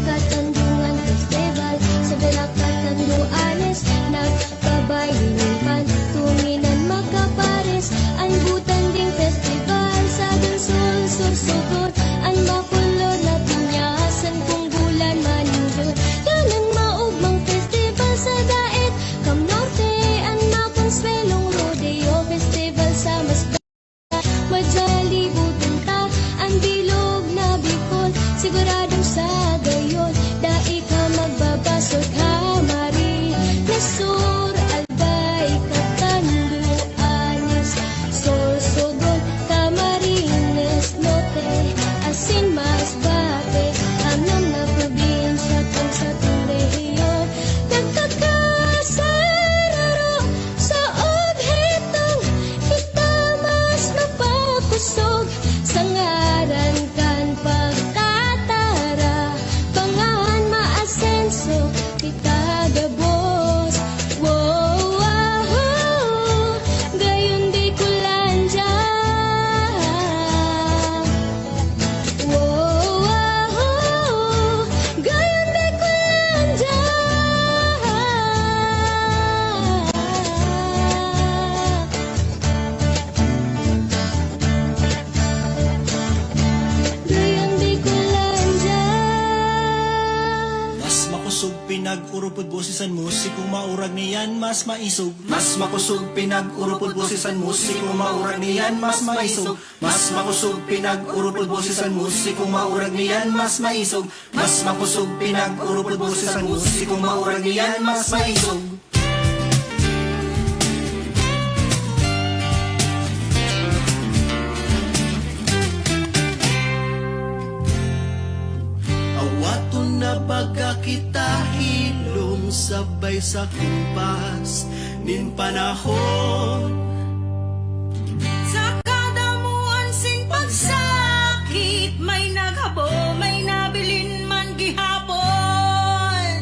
Katandungan festival, sa Belak Katanduanes, nagpabayinin pantuminan makapares, ang butanding festival, sa Gansol, Sursugon, ang makulor na pinyasan kung bulan manindun, yan ang maugmang festival sa Daet, Cam Norte, ang makonsuelong rodeo festival sa Masbate, Majali, Butunta, ang bilog na Bicol, siguradong sa gayon, dai ka magbabasol ka, Mari, Nasur, Albay, Katanduanes, Sorsogon, Camarines, Norte, Asin, Masbate, amnam na probinsya kang sa rehiyon, nagkakasararo sa obhetong kita mas mapakusog, sa ngaran kan pagkatara, pangan maasenso, kita gabos, wow, wow, gayon di kulandya, wow, wow, gayon di kulandya. Gayon di kulandya. Mas makusog pinag-urupod bosisan musikong maurag niyan mas maisog. Mas makusog pinag-urupod bosisan musikong maurag niyan mas maisog. Mas makusog pinag-urupod bosisan musikong maurag niyan mas maisog. Mas makusog pinag-urupod bosisan musikong maurag niyan mas maisog. Awaton na baga kita hilom sabay sa kumpas nin panahon. Sa kadamuan sing pagsakit, may naghabo, may nabilin man gihapon.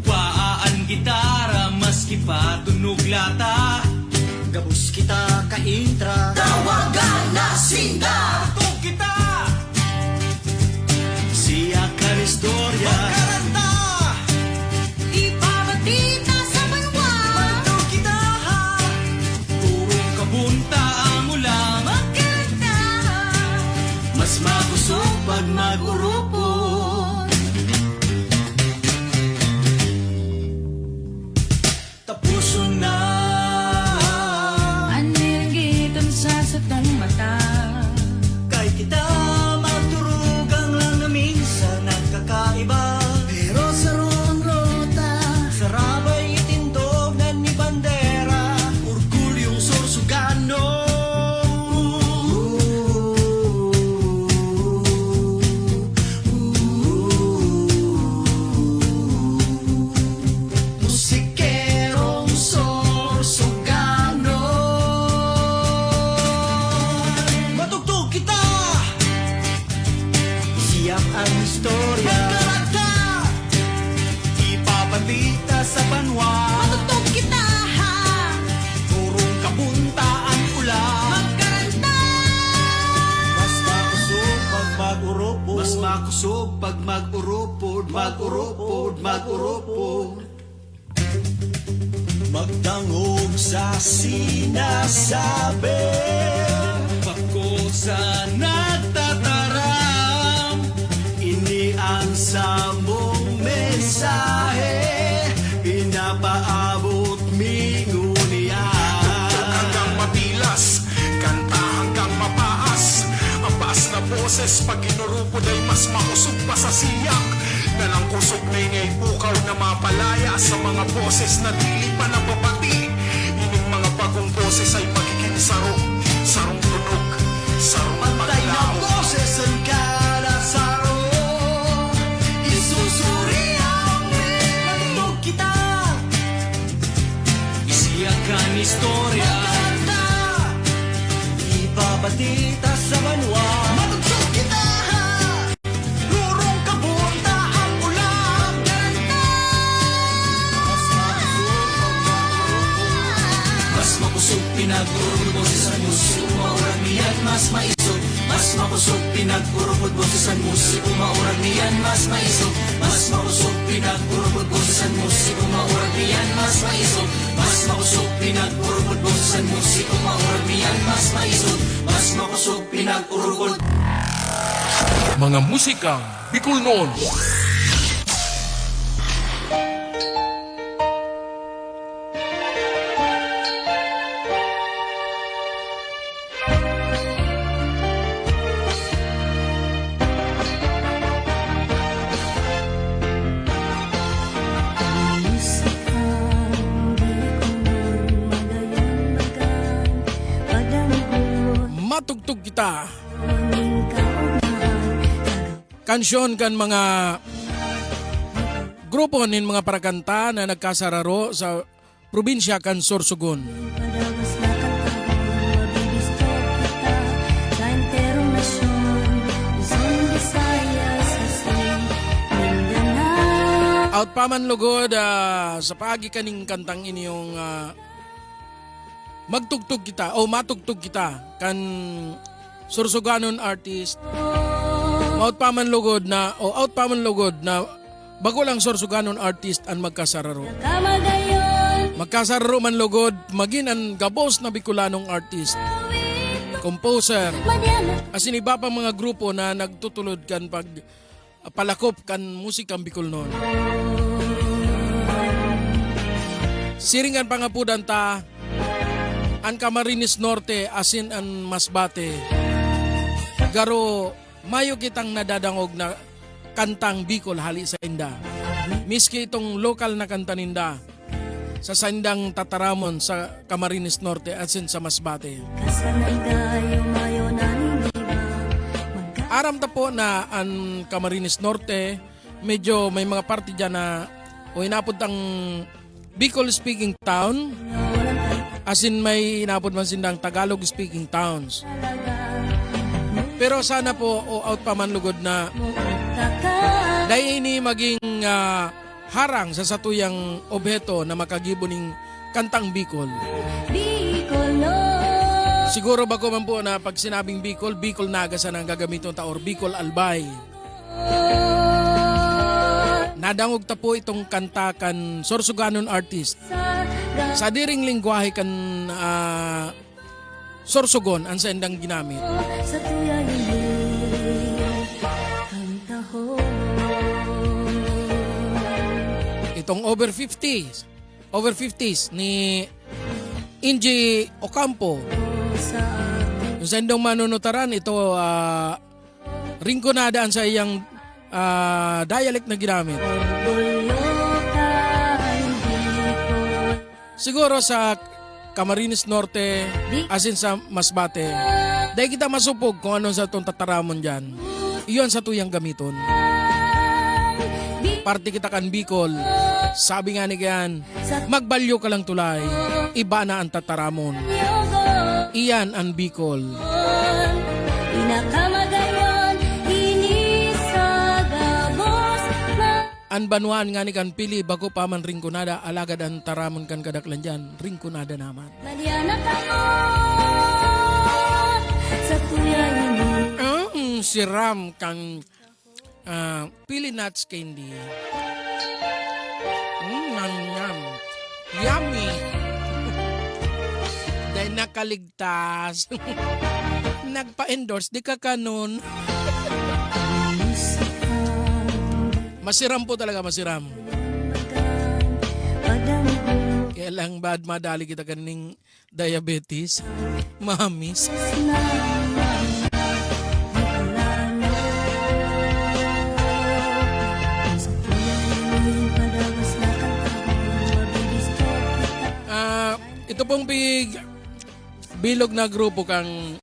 Paaan gitara maski pa tunog lata, Gabus kita ka-intra, tawagan na sinda. Tug kita siya ka istorya, magkaranta, Ipabatita sa banwa, tug kita turong kabunta ang ulam. magkanta, mas makusog pag mag-urupod. Tapuson na anilgitan sa satong mata. kay kita maturugang lang na minsan nagkakaiba. Pero sa roong rota, sa rabay itindog na ni bandera, orgulyong Sorsugano. Musikerong Sorsugano. Matugtog kita, siyak ang istorya, magkaranta, ipapabita sa banwa, Matugtog kita, turong kabunta ang ulan. magkaranta, Mas makusog pag mag-urupod, mas makusog pag mag-urupod, mag-urupod, mag-urupod. Magdangog sa sinasabi, Bako sa nagtataram, ini ang samong mensahe, boses pag inurupod ay mas mausog pa sa siyak. Nalang kusog na ingay pukaw na mapalaya sa mga boses na dili pa napapati. Ining mga bagong boses ay magiging sarong tunog, sarong Pantay na maglaho. boses ang kalasaro. Isusuri ang pinatutog kita. Isiyakan istorya, Magkanta, ibabatita sa banwa. matutog kita. Lurong kabunta ang ulang ganda. Mas makusog pinag-urupod boses ang musiko, maurag niyan mas maisog. Mas makusog pinag-urupod boses ang musiko, maurag niyan mas maisog. Mas makusog pinag-urupod boses ang musiko, maurag niyan mas maisog. Mas makusog pinag-urupod boses ang musiko, maurag niyan mas maisog. Mas makusog pinag-urupod. Mga musikang Bicol noon. Matugtog kita. Kansyon kan mga grupo nin mga parakanta na nagkasararo sa probinsya kan Sorsogon. Out pa man lugod sa pagi kaning kantang inyong magtugtog kita o matugtog kita kan Sorsoganon artist. Out pa man lugod na bago lang Sorsoganon artist ang magkasararo. Magkasararo man lugod magin ang gabos na Bicolanong artist. Composer. Asin iba pang mga grupo na nagtutulod kan pag palakop kan musikang Bicol noon. Siringan pangapudan ta ang Camarines Norte asin ang Masbate. Garo mayo kitang nadadangog na kantang Bicol hali sa inda. Miski itong lokal na kanta ninda sa sandang Tataramon sa Camarines Norte asin sa Masbate. Aram ta po na ang Camarines Norte medyo may mga parte dyan na o inapod ang Bicol speaking town asin may inapod man sindang Tagalog speaking towns. Pero sana po o out pa man lugod na dahil ini maging harang sa satuyang obheto na makagibo ning kantang Bicol. Siguro ba ko man po na pag sinabing Bicol, Bicol Nagasan ang gagamiton ta or Bicol Albay. Nadangog ta po itong kanta kan Sorsoganon artist. Sa diring lingwahe kan Sorsogon ang sendang ginamit. Itong over 50s ni Inji Ocampo. Yung sendong manunutaran ito ringkonada ang sa iyang dialect na ginamit. Siguro sa Camarines Norte asin sa Masbate. Dahil kita masupog kung ano sa itong Tataramon dyan. Iyon sa tuyang gamiton. Parte kita kan Bicol. Sabi nga ni Gan, magbalyo ka lang tulay. Iba na ang Tataramon. Iyan ang Bicol. An banwaan nga ni kan pili bago pa man ringkunada alagad ang taramon kan kadaklan dyan ringkunada naman. Si Ram kan pili nuts candy. Yum. Yummy. Dahil nakaligtas. Nagpa-endorse di ka kanon. Masiram po talaga, masiram. Kaya lang bad madali kita kaning diabetes, mamis. pong bilog na grupo kang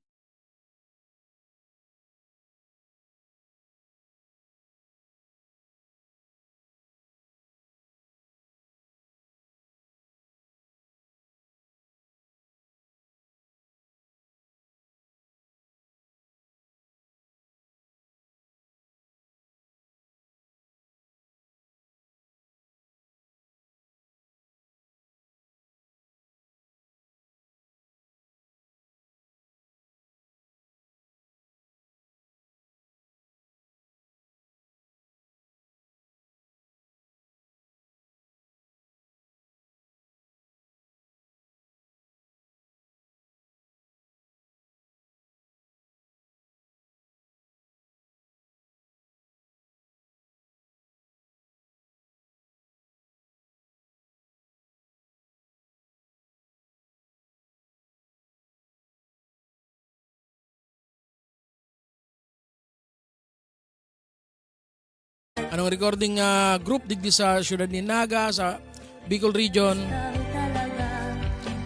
anong recording group digdi sa siyudad ni Naga sa Bicol Region.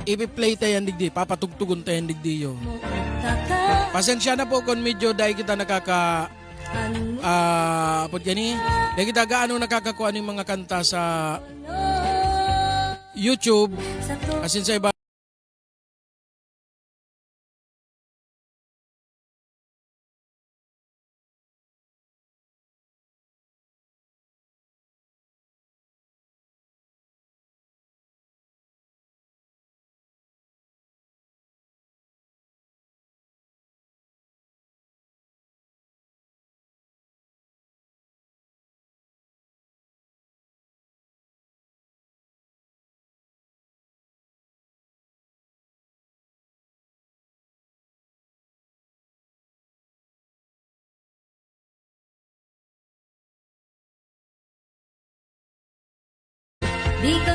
Ipi-play tayo digdi, papatugtugon tayo digdi yo. Pasensya na po kung medyo dahil kita nakaka dahil kita gaano nakakakuha ng mga kanta sa YouTube asin sa iba.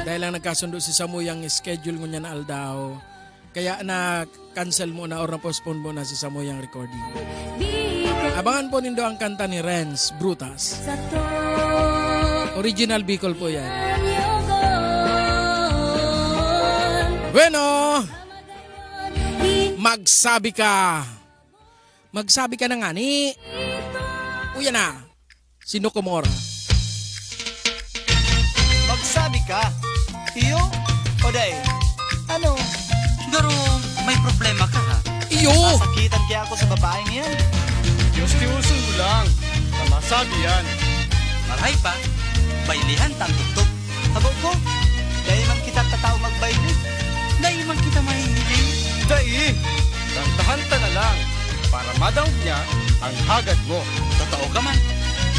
Dahil lang nagkasundo si Samuy ang schedule mo niya na aldaw. Kaya na-cancel mo na or na-postpone mo na si Samuy ang recording. Abangan po nindo ang kanta ni Renz Brutas. Original Bicol po yan. Bueno, magsabi ka. Magsabi ka na nga ni. Uya na, Sino Komora. Magsabi ka, iyo, Oday, ano? Pero may problema ka ha? Iyo! Sasakitan kaya ako sa babaeng yan. Diyos-Diyosun mo lang, na masabi yan. Maray pa, bailihan tang tuktok. Habo ko, dahil man kita katao magbayli. Dahil man kita mahihiling. Dai, kantahanta na lang, para madawag niya ang hagad mo. Totoo ka man.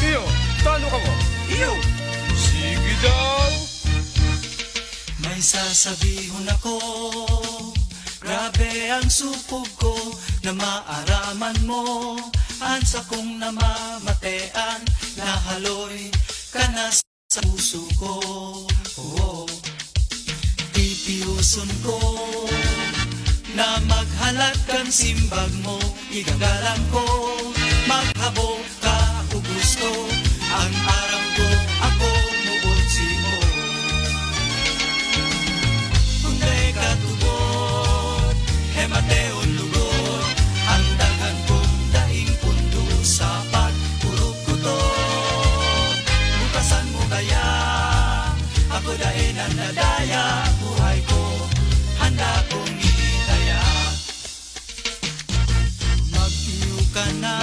Iyo, talo ka mo. Iyo! Sige daw! May sasabihin ako, grabe ang supog ko na maaraman mo. Ansa kong namamatean, nahaloy ka na sa puso ko. Oh, titiuson ko na maghalat kang simbag mo. Igagalang ko, maghabog ka o gusto. Ang aram ko, ako muod mo. Kunday katubot, hemateon lugod. Ang dagan kong daing pundo sa pagpurog kutot. Bukasan mo kaya, ako dahin ang nadaya. Buhay ko, handa kong itaya. Mag-iyo ka na,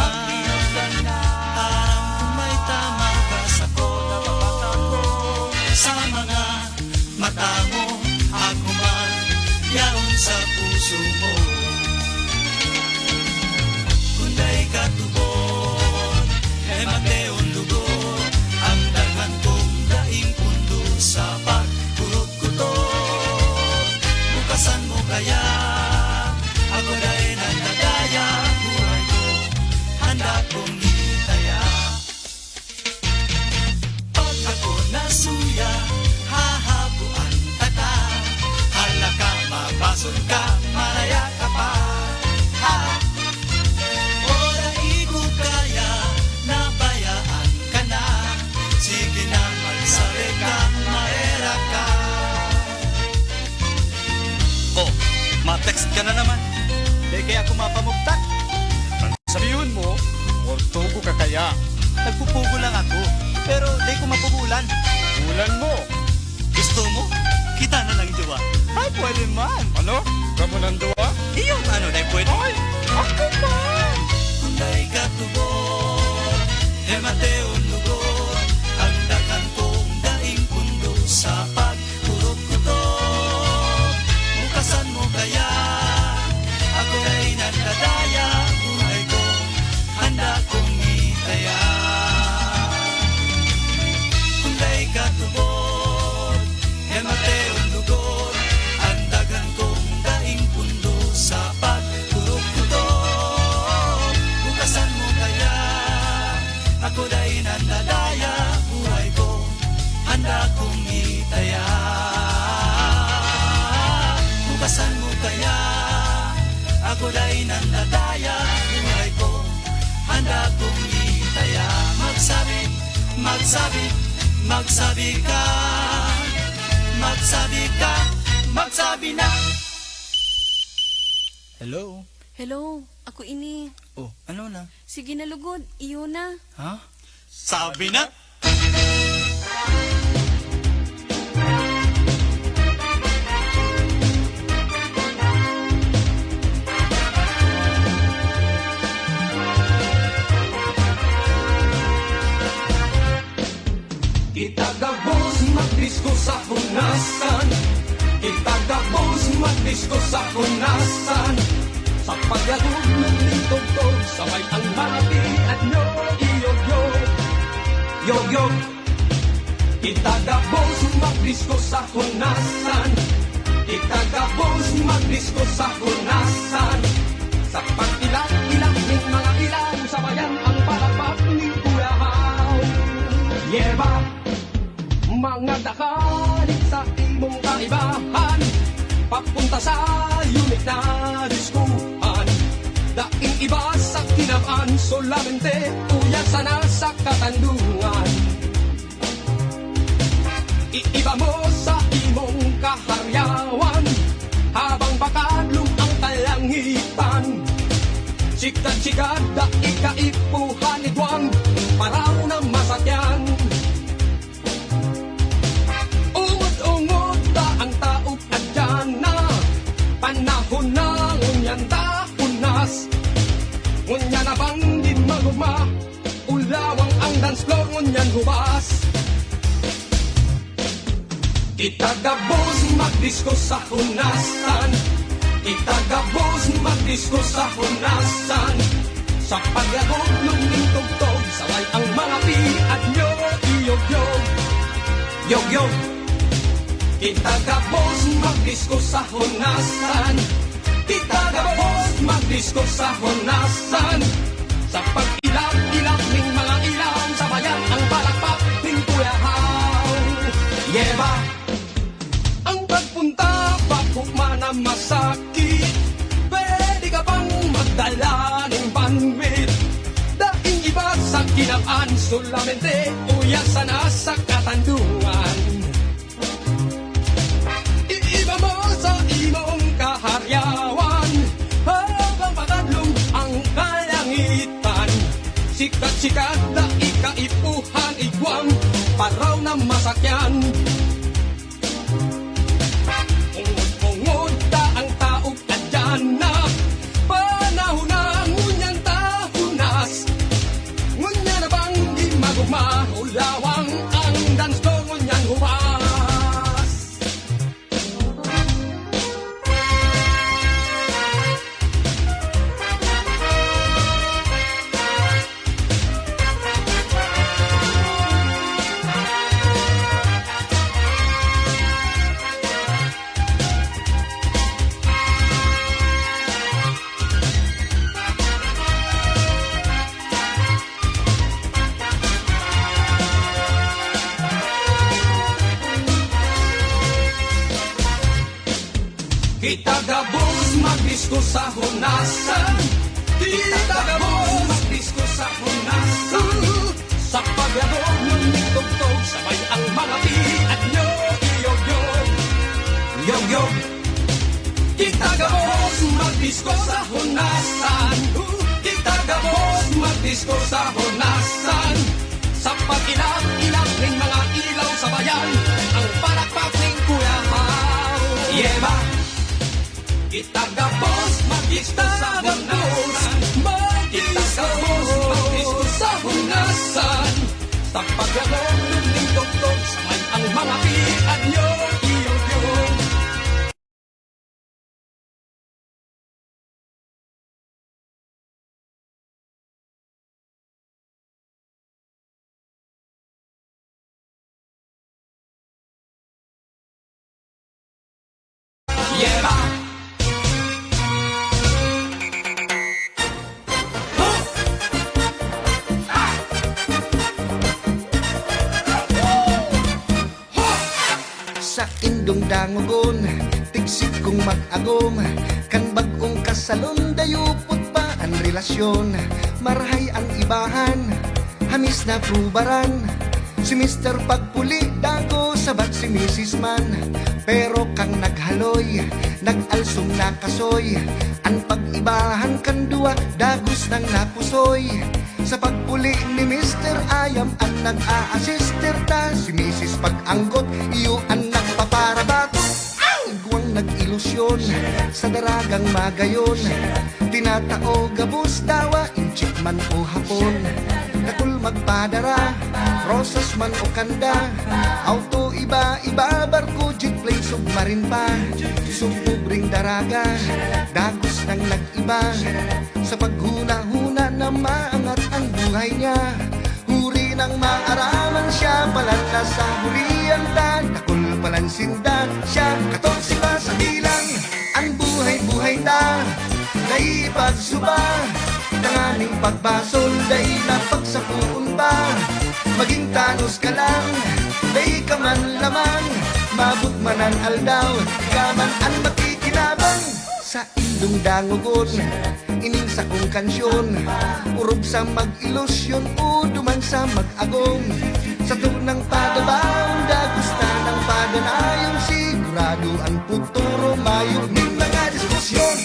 aram kung may tama ka sa ko. Sa mga mata mo, ako man yaon sa puso mo. Kunday katubot, mateon lugod. Ang dagan kong daing pundo sa pagkurot kutot. Bukasan mo kaya, ako dahil ang nadaya. Buhay ko, handa kong itaya. Pag ako nasuya, hahabuan taka. Hala ka, mabason ka, malaya Text ka na naman. Di kaya ako mapamugtak. Sabihin mo, mortugo ka kaya. Nagpupugo lang ako. Pero di ko mapubulan. Bulan mo. Gusto mo? Kita na lang jowa. Ay, pwede man. Ano? Kamo ng duwa? Iyong ano na pwede? Ay, ako man. Kunday katubor, Mateon lugod, ang dagan kong daing pundo sa pagkurot-kurot. Mukasan mo kaya, ako ay nagdadaya, buhay ko, handa kong itaya. Kunday katubor, Mateon lugod, ang dagan kong daing pundo sa pagkurot-kurot. Bukasan mo kaya, ako da'y nandadaya, buhay ko, handa kong itaya. Bukasan mo kaya, ako da'y nandadaya, buhay ko, handa kong itaya. Magsabi, magsabi, magsabi ka, magsabi ka, magsabi na. Hello? Hello, ako ini. Oh, ano na? Sige na lugod, iyo na. Ha? Sabi na? Itagabos magdisko sa hunasan, itagabos magdisko sa hunasan. Sa pagyagod ng lintog-tog, sabay ang marapi at nyo, iyog-yog, yog-yog. Itagabos magdisko sa hunasan, itagabos magdisko sa hunasan. Sa pag-ilang-ilang ng mga ilang, sabayan ang palakpak ni Kulahaw. Yerba, mga dakalit sa imong kaibahan, papunta sa unik na diskuhan. Daing iba sa kinamaan, solamente uyan sana sa katandungan. Iiba mo sa imong kaharyawan, habang bakadlong ang kalangitan. Chikad-chikad, daing kaipuhan igwang, paraw na masakyan. Ungod-ungod ta ang taog at dyan na, panahon na ngunyan dahunas. Ngunyan na bang di magugma, ulawang ang dance floor ngunyan hubas. Itagabos magdisko sa hunasan, itagabos magdisko sa hunasan. Sa pagyagod ng tugtog, saway ang mga piat nyo, iyog-yog, yog-yog. Itagabos magdisko sa hunasan, itagabos magdisko sa hunasan. Sa pag-ilap-ilap ng mga ilaw, sabayan ang palakpak ng Kulahaw. Yeba, ang pagpunta pagkukma na masakit, pwede ka bang magdala ng bandwidth? Daing iba sa kinapaan, solamente uyasan na sa katandungan. Iiba mo sa imong kaharyawan, habang patadlong ang kalangitan. Sikat-sikat na ikaipuhan igwang, paraw na masakyan. Ungod-ungod ta ang taog adyan na, panahon na ngunyan tahunas. Ngunyan na bang di magugma, ulawang ang dance floor ngunyan hubas. Itagabos magdisko sa hunasan, itagabos magdisko sa hunasan. Sa pagyagod ng tugtog, sabay ang mga piat nyo, iyog-yog, yog-yog. Itagabos magdisko sa hunasan. Kita gabos, magdisko sa hunasan. Sa pag-ilap-ilap ng mga ilaw sa bayan, ang palakpak ng Kuya Mau. Yeba, kita gabos, magdisko sa hunasan. Kita gabos, magdisko sa hunasan. Sa paglalong ng doktor, samay ang mga pian nyo, iyong-iyong. Yeba, sa indong dangugon, tigsik kong mag-agom, kan bagong kasalon, dayupot pa ang relasyon, marahay ang ibahan, hamis na prubaran, si Mr. Pagpuli, dago sabat si Mrs. Man, pero kang naghaloy, nag-alsong nakasoy, ang pag-ibahan kan duwa, dagos ng napusoy, sa pagpuli ni Mr. Ayam ang nag-a-assister ta, si Mrs. Pag-anggot, iyo ang nagpaparabat, igwang nag-ilusyon, sa daragang magayon, tinatao gabos dawa, inchik man o hapon, nakul magpadara, rosas man o kanda, auto iba-iba, barko, jeep plane, submarin pa, sumubring daraga, dagos ng nag-iba, sa paghuna-huna na maangat ang buhay niya, huri ng maaraman siya, palan na sa hurian ta, nakul palansinda, siya katong sila sa bilang, ang buhay-buhay ta, naipagsuba, tanganing pagbasol, dahi na pagsapuon pa, maging tanos ka lang, dahi ka man lamang, mabut manan aldaw, ka man ang makikinabang, sa indong dangugon, ining sa kong kansyon, urog sa mag-ilusyon, uduman sa mag-agong, sa tunang padabaon, dagusta ng padanayon, sigurado ang futuro, mayo ng mga diskusyon.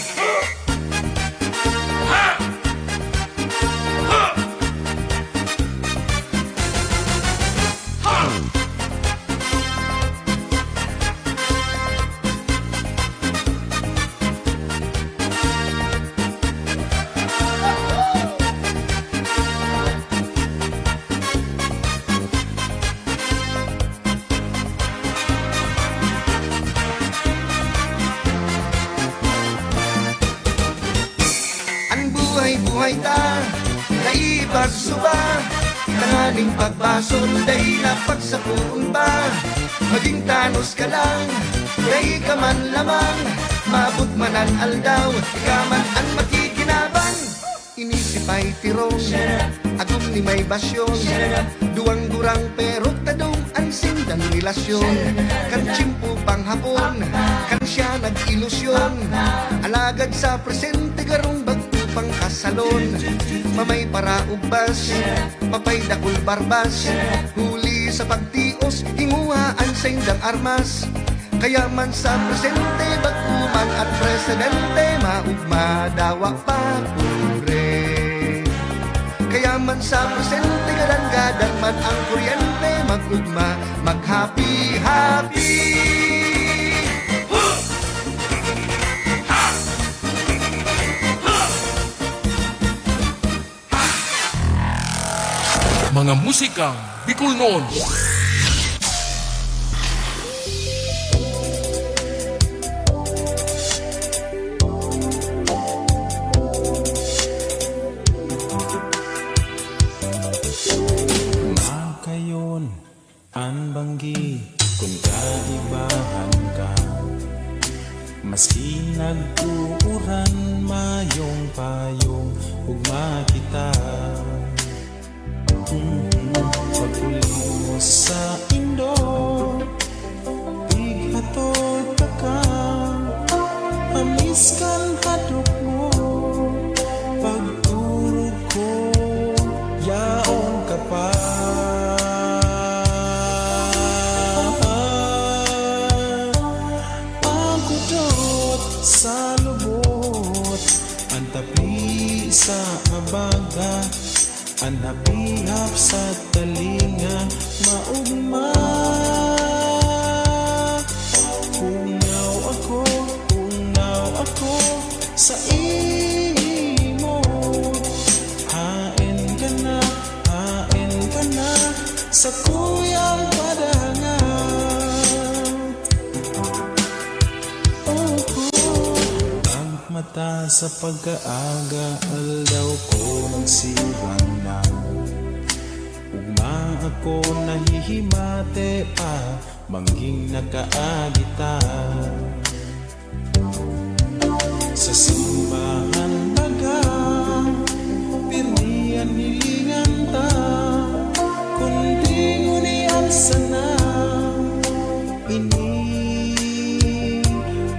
Buhay ta, naipagsuba, tanganing pagbasol, dahi na pagsapuon ba, maging tanos ka lang, dahi ka man lamang, mabut manan aldaw, ka man ang makikinabang, inisip ay tirong, agum ni may basyon, duwang durang pero tadong ang sindang relasyon, kan tsimpo pang hapon, kan siya nag-ilusyon, alagad sa presente garong bagto pang kasalon, mamay para ubas, papay dakul barbas, huli sa pagtios, hinguhaan sa indang armas, kaya man sa presente, bagkuman at presidente, maugma dawa pa pure. Kaya man sa presente, gadang-gadang man ang kuryente, magugma, mag-happy-happy. Mga musikang Bicol noon. Makayon ang banggi kung kaibahan ka, maski nagtuuran mayong payong ugma kita. Pagpuli mo sa indo, tighatod ka, amis kan hadok mo, pagturog ko, yaon ka pa. Ang kudot sa lubos, mata sa pagkaaga, aldaw ko nagsirang na. Ugma ako nahihimate pa, mangging nakaagita. Sa simbahan baga, pirnian hilingan ta, kundi ngunian sana. Ini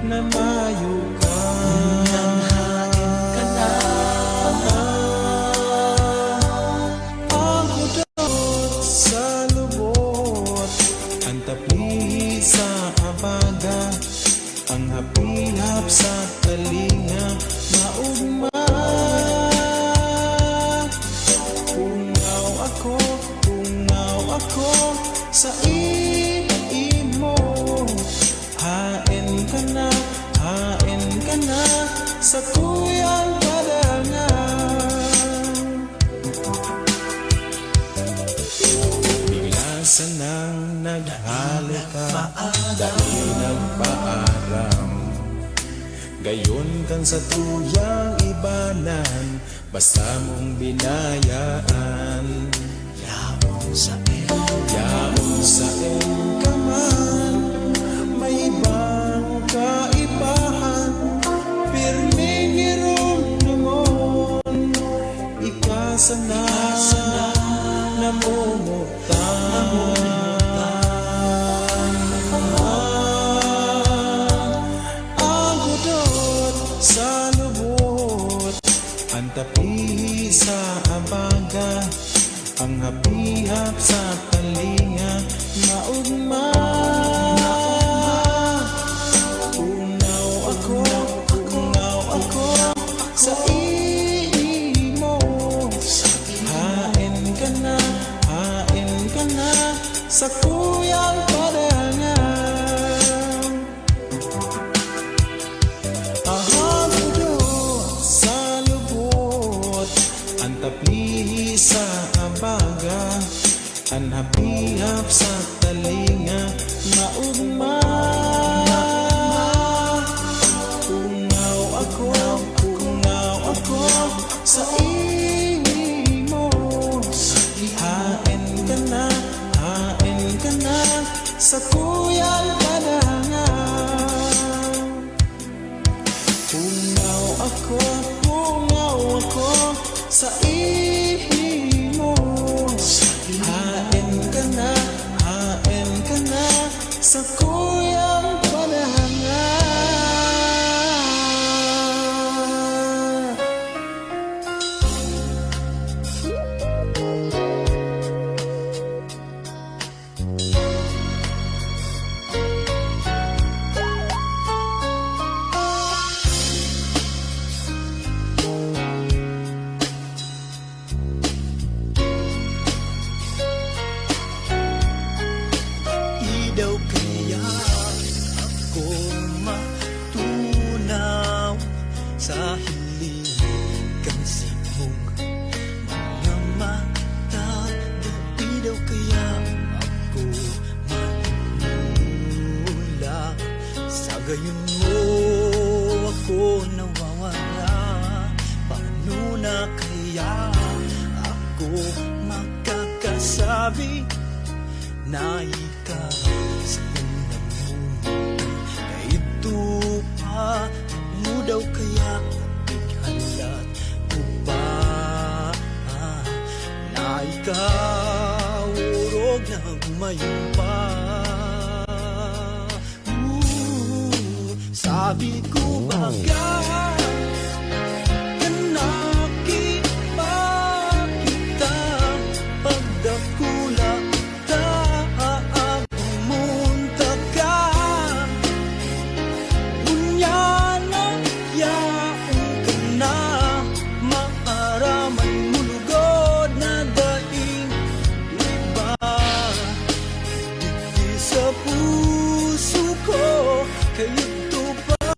na mayo ka, nanghain ka na. Ang hudot sa lubot, ang tapi sa abaga, ang hapilap sa talinga, maugma. Pungaw ako sa imo. Hain ka na sa kuyang padangan. Bigla sanang naghalo ka, dahil nagpaaram. Gayon kang sa tuyang ibanan, basta mong binayaan. Yaon sa ka man, may ibang kaibahan. Pirming irumnumon, ikasana namumutan. Ang hudot sa lubot, ang tapi sa abaga, ang hapihap sa talinga, maugma. Ungaw ako sa imo. Hain ka na sa kuyang padangan. Ang hudot sa lubot, ang tapi sa abaga, ang hapihap sa talinga, maugma. Ungaw ako sa imo. Hain ka na sa kuyang padangan. Ungaw ako sa imo. Hain ka na sa kuyang padangan. Daw kaya ako matunaw sa hiling kang simong mga mata. Daw kaya ako manula sa gayon mo ako nawawala. Paano na kaya ako makakasabi na ikaw sa unang mundo? Ito pa mo daw kaya bighalat ko pa na ikaw urog na gumayon pa. Sabi ko baga puso ko kayo to pa.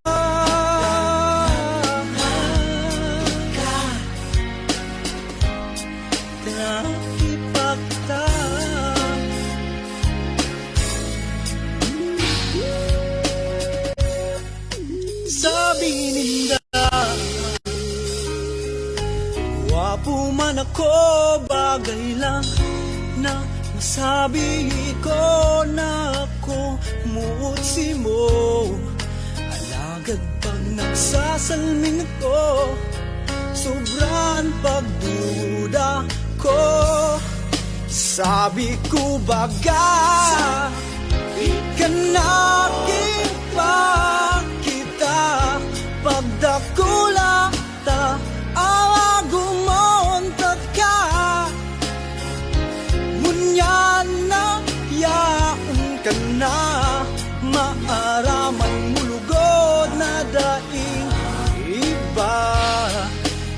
Sabi ko na ako muutsi mo, alagad pag nagsasalming ako, sobrang pagduda ko. Sabi ko baga, ikanaking pa kita, pagdakula ta, awagumontat ka. Ngunyan na yaon ka na, maaraman mulugod na daing iba.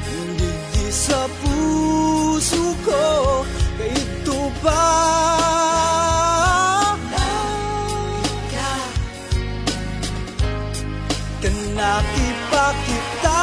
Hindi di sa puso ko, ito pa. Nakipakita,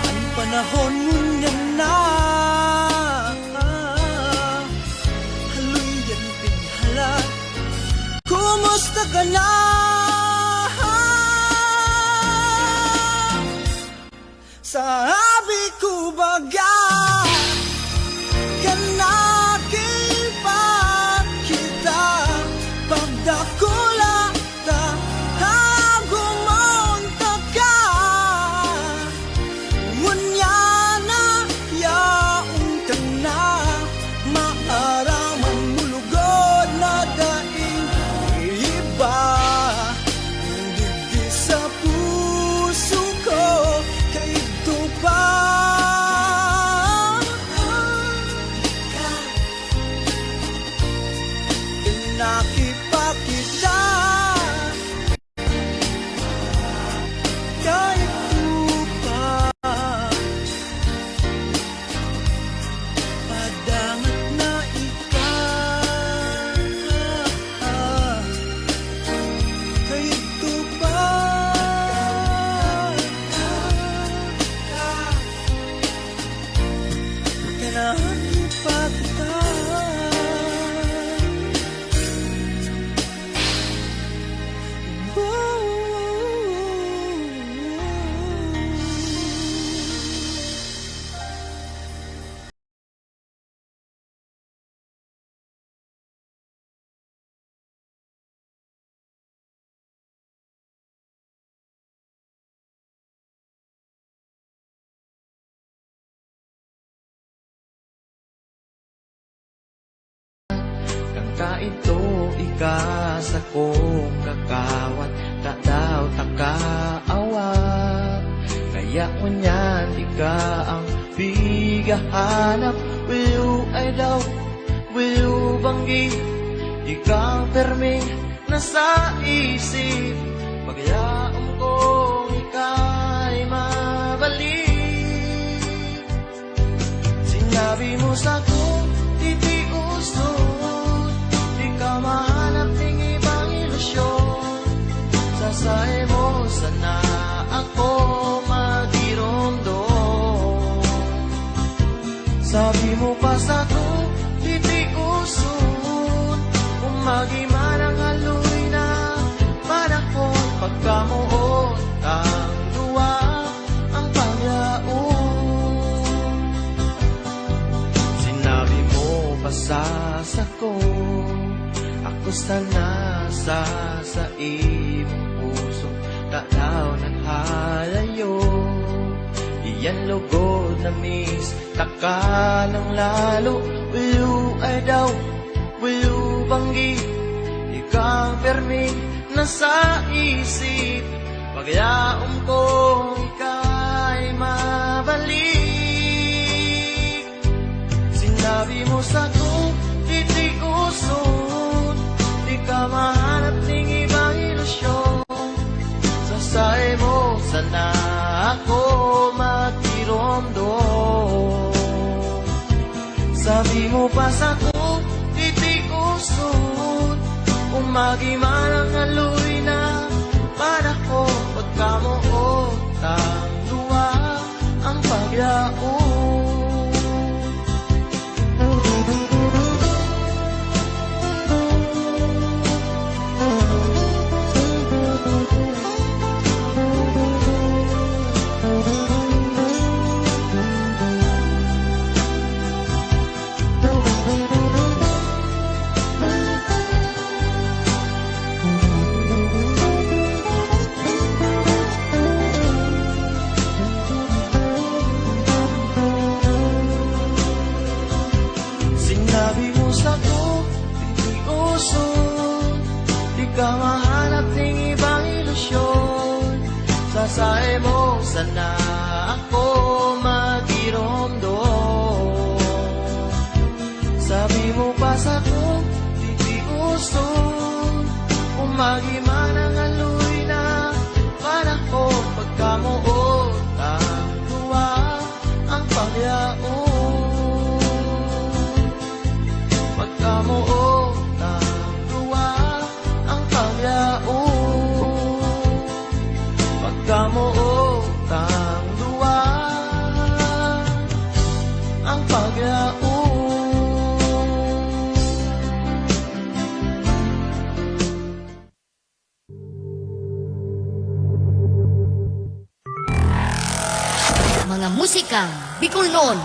ang panahon mo niya na. Kumusta ka na? Sabi ko baga, kanaking pa kita, pagdakula ta, hagumonta ka. Ngunya na yaon ka na, maaraman mulugod na daing iba. Hindi di sa puso ko, kaito pa. Nakipakita, kaito pa. Padangat na ikaw, kaito pa. Nakipakita. Kaito ikasa kong kakawat, ta daw takaawat. Kaya unyan ika ang bigahanap. Will you ay daw, will you banggi, ikaw permi nasa isip. Pagyaon kong ika'y mabalik. Sinabi mo sa'ko, titiusod, di ka mahanap ng ibang ilusyon. Sasae mo sana ako magiromdom. Sabi mo pa sa'ko, titiusod, kung magiman ang haloy na panahon. Pagkamuot ang duwa, ang pangyaon. Sinabi mo pa sa'ko, ako sana sa imong puso, tanaw ng halayo. Iyan lugod na miss, taka ng lalo. Will you ay daw, will you banggi, ikaw permi nasa isip. Pagyaon ko ika'y mabalik. Sinabi mo sa'ko, titiusod, di ka mahanap ng ibang ilusyon. Sasae mo sana ako magiromdom. Sabi mo pa sa'ko, titiusod, kung magiman ang haloy na panahon. Pagkamuot tangluwa ang paglaon. Sinabi mo sa'ko, hindi uso, di ka mahanap ng ibang ilusyon. Sasae mo, sana ako magiromdom. Sabi mo pa sa'ko, hindi uso, umagiman ang aluy na panahon. Pagkamuot ang luwa ang pagyaon. Pagkamuot ang luwa ang paglaon. Pagkamuot ang luwa ang paglaon. Mga musikang Bicolnon.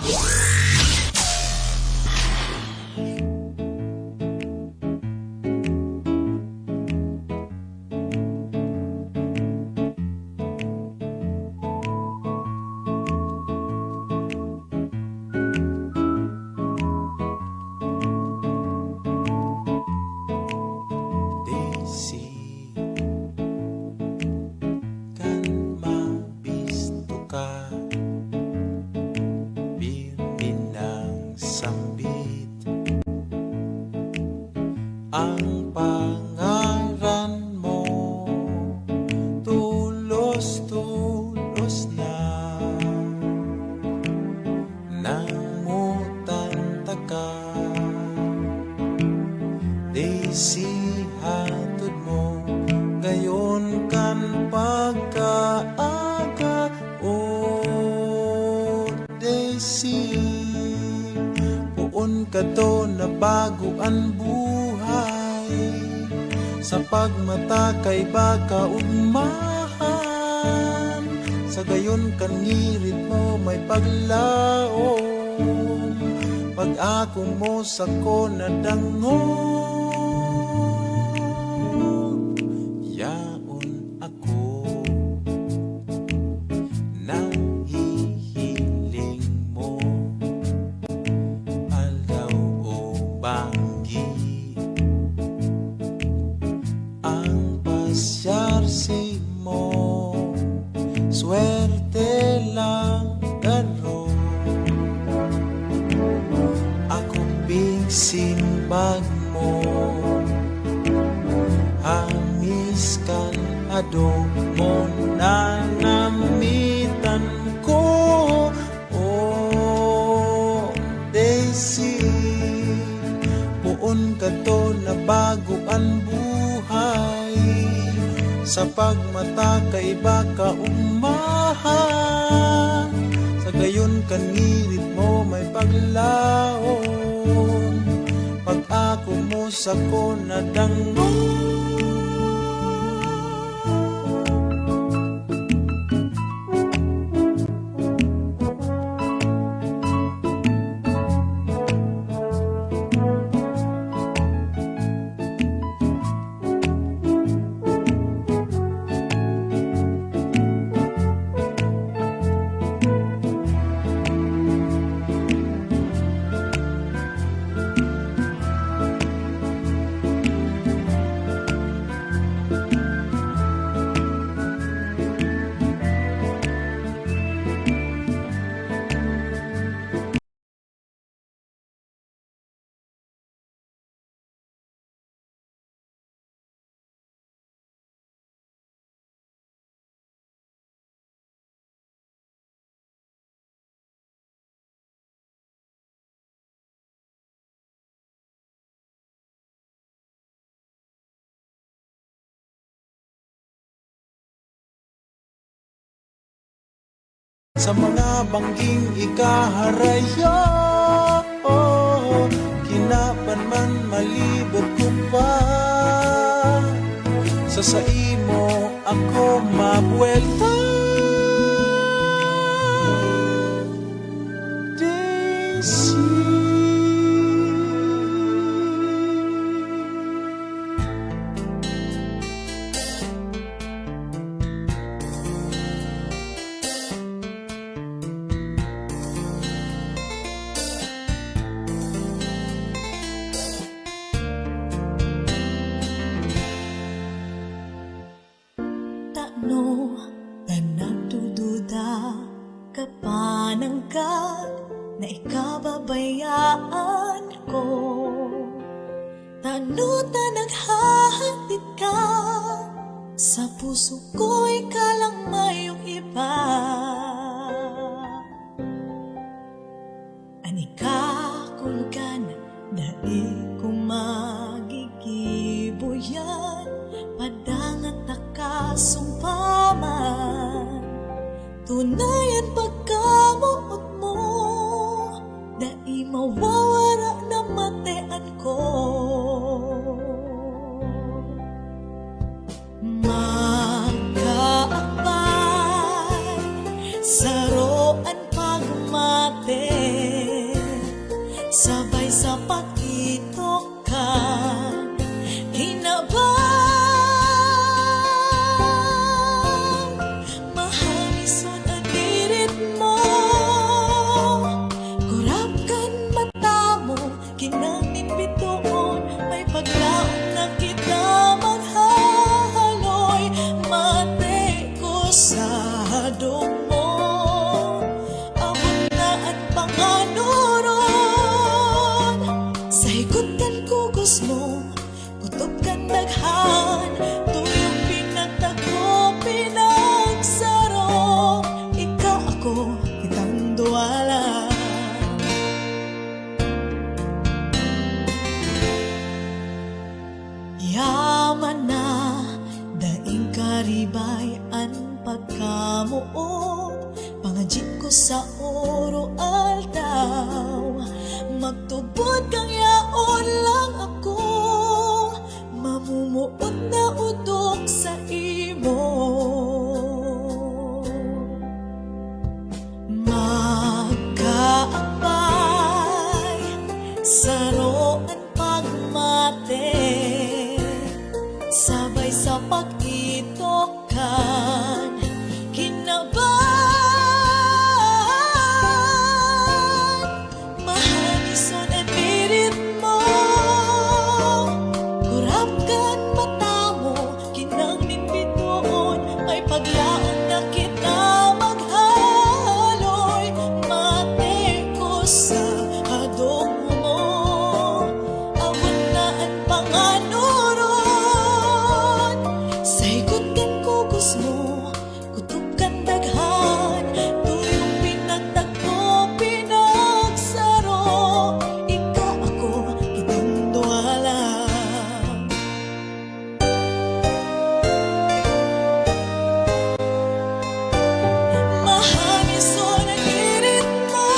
Ang pangaran mo tulos-tulos na nangutang ka. Daisy hatod mo gayon kan pagkaaga. Oh Daisy, puon ka to na bago ang buhay. Sa pagmata kay baka ugmahan, sa gayon kanirit mo may paglaom. Pag ako mo sa ko nadangon, yaon ako nang hihiling mo. Alaw o banggi ang pasyarsi mo, swerte lang garo. Ako pingsimbag mo, hamis kan ado mo nanamitan ko. Oh Daisy, puon ka to na bago ang buhay. Sa pagmata kay baka umahan, sa gayon kanirit mo may paglaon. Pag ako mo sa ko nadangon, sa mga bangging ikaharayo. Kinapan man malibot ko pa, sa saimo ako mabuelta. Tano na nagdududa ka pa ng God na ikababayaan ko. Tano na naghahatid ka sa puso ko'y kalang mayong iba. Anikakulugan na magigibuyan padangat nakasumpaman. Tunayan pagkamuot mo, dai mawawara na matean ko. Magkaakbay sa roan pagmate, sabay sa pagitokan, hinabang mahalisun ang irit mo. Kurapkan mata mo, kinangin bituon, may paglaong na kita maghahaloy. Mate ko sa hadong mo, abot na at panganuron. Sa higutan kugos mo, kutob kan daghan, tuyong pinagtagpo, pinagsaro. Ikaw ako, kitang duwala. Yaman na, daing karibay ang pagkamuot, pangajit ko sa oro altaw. Magtubod kang yaon lang ako, mamumuot na utok sa imo. Magkaakbay sa roan pagmate, sabay sa pagitokan, kinaban mahalison at pirit mo. Kurapkan mata mo, kinangning bituon, may paglaong na kita maghaloy. Mate ko sa hadong mo, abot na at panganuron. Sa higutan kugos mo, kutob kan daghan, tuyong pinagtagpo, pinagsaro. Ika ako, kitang duwala. Mahalison ang irit mo,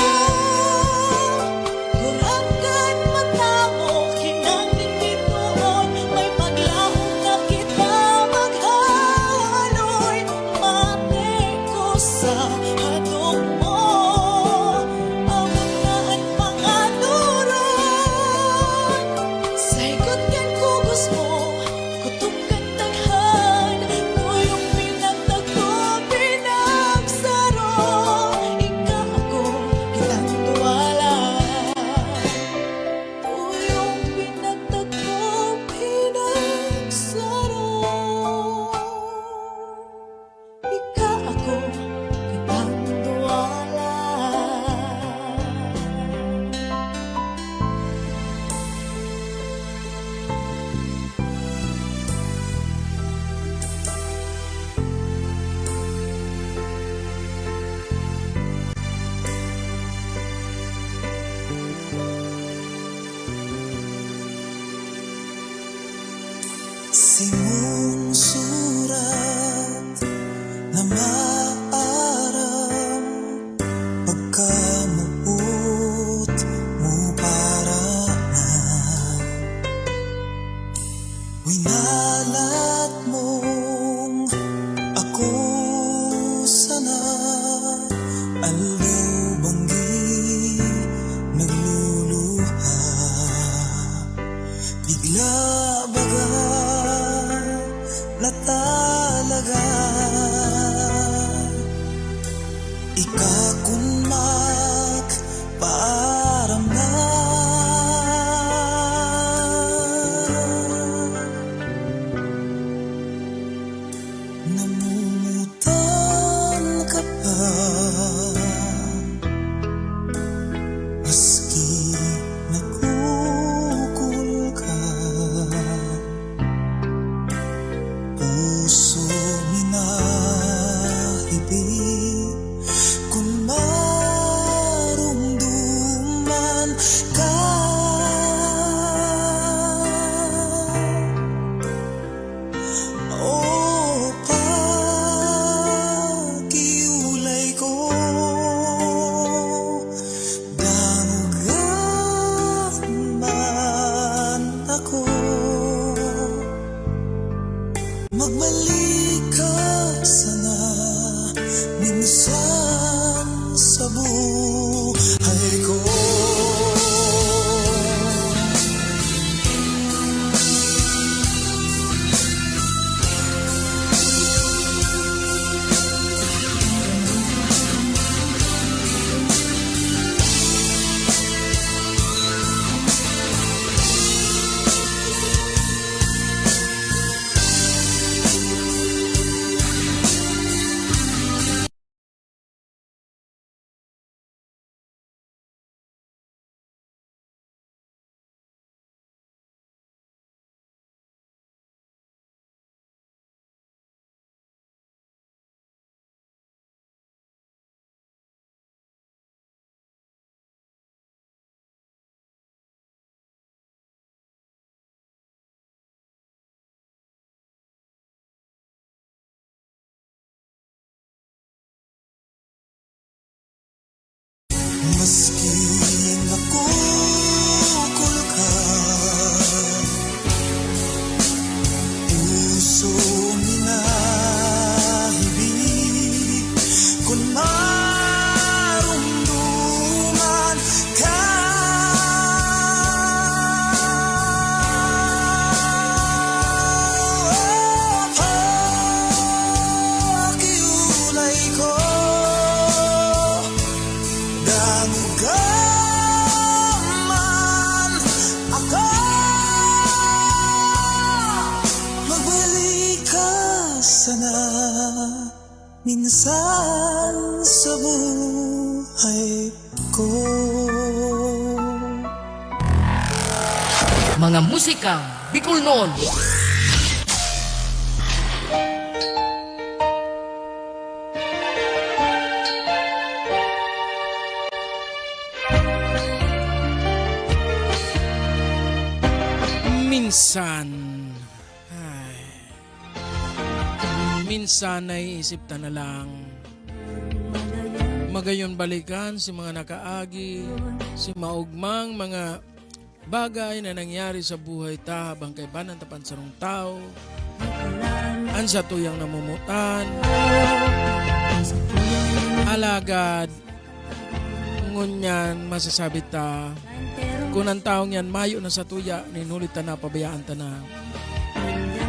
kurapkan mata mo, kinangin bituon, may paglaong na kita maghahaloy. Mate ko sa hadong mo, abot na at panganuron. Sa higutan kugos mo, kutob kan daghan, tuyong pinagtagpo, pinagsaro. Ika ako, kitang duwala. Tuyong pinagtagpo, pinagsaro. Ika ako, kitang duwala. Simong surat na maaram Maski nakukulkan, puso minahibig kung marumduman ka. Pakiulay ko, damugaman ako. Magbalik ka sana minsan sa buhay ko. Mga musikang Bicol noon. Minsan ay isip ta na lang magayon balikan si mga nakaagi, si maugmang mga bagay na nangyari sa buhay ta habang kay banan tapan sarong tao ansa tuyang namumutan alagad ngunyan masasabi ta kung ang taong yan mayo na sa tuya ninulit ta na pabayaan ta na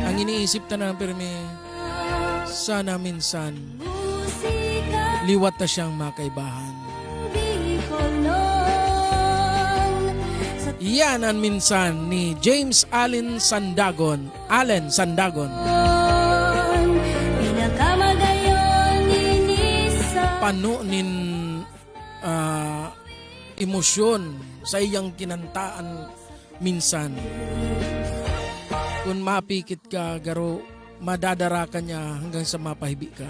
ang iniisip ta na pirmi sana minsan liwat na siyang makaibahan. Yan ang minsan ni James Allen Sandagon. Panunin emosyon sa iyang kinantaan minsan. Kung mapikit ka, garo madadara ka niya hanggang sa mapahibi ka.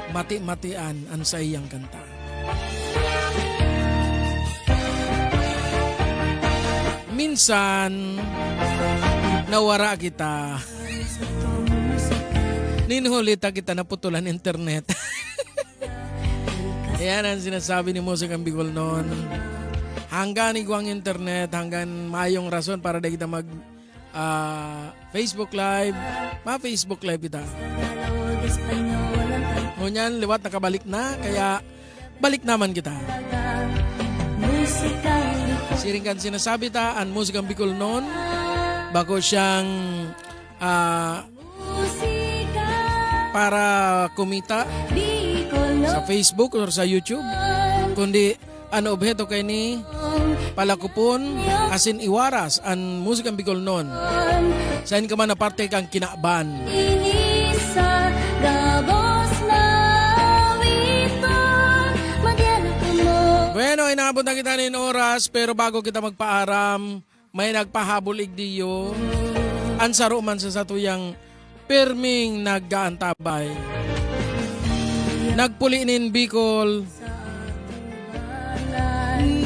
Mati-matian ang sa iyang kanta. Minsan, nawara kita. Ninhulita kita naputulan internet. Yan ang sinasabi ni Musikang Bicol noon. Hanggang igwang internet, hanggang mayong rason para da kita mag Facebook Live. Facebook Live kita. Ngunyan, liwat nakabalik na, kaya balik naman kita. Siringkan sinasabi ta, ang Musikang Bicol noon, bago siyang para kumita sa Facebook or sa YouTube, kundi ano obheto kay ni palakupon asin iwaras ang Musikang Bicol noon. Saan ka man na parte kang kinaban. Bueno, inabot na kita ng oras pero bago kita magpaaram, may nagpahabol igdiyo. Ansaro man sa satuyang perming naggaantabay. Nagpulinin Bicol,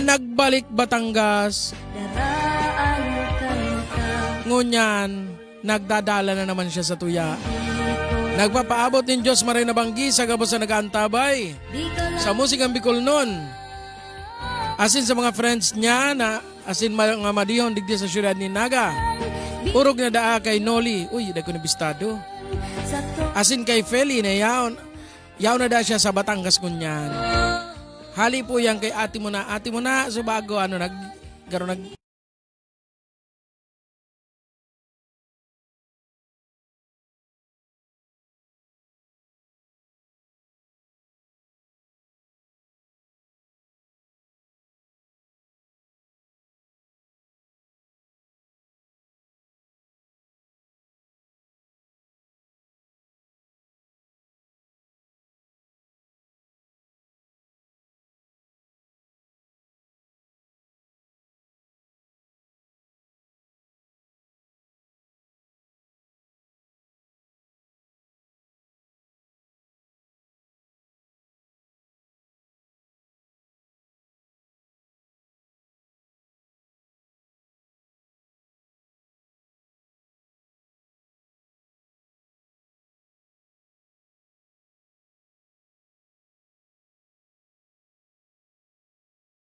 nagbalik Batangas, ngunyan, nagdadala na naman siya sa tuya. Nagpapaabot din Diyos Maray na Banggi sa gabos na nag-aantabay sa Musikang Bicol noon. Asin sa mga friends niya na asin mga madihon digdi sa syudad ni Naga. Urog na daa kay Noli. Uy, da ko nabistado. Asin kay Feli na yaon na da siya sa Batangas kunyan. Hali po yan kay ati mo na so bago nag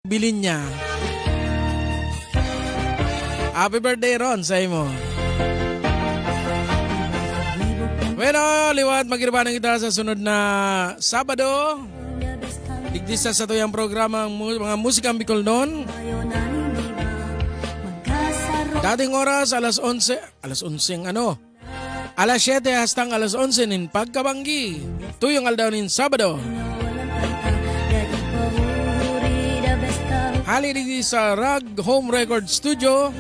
bilin niya. Happy birthday Ron sa imo. Bueno, liwat magkirabanan kita sa sunod na Sabado. Digdis sa tuyang programa mga musikang Bicol noon. Dating oras alas 11 alas 7 hastang alas 11 nin pagkabanggi. Tuyong aldaw nin Sabado. Hali digdi sa Rag Home Record Studio.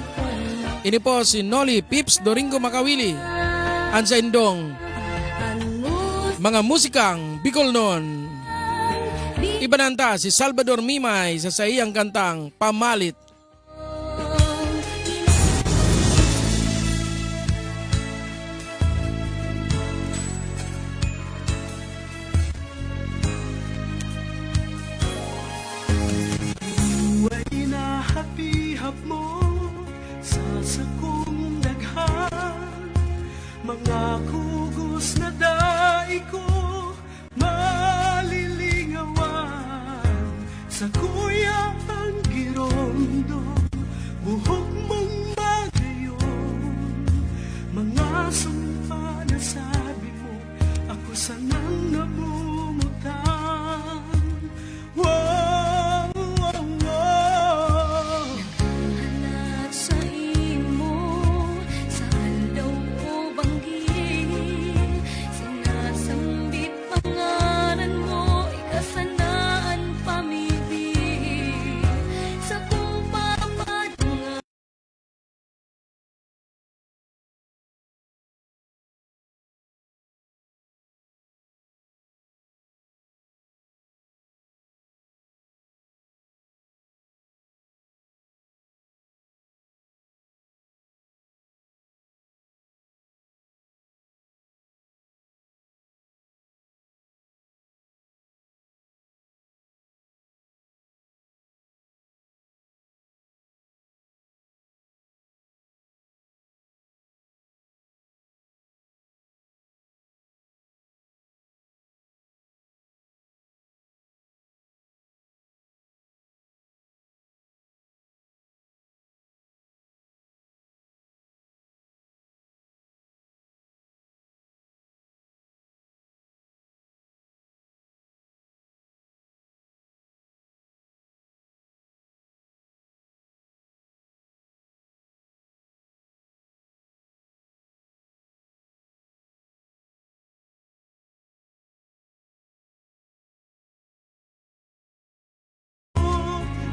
Ini po si Noli Pips Doringo Makawili. Ansa indong mga musikang Bicol noon. Ibananta si Salvador Mimay sa iyang kantang Pamalit. Buhay na hapihap mo sa sakong daghan, mga kugos na dai ko malilingawan, sa kuya ang girondo, buhok mong magayon, mga sumpa na sabi mo, ako sanang namumutan. Wow, wow, wow. Naghahanap sa imo, sa aldaw ko banggi, sinasambit pangalan mo, ikasanaan pamibig, sa kung papadungan.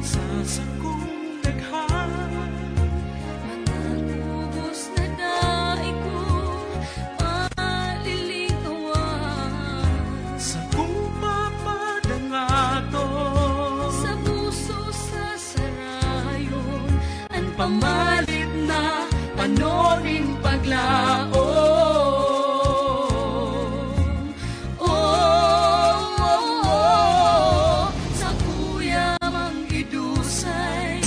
Sa sakong daghan, Mga kugos na dai ko maliligawan, sa kung papadangato, sa puso sa sarayon, ang pamalit na panoring paglaom. Sa kuya mang idusay,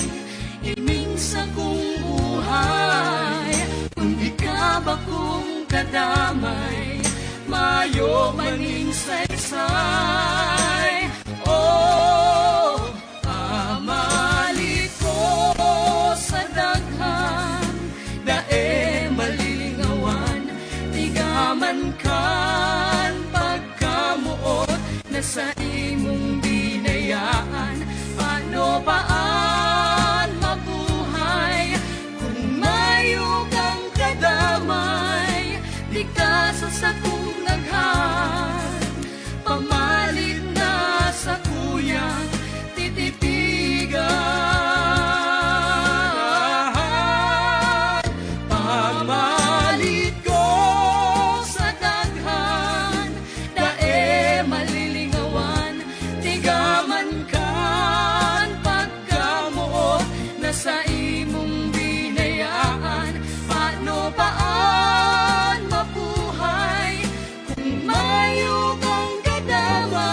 iming sa kong buhay, kung di ka ba kong kadamay, mayo maning saysay. Pamalit ko sa daghan, dae malilingawan, tigaman kan pagkamuot na sa imong binayaan. Paano paan mabuhay kung mayo kang kadamay, di ka sa sakong naghan, pamalit na sa kuyang titipigan. Pamalit ko sa daghan, dae malilingawan, tigaman kan pagkamuot na sa imong binayaan. Paano paan mabuhay kung mayo kang kadamay,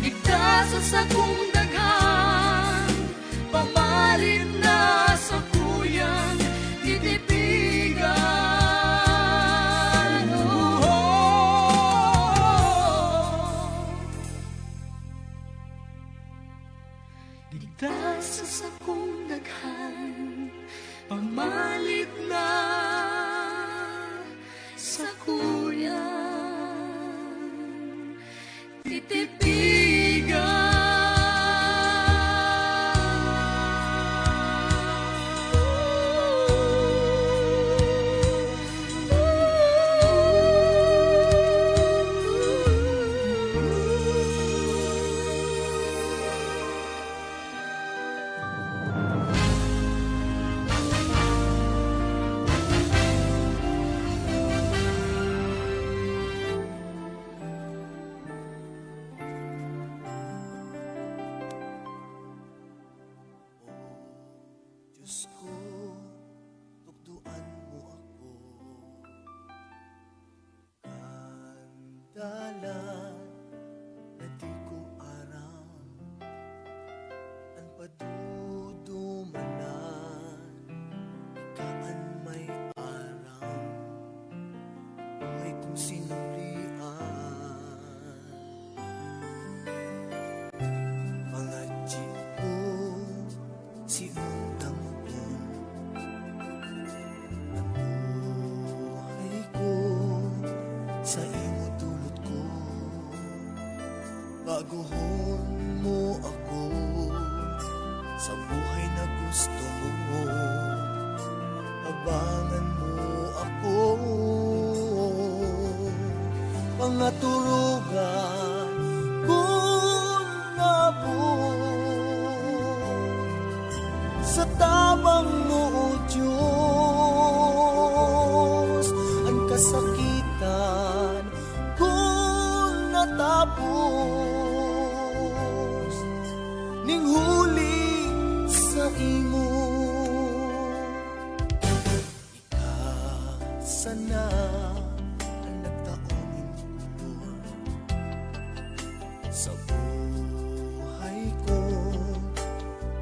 di ka sa sakong daghan, pamalit na sa kuyang titipigan. sa sakong daghan pamalit na sa kuyang titipigan. Diyos ko, tukduan mo ako. Kandalan na di ko aram, ang padudumanan, ikaan may aram, buhay kong sinurian. Mga jeep ko, si undang sa imo dulot ko, baguhon mo ako sa buhay na gusto mo, abangan mo ako, pangaturugan kung nabot sa tabang mo, O Diyos, ang kasakitan kung natapos ning huli sa imo. Ikasana ang nagtaoning kulor sa buhay ko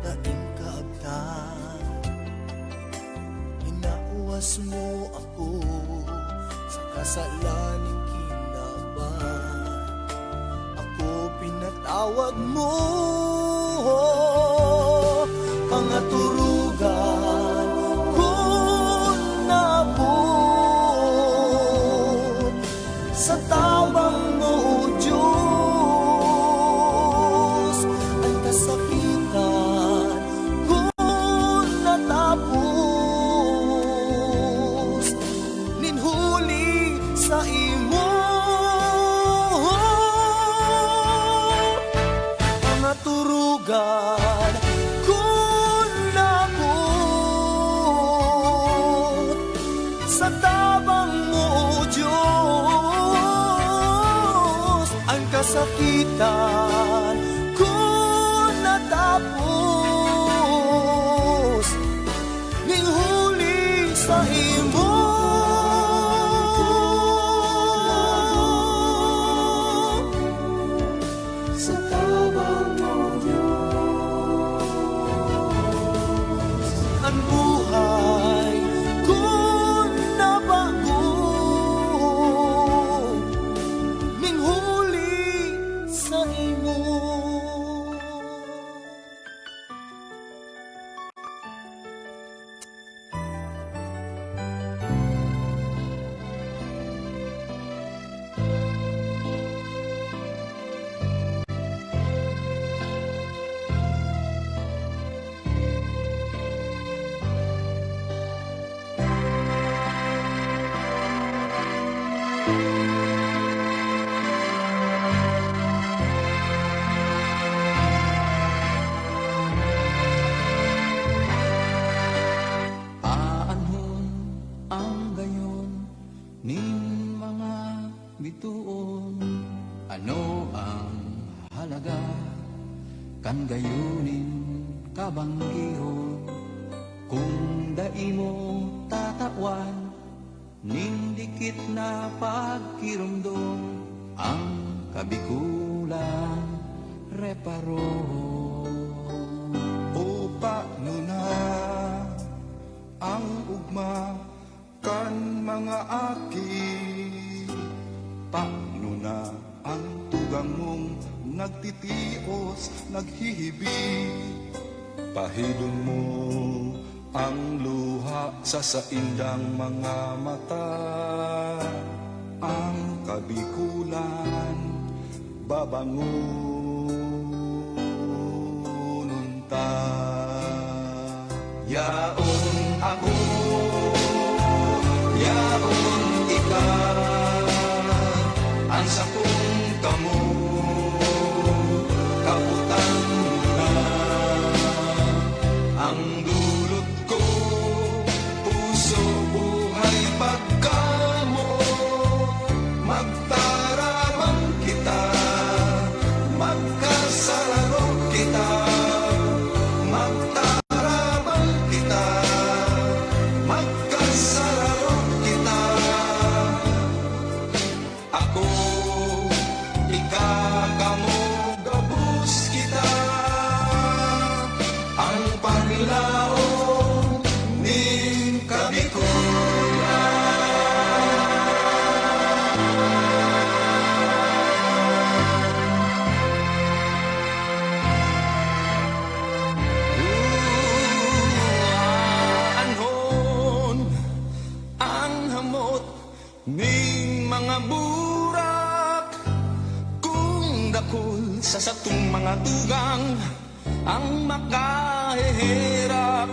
na inkaabtan. Inauwas mo ako sa kasalaning kinaban, ako pinatawag mo, pangaturugan kung nabot sa tabang mo, O Diyos, ang kasakitan kung natapos ninhuli sa imo. Pangaturugan kung nabot sa tabang mo, O Diyos, ang kasakitan kung natapos ning huli sa imo. Sa tabang mo, Diyos, ang buhay kung nabago ning huli sa imo. Aanhon ang gayon ning mga bituon, ano ang halaga kan gayunin kabanggihon, kung dai mo tatawan ning dikit na pagkirumdum, ang kabikulan reparo. O paano na ang ugma kan mga aki, paano na ang tugang mong nagtitios, naghihibig, Pahilon mo ang luha sa saindang mga mata. Ang kabikulan babangunon ta. Yaon ako, yaon ikaw, ang sakong kamo, kaputan na. Ang dulot ko, puso, buhay, pagkamo, magtaramang kita, magkasararo kita, magtaramang kita, magkasararo kita. Ako, ikakamo, gabus kita, ang panglaong ning kabikulan. Anhon ang hamot ning mga burak, kung dakol sa satong mga tugang ang makaheherap.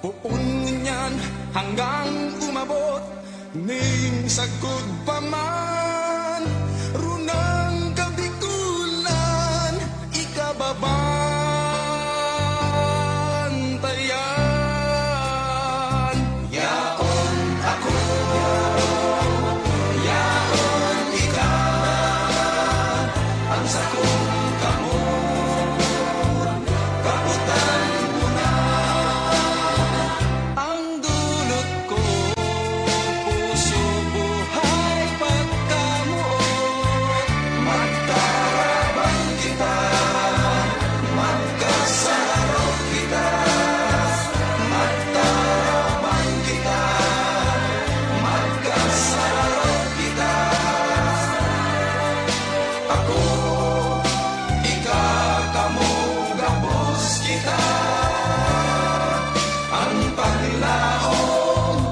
Puun niyan hanggang umabot ning sagod pa man, runang kabikulan ikababantayan. Yaon ako, yaon ikaw, ang sakong kamo, kaputan mo na. Ang dulot ko, puso, buhay, pagkamuot, magtarabang kita, magkasararo kita, magtarabang kita, magkasararo kita. Ako, ikakamo, gabos kita, ang panglaong.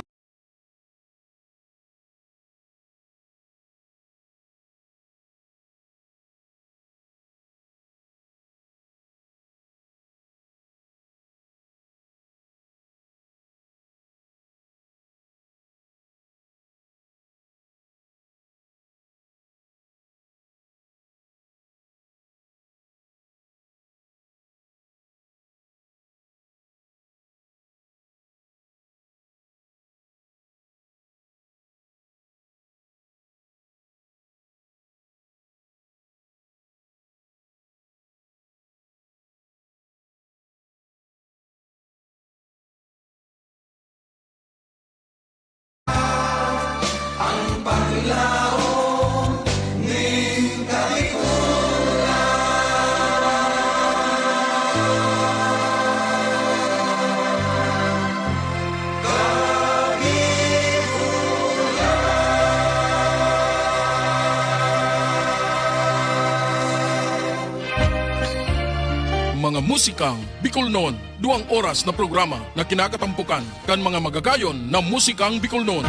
Ang panglaong ning Mga musikang Bicolnon, 2 oras na programa na kinakatampukan kan mga magagayon na musikang Bicolnon.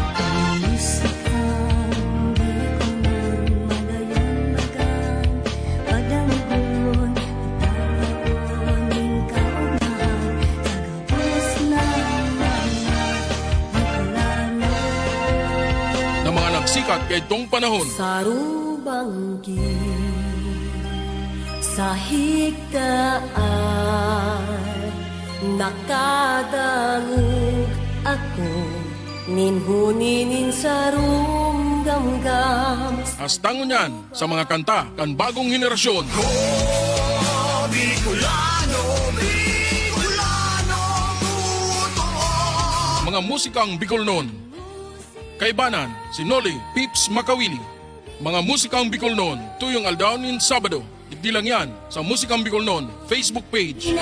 Na mga nagsikat kay itong panahon. Sarubanggi sa higdaan, nakadangog ako, ninhuninin sa rumgamgam. Astangon yan sa mga kanta kan bagong henerasyon. Bicolano, Bicolano, totoo. Mga musikang Bicolnon. Kaibanan, si Noli Pips Makawili. Mga musikang Bicolnon, tuyong aldaw nin Sabado. Hindi lang yan sa Musikang Bicolnon Facebook page.